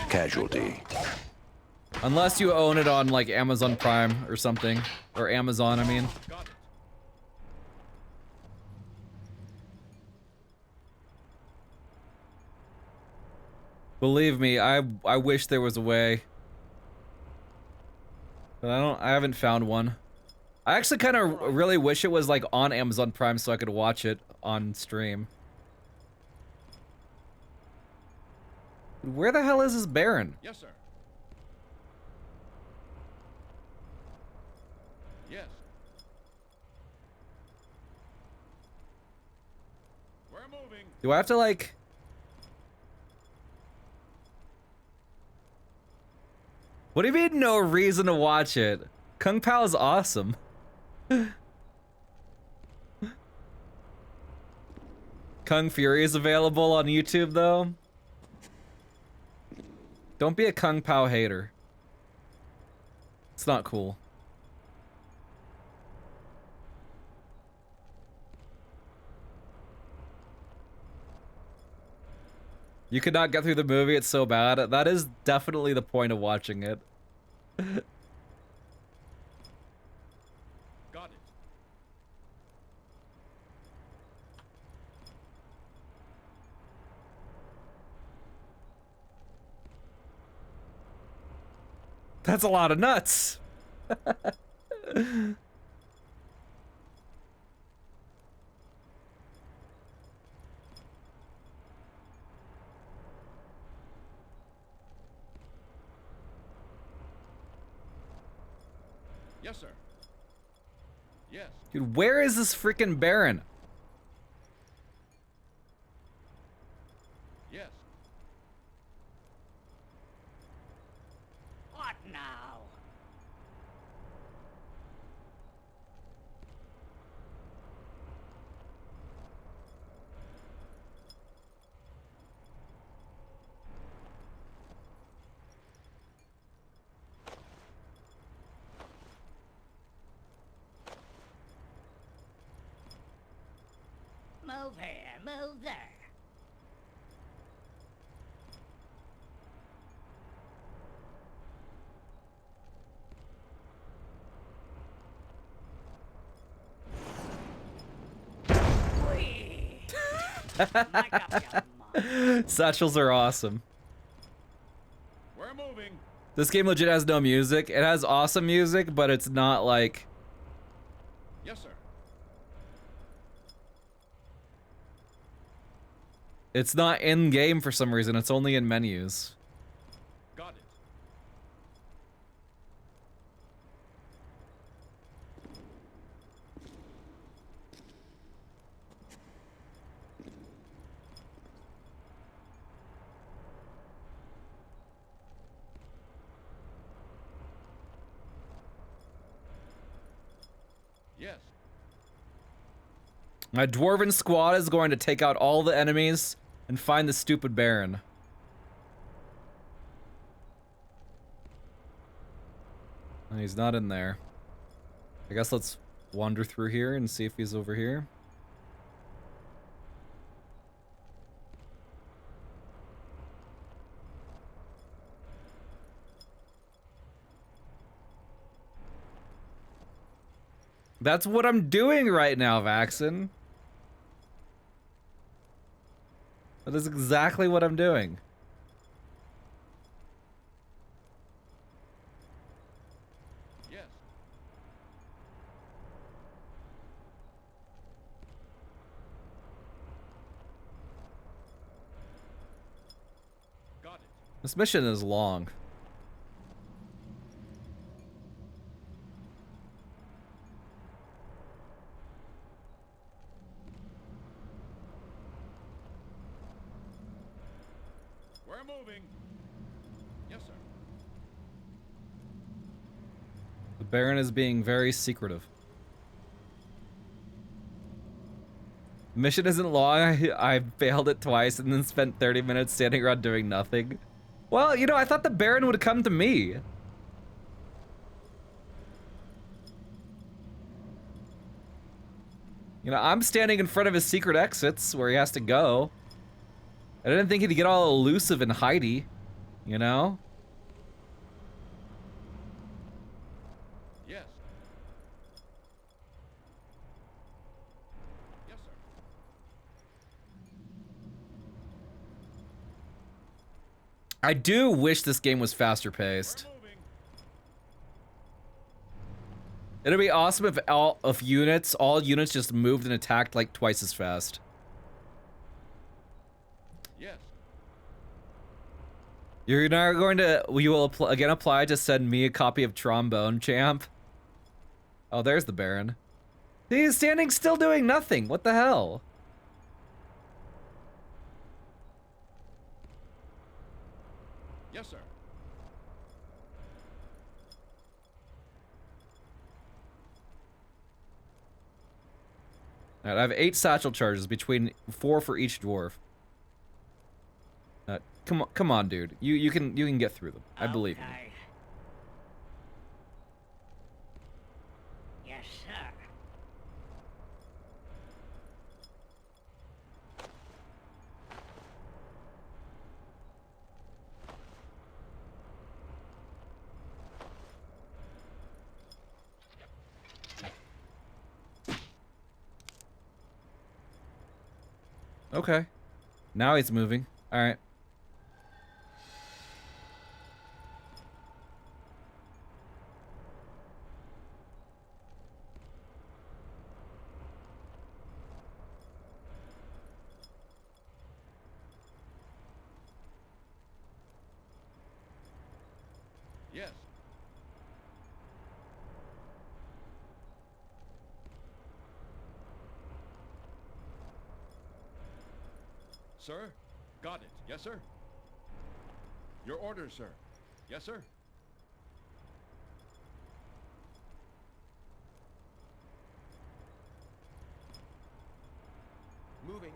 Casualty.
Unless you own it on like Amazon Prime or something. Or Amazon, I mean.
Got it.
Believe me, I wish there was a way. But I haven't found one. I actually kind of really wish it was like on Amazon Prime so I could watch it on stream. Where the hell is this Baron?
Yes, sir. Yes. We're moving.
Do I have to like... What do you mean no reason to watch it? Kung Pao is awesome. Kung Fury is available on YouTube though. Don't be a Kung Pao hater. It's not cool. You could not get through the movie, it's so bad. That is definitely the point of watching it.
Got it.
That's a lot of nuts.
Yes, sir. Yes.
Dude, where is this freaking Baron?
Yes.
What now? Move here, move there. Whee! Mic up, you mug.
Satchels are awesome.
We're moving.
This game legit has no music. It has awesome music, but it's not like...
Yes, sir.
It's not in-game for some reason. It's only in menus.
Got it. Yes.
My dwarven squad is going to take out all the enemies and find the stupid Baron. And he's not in there. I guess let's wander through here and see if he's over here. That's what I'm doing right now, Vaxen. That is exactly what I'm doing.
Yes. Got it.
This mission is long.
We're moving. Yes, sir.
The Baron is being very secretive. Mission isn't long. I failed it twice and then spent 30 minutes standing around doing nothing. Well, you know, I thought the Baron would come to me. You know, I'm standing in front of his secret exits where he has to go. I didn't think he'd get all elusive and hidey, you know?
Yes. Yes, sir.
I do wish this game was faster paced.
We're moving.
It'd be awesome if all units just moved and attacked like twice as fast.
Yes.
You're now going to, you will again apply to send me a copy of Trombone Champ. Oh, there's the Baron. He's standing still doing nothing. What the hell?
Yes, sir.
Alright, I have 8 satchel charges, between 4 for each dwarf. Come on, dude. You can get through them. I believe in you.
Okay. Yes, sir.
Okay. Now he's moving. Alright.
Yes. Sir? Got it. Yes, sir. Your orders, sir. Yes, sir.
Moving.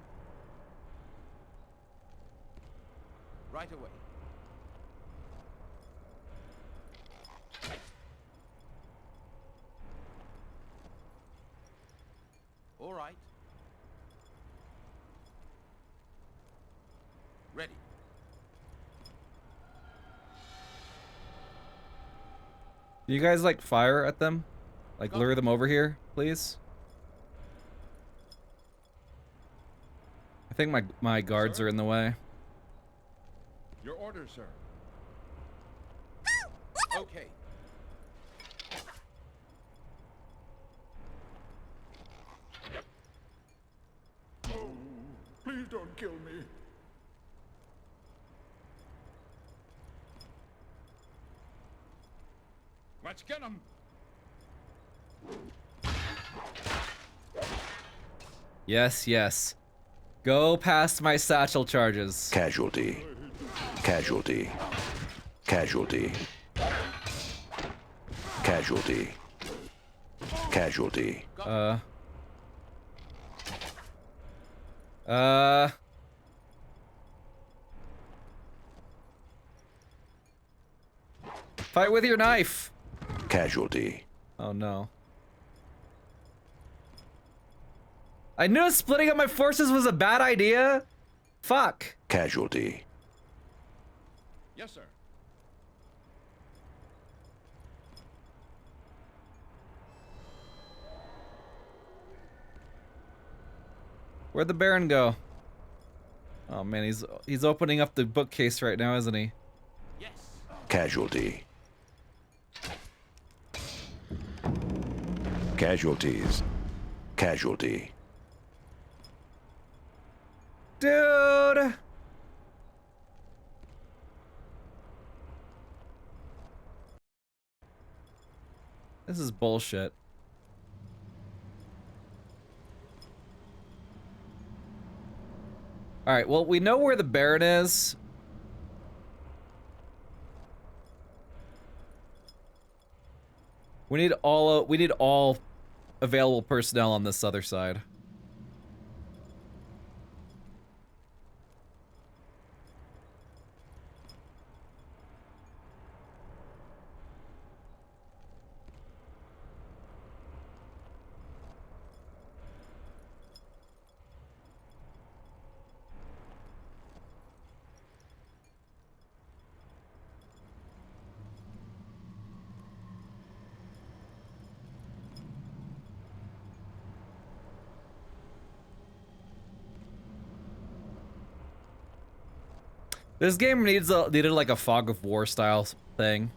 Right away. All right. Ready.
Do you guys like fire at them? Like lure them over here, please? I think my guards are in the way.
Your orders, sir.
Okay.
Oh, please don't kill me.
Let's get him.
Yes, yes. Go past my satchel charges.
Casualty. Casualty. Casualty. Casualty. Casualty.
Fight with your knife.
Casualty.
Oh no. I knew splitting up my forces was a bad idea. Fuck.
Casualty.
Yes, sir.
Where'd the Baron go? Oh man, he's opening up the bookcase right now, isn't he?
Yes.
Casualty. Casualties. Casualty.
Dude! This is bullshit. Alright, well, we know where the Baron is. We need all available personnel on this other side. This game needed like a fog of war style thing.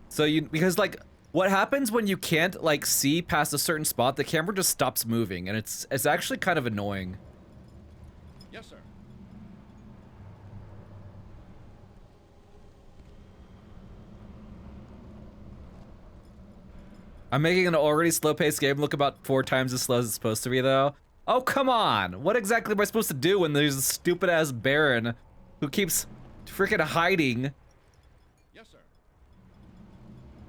So because like What happens when you can't like see past a certain spot? The camera just stops moving, and it's actually kind of annoying.
Yes, sir.
I'm making an already slow-paced game look about 4 times as slow as it's supposed to be, though. Oh, come on! What exactly am I supposed to do when there's a stupid-ass Baron who keeps freaking hiding?
Yes, sir.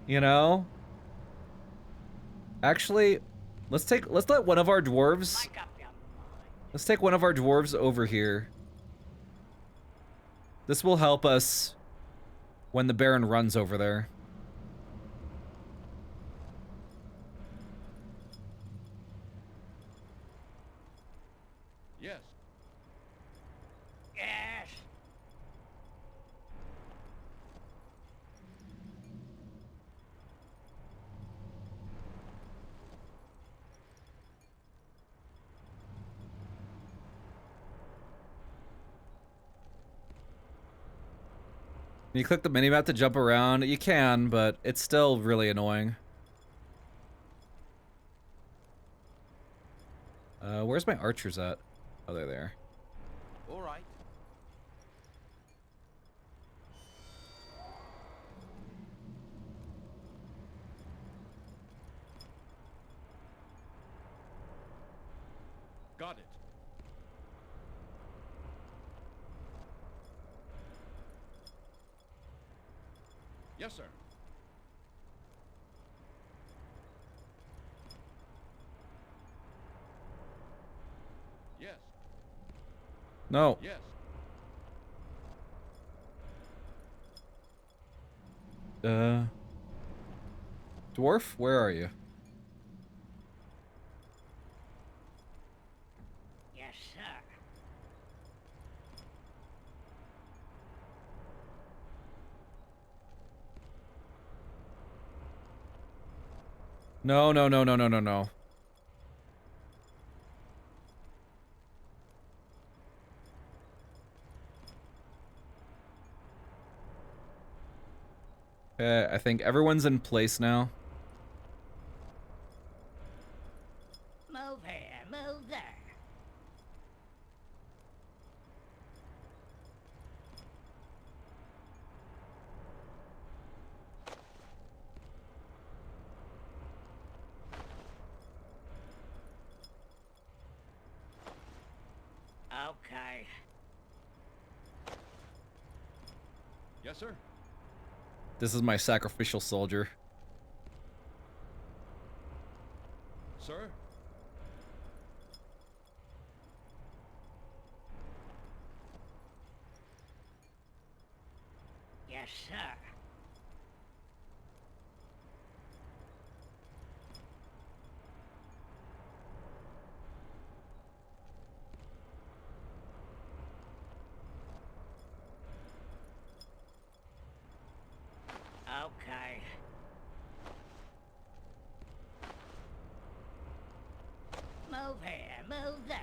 You know? Actually, let's let one of our dwarves.
Make up your mind.
Let's take one of our dwarves over here. This will help us when the Baron runs over there.
Yes.
Yes.
Can you click the minimap to jump around? You can, but it's still really annoying. Where's my archers at? Oh, they're there.
All right.
Got it. Yes, sir. Yes.
No.
Yes.
Dwarf, where are you?
Yes, sir.
No, no, no, no, no, no, no. Okay, I think everyone's in place now.
Move here, move there. Okay.
Yes, sir.
This is my sacrificial soldier.
Sir.
Yes, sir. Okay. Move here, move there.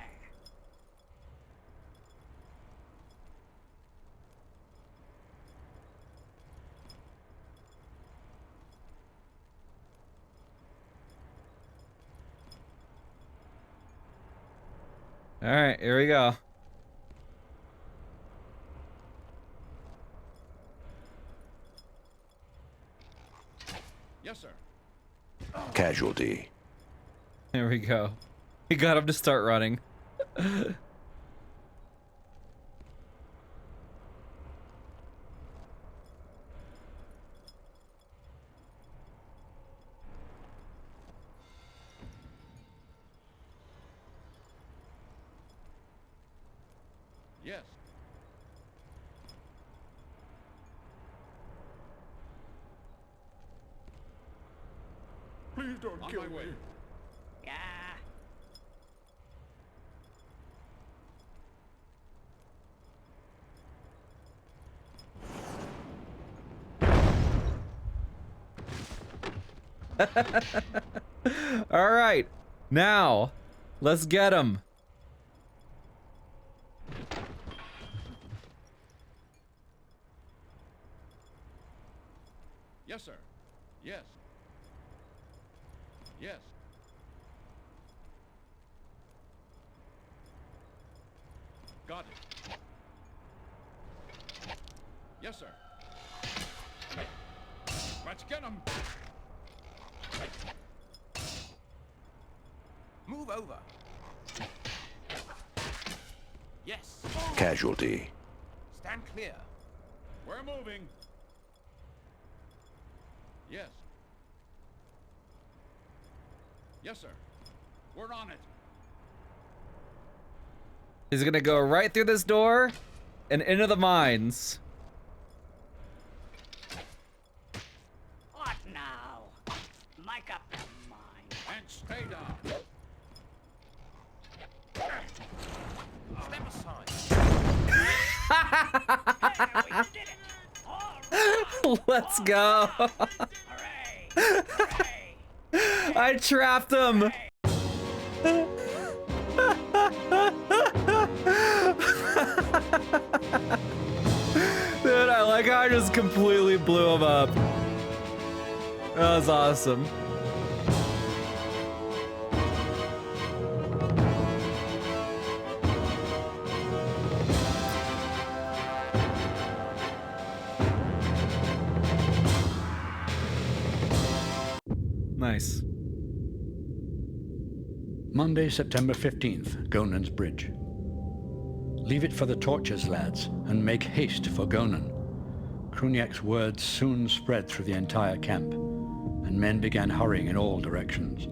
All right, here we go.
Yes, sir.
Casualty.
There we go. We got him to start running.
Yes.
Please don't
On
kill
my
me.
way.
Yeah.
All right, now let's get him.
Yes, sir. Yes. Yes. Got it. Yes, sir. Let's get him.
Move over. Yes.
Casualty.
Stand clear.
We're moving. Yes. Yes, sir. We're on it.
He's gonna go right through this door and into the mines.
What now? Make up your mind.
And stay down.
Step aside. Yeah, we did it. All right.
Let's go.
Hooray. Hooray.
I trapped him. Dude, I like how I just completely blew him up. That was awesome. Nice.
Monday, September 15th, Gonan's Bridge. Leave it for the torches, lads, and make haste for Gonan. Kruniak's words soon spread through the entire camp, and men began hurrying in all directions.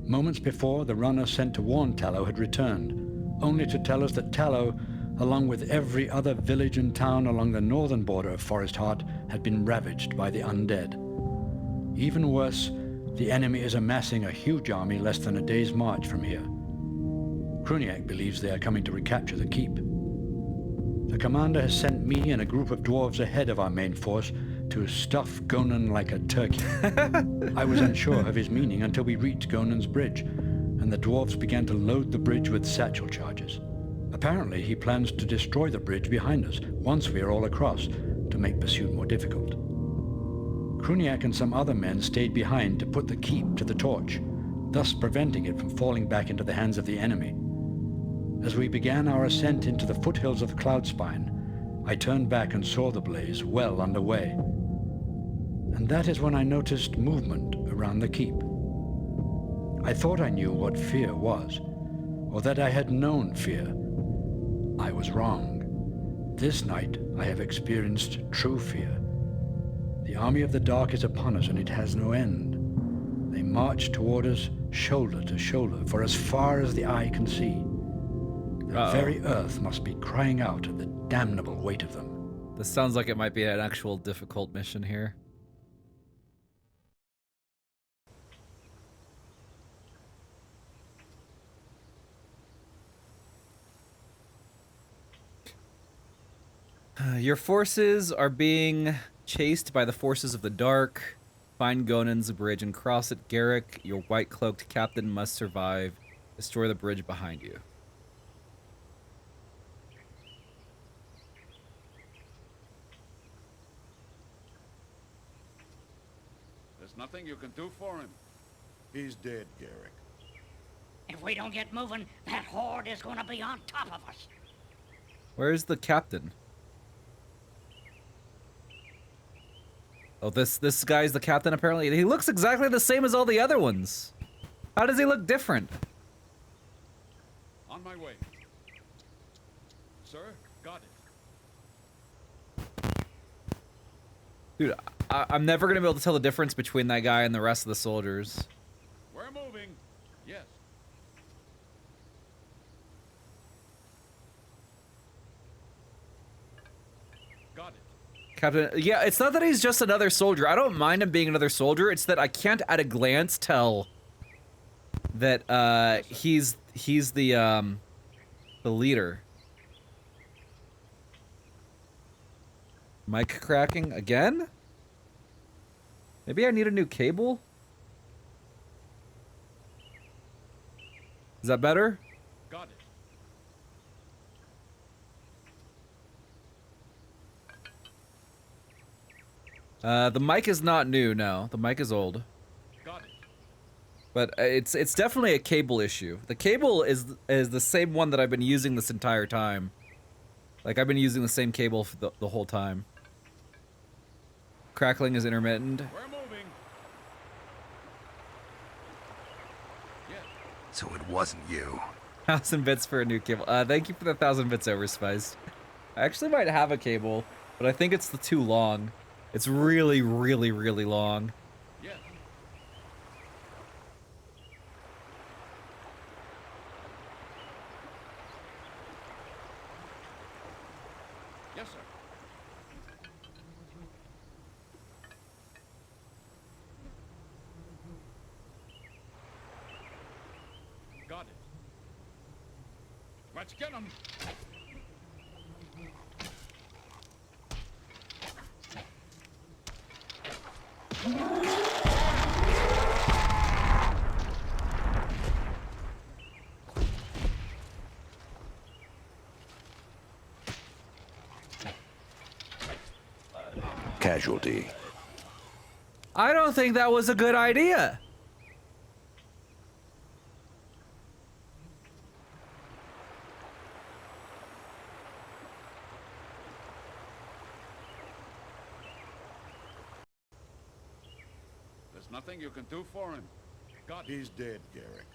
Moments before, the runner sent to warn Tallow had returned, only to tell us that Tallow, along with every other village and town along the northern border of Forest Heart, had been ravaged by the undead. Even worse, the enemy is amassing a huge army less than a day's march from here. Kruniak believes they are coming to recapture the keep. The commander has sent me and a group of dwarves ahead of our main force to stuff Gonan like a turkey. I was unsure of his meaning until we reached Gonan's bridge, and the dwarves began to load the bridge with satchel charges. Apparently, he plans to destroy the bridge behind us once we are all across, to make pursuit more difficult. Kruniak and some other men stayed behind to put the keep to the torch, thus preventing it from falling back into the hands of the enemy. As we began our ascent into the foothills of Cloudspine, I turned back and saw the blaze well underway. And that is when I noticed movement around the keep. I thought I knew what fear was, or that I had known fear. I was wrong. This night I have experienced true fear. The army of the dark is upon us, and it has no end. They march toward us shoulder to shoulder for as far as the eye can see. The very earth must be crying out at the damnable weight of them.
This sounds like it might be an actual difficult mission here. Your forces are being chased by the forces of the dark. Find Gonan's bridge and cross it. Garrick, your white-cloaked captain, must survive. Destroy the bridge behind you.
There's nothing you can do for him.
He's dead, Garrick.
If we don't get moving, that horde is going to be on top of us.
Where's the captain? Oh, this guy's the captain, apparently. He looks exactly the same as all the other ones. How does he look different?
On my way. Sir, got it.
Dude, I'm never gonna be able to tell the difference between that guy and the rest of the soldiers.
We're moving. Yes. Got it.
Captain, yeah, it's not that he's just another soldier. I don't mind him being another soldier. It's that I can't at a glance tell that he's the leader. Mic cracking again? Maybe I need a new cable? Is that better?
Got it.
The mic is not new, no. The mic is old.
Got it.
But it's definitely a cable issue. The cable is the same one that I've been using this entire time. Like, I've been using the same cable for the whole time. Crackling is intermittent.
We're moving.
So it wasn't you.
1,000 bits for a new cable. Thank you for the 1,000 bits overspiced. I actually might have a cable, but I think it's too long. It's really, really, really long.
Yes. Yes, sir. Got it. Let's get him.
Casualty.
I don't think that was a good idea.
There's nothing you can do for him. Got it.
He's dead, Garrick.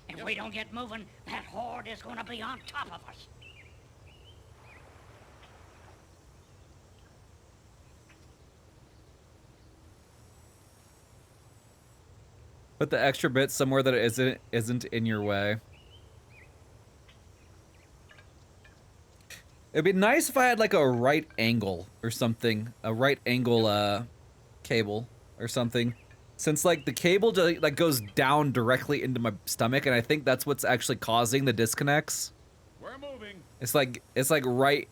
If we don't get moving, that horde is gonna be on top of us.
Put the extra bit somewhere that it isn't in your way. It'd be nice if I had like a right angle or something, a right angle cable or something, since like the cable like goes down directly into my stomach, and I think that's what's actually causing the disconnects.
We're moving.
It's like right.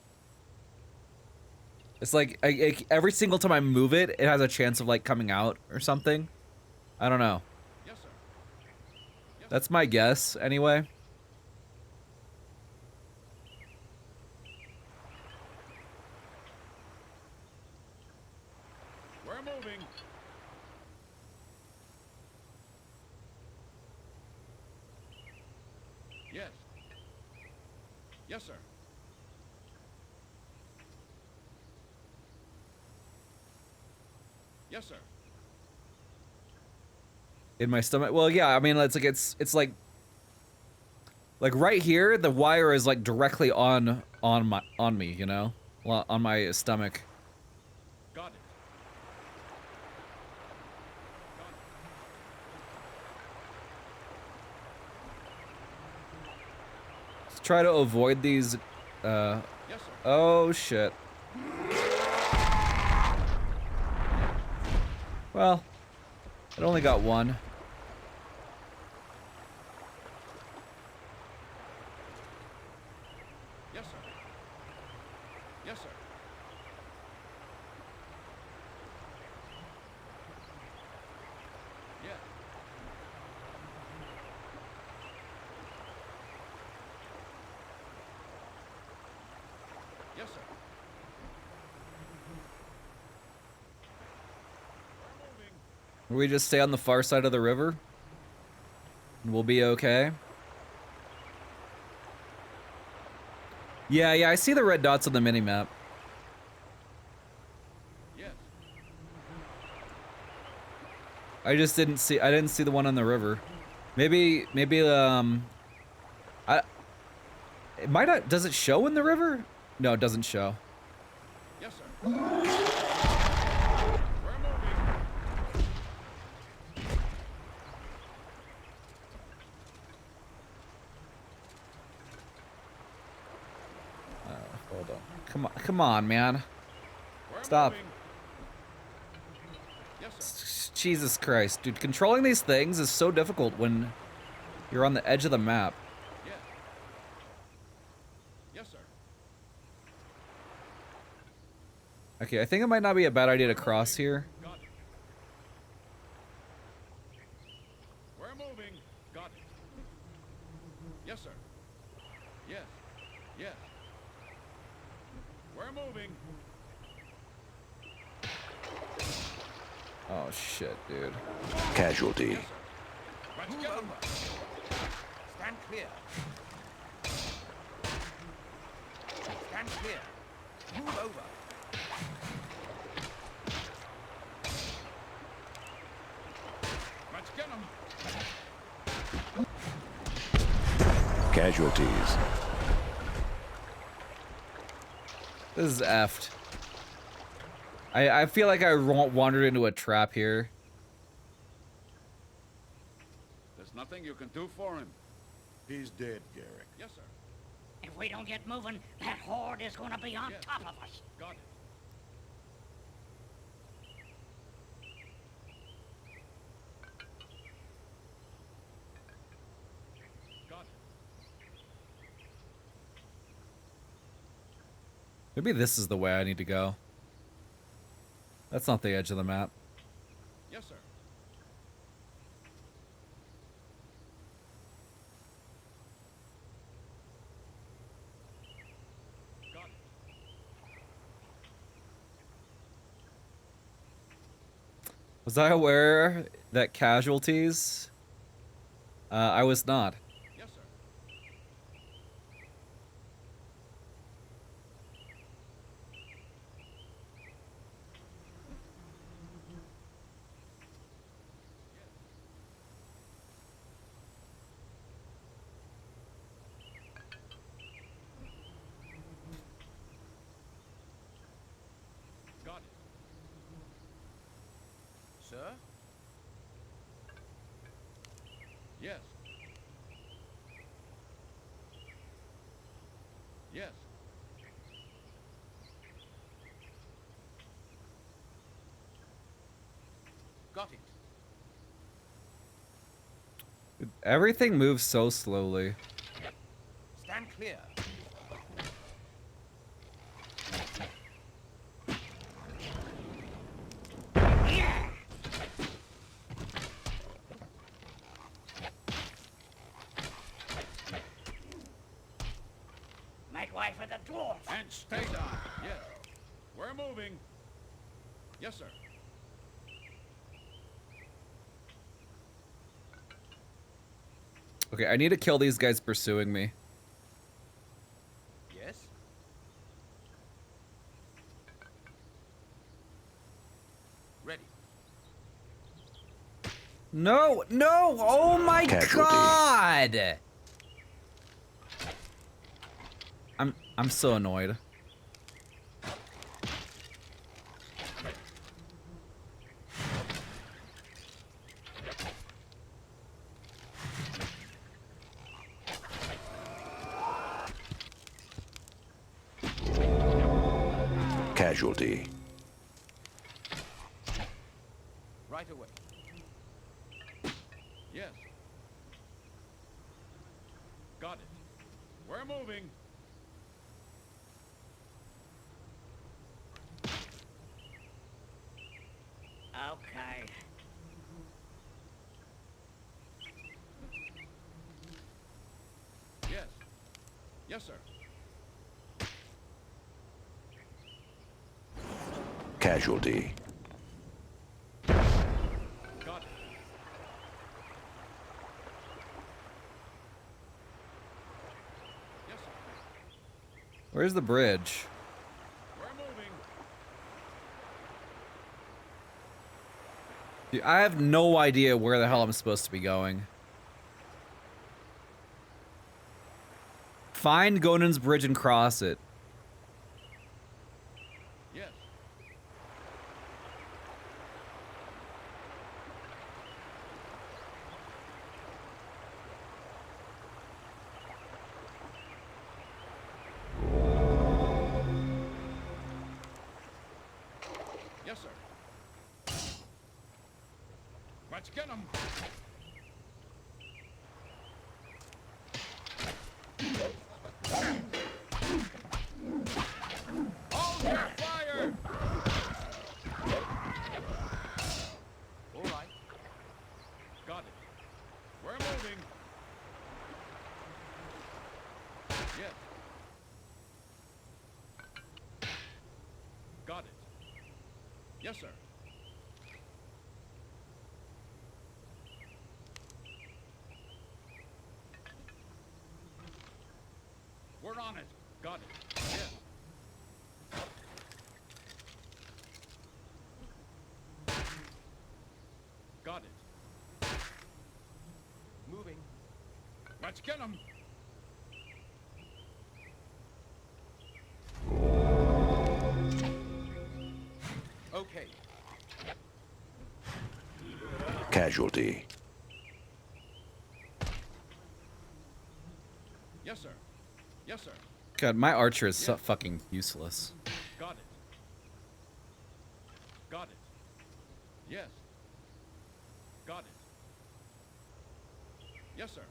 It's like every single time I move it, it has a chance of like coming out or something. I don't know.
Yes, sir. Yes,
That's my guess, anyway.
we're moving. Yes. Yes, sir. Yes, sir.
In my stomach. Well, yeah, I mean, it's like right here, the wire is like directly on me, you know, on my stomach.
Got it.
Let's try to avoid these.
Yes, sir.
Oh shit. Well, it only got one.
Yes, sir. Yes, sir. Yeah. Yes, sir.
We just stay on the far side of the river, and we'll be okay. Yeah, I see the red dots on the minimap.
Yes.
I didn't see the one on the river. Maybe it might not, does it show in the river? No, it doesn't show.
Yes, sir. We're moving.
Hold on. Come on, man.
We're
Stop.
moving. Yes, sir.
Jesus Christ, dude, controlling these things is so difficult when you're on the edge of the map.
Yeah. Yes, sir.
Okay, I think it might not be a bad idea to cross here.
Got it. We're moving. Got it. Yes, sir. Yes. Yes. We're moving.
Oh shit, dude.
Casualty.
Let's
Move
get 'em.
over. Stand clear. Stand clear. Move over.
Let's get 'em.
Casualties.
This is effed. I feel like I wandered into a trap here.
There's nothing you can do for him.
He's dead, Garrick.
Yes, sir.
If we don't get moving, that horde is gonna be on
Yes.
top of us.
Got it. Got it.
Maybe this is the way I need to go. That's not the edge of the map.
Yes, sir. Got it.
Was I aware that casualties? I was not.
Yes, sir. Got it.
Sir?
Yes. Yes.
Got it.
Everything moves so slowly.
Stand clear. Yeah! Make way for the dwarf.
And stay down. Yes. We're moving. Yes, sir.
Okay, I need to kill these guys pursuing me.
Yes? Ready.
No, no! Oh my
Casualty.
god! I'm so annoyed.
Casualty.
Right away.
Yes. Got it. We're moving.
Okay.
Yes. Yes, sir.
Casualty.
Got it. Yes, sir.
Where's the bridge?
We're moving.
Dude, I have no idea where the hell I'm supposed to be going. Find Gonan's bridge and cross it.
Yes. Yes, sir. Let's get 'em. Hold your fire!
All right.
Got it. We're moving. Yes. Got it. Yes, sir. on it. Got it. Yes. Got it.
Moving.
Let's get him. Okay.
Casualty.
Yes, sir. Yes, sir.
God, my archer is so fucking useless.
Got it. Got it. Yes. Got it. Yes, sir.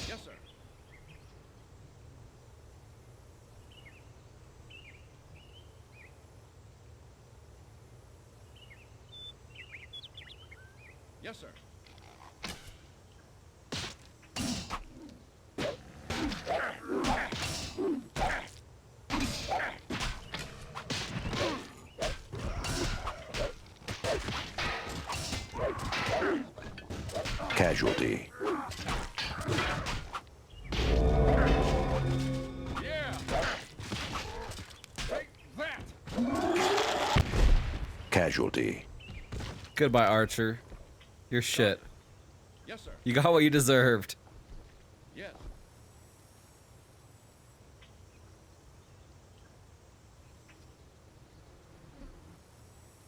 Yes, sir. Yes, sir.
Casualty.
Yeah. Take that.
Casualty.
Goodbye, archer. You're shit.
Yes, sir.
You got what you deserved.
Yes.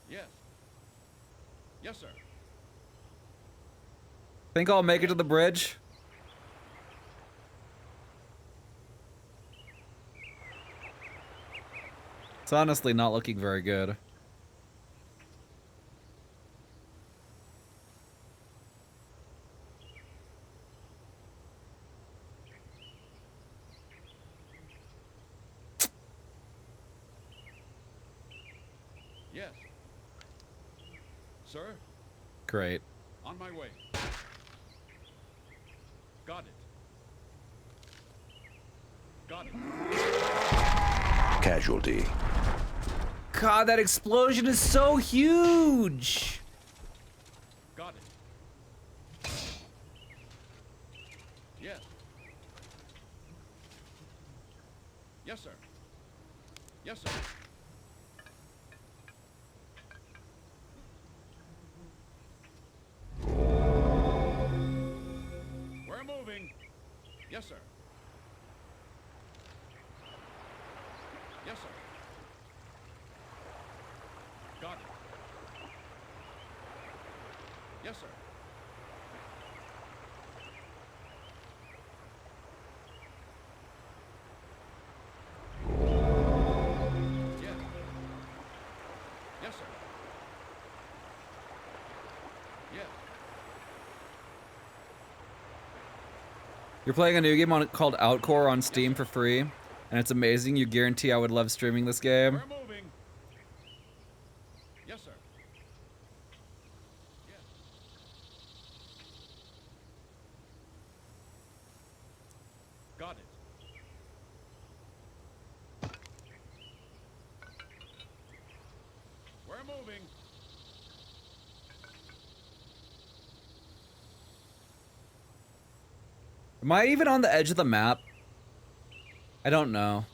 Yes. Yes, sir.
Think I'll make it to the bridge? It's honestly not looking very good.
Yes. Sir,
Great.
on my way. Got it. Got it.
Casualty.
God, that explosion is so huge!
Got it. Yes. Yes, sir. Yes, sir. We're moving. Yes, sir. Yes, sir. Got it. Yes, sir. Yes. Yes, sir. Yes.
You're playing a new game called Outcore on Steam for free, and it's amazing. You guarantee I would love streaming this game.
We're moving. Yes, sir. Yes. Got it. We're moving.
Am I even on the edge of the map? I don't know.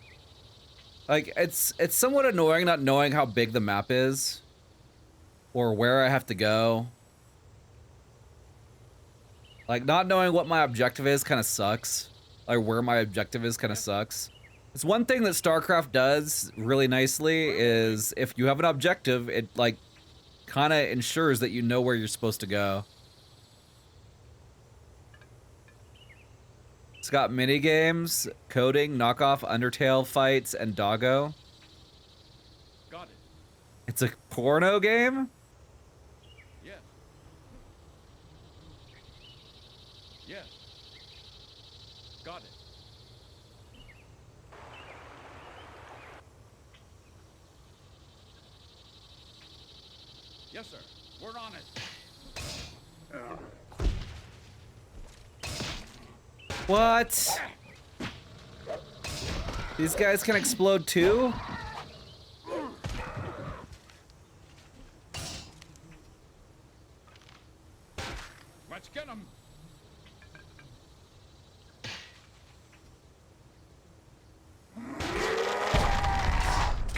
Like, it's somewhat annoying not knowing how big the map is. Or where I have to go. Like, not knowing what my objective is kind of sucks. Like, where my objective is kind of sucks. It's one thing that StarCraft does really nicely is if you have an objective, it, like, kind of ensures that you know where you're supposed to go. It's got mini games, coding, knockoff Undertale fights, and doggo.
Got it.
It's a porno game?
Yes. Yes. Got it. Yes, sir. We're on it.
What? These guys can explode too?
Let's get him.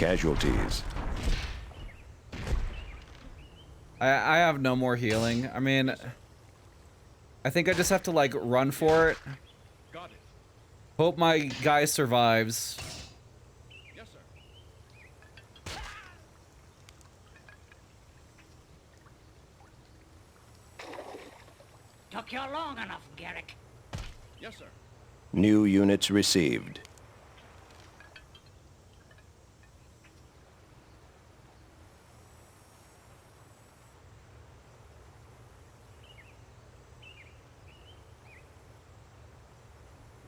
Casualties.
I have no more healing. I mean, I think I just have to like run for it.
Got it.
Hope my guy survives.
Yes, sir.
Took you long enough, Garrick.
Yes, sir.
New units received.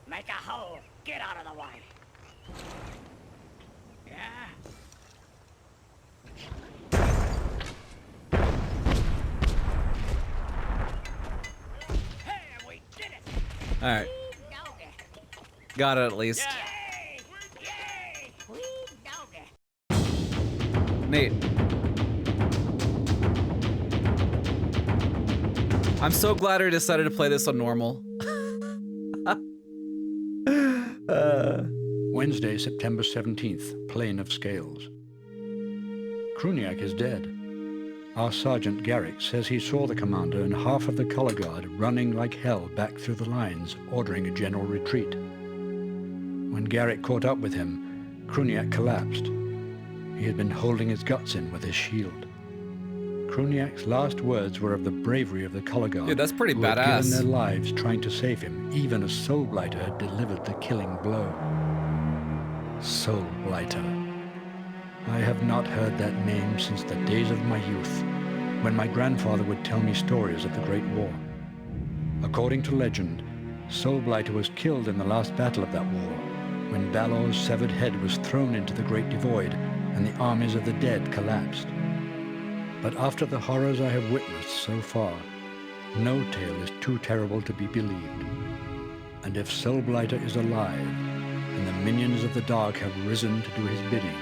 Make a hole. Get out of the way. Yeah. Hey, we did it.
All right,
Doggy.
got it at least.
Yay! Yay! Sweet doggy.
Neat. I'm so glad I decided to play this on normal.
Wednesday, September 17th, Plain of Scales. Kruniak is dead. Our Sergeant Garrick says he saw the commander and half of the color guard running like hell back through the lines, ordering a general retreat. When Garrick caught up with him, Kruniak collapsed. He had been holding his guts in with his shield. Kruniak's last words were of the bravery of the color guard.
Dude, that's pretty
who had given
badass.
their lives trying to save him, even as Soulblighter had delivered the killing blow. Soulblighter. I have not heard that name since the days of my youth, when my grandfather would tell me stories of the Great War. According to legend, Soulblighter was killed in the last battle of that war, when Balor's severed head was thrown into the Great Devoid and the armies of the dead collapsed. But after the horrors I have witnessed so far, no tale is too terrible to be believed. And if Soulblighter is alive, and the minions of the dark have risen to do his bidding,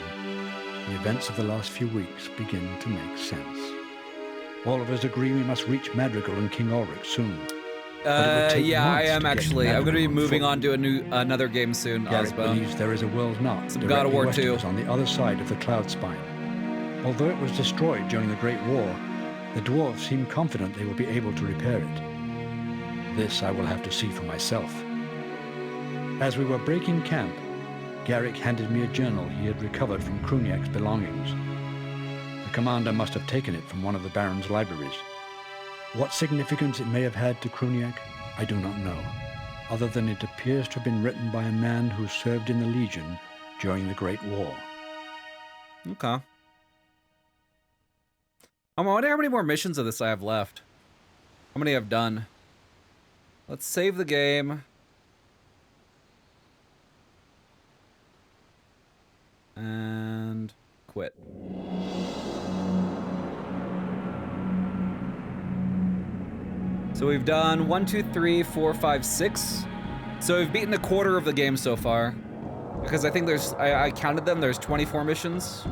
the events of the last few weeks begin to make sense. All of us agree we must reach Madrigal and King Ulrich soon.
Yeah, I am actually. I'm gonna be moving on to
to
another game soon,
Garrick
Osbo.
believes there is a world knot
Some God of War 2.
on the other side of the cloud spine. Although it was destroyed during the Great War, the dwarves seem confident they will be able to repair it. This I will have to see for myself. As we were breaking camp, Garrick handed me a journal he had recovered from Kruniak's belongings. The commander must have taken it from one of the Baron's libraries. What significance it may have had to Kruniak, I do not know, other than it appears to have been written by a man who served in the Legion during the Great War.
Okay. I wonder how many more missions of this I have left. How many I've done. Let's save the game. And quit. So we've done 1, 2, 3, 4, 5, 6. So we've beaten a quarter of the game so far. Because I think there's, I counted them, there's 24 missions.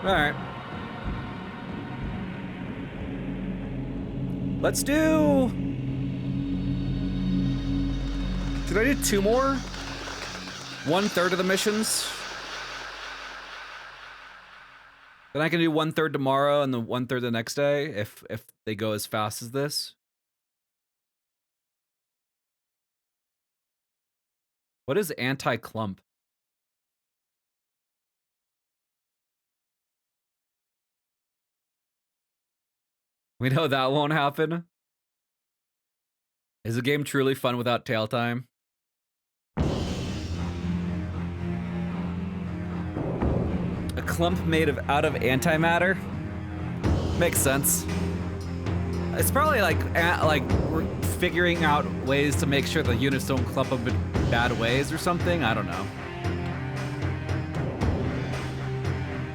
Alright. Let's do... Did I do 2 more? 1/3 of the missions? Then I can do 1/3 tomorrow and then 1/3 the next day if they go as fast as this. What is anti-clump? We know that won't happen. Is the game truly fun without tail time? A clump made out of antimatter? Makes sense. It's probably like we're figuring out ways to make sure the units don't clump up in bad ways or something. I don't know.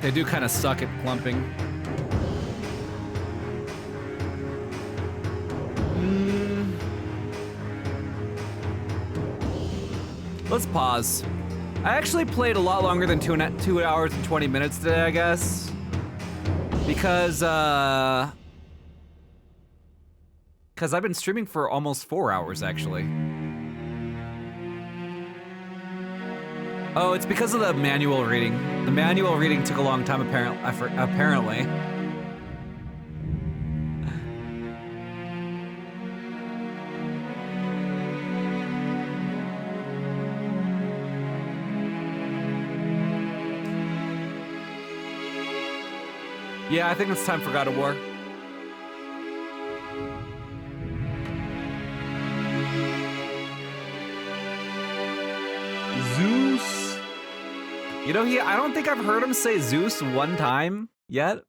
They do kind of suck at clumping. Let's pause. I actually played a lot longer than 2 hours and 20 minutes today, I guess. Because I've been streaming for almost 4 hours, actually. Oh, it's because of the manual reading. The manual reading took a long time, apparently. Yeah, I think it's time for God of War. Zeus. You know, I don't think I've heard him say Zeus one time yet.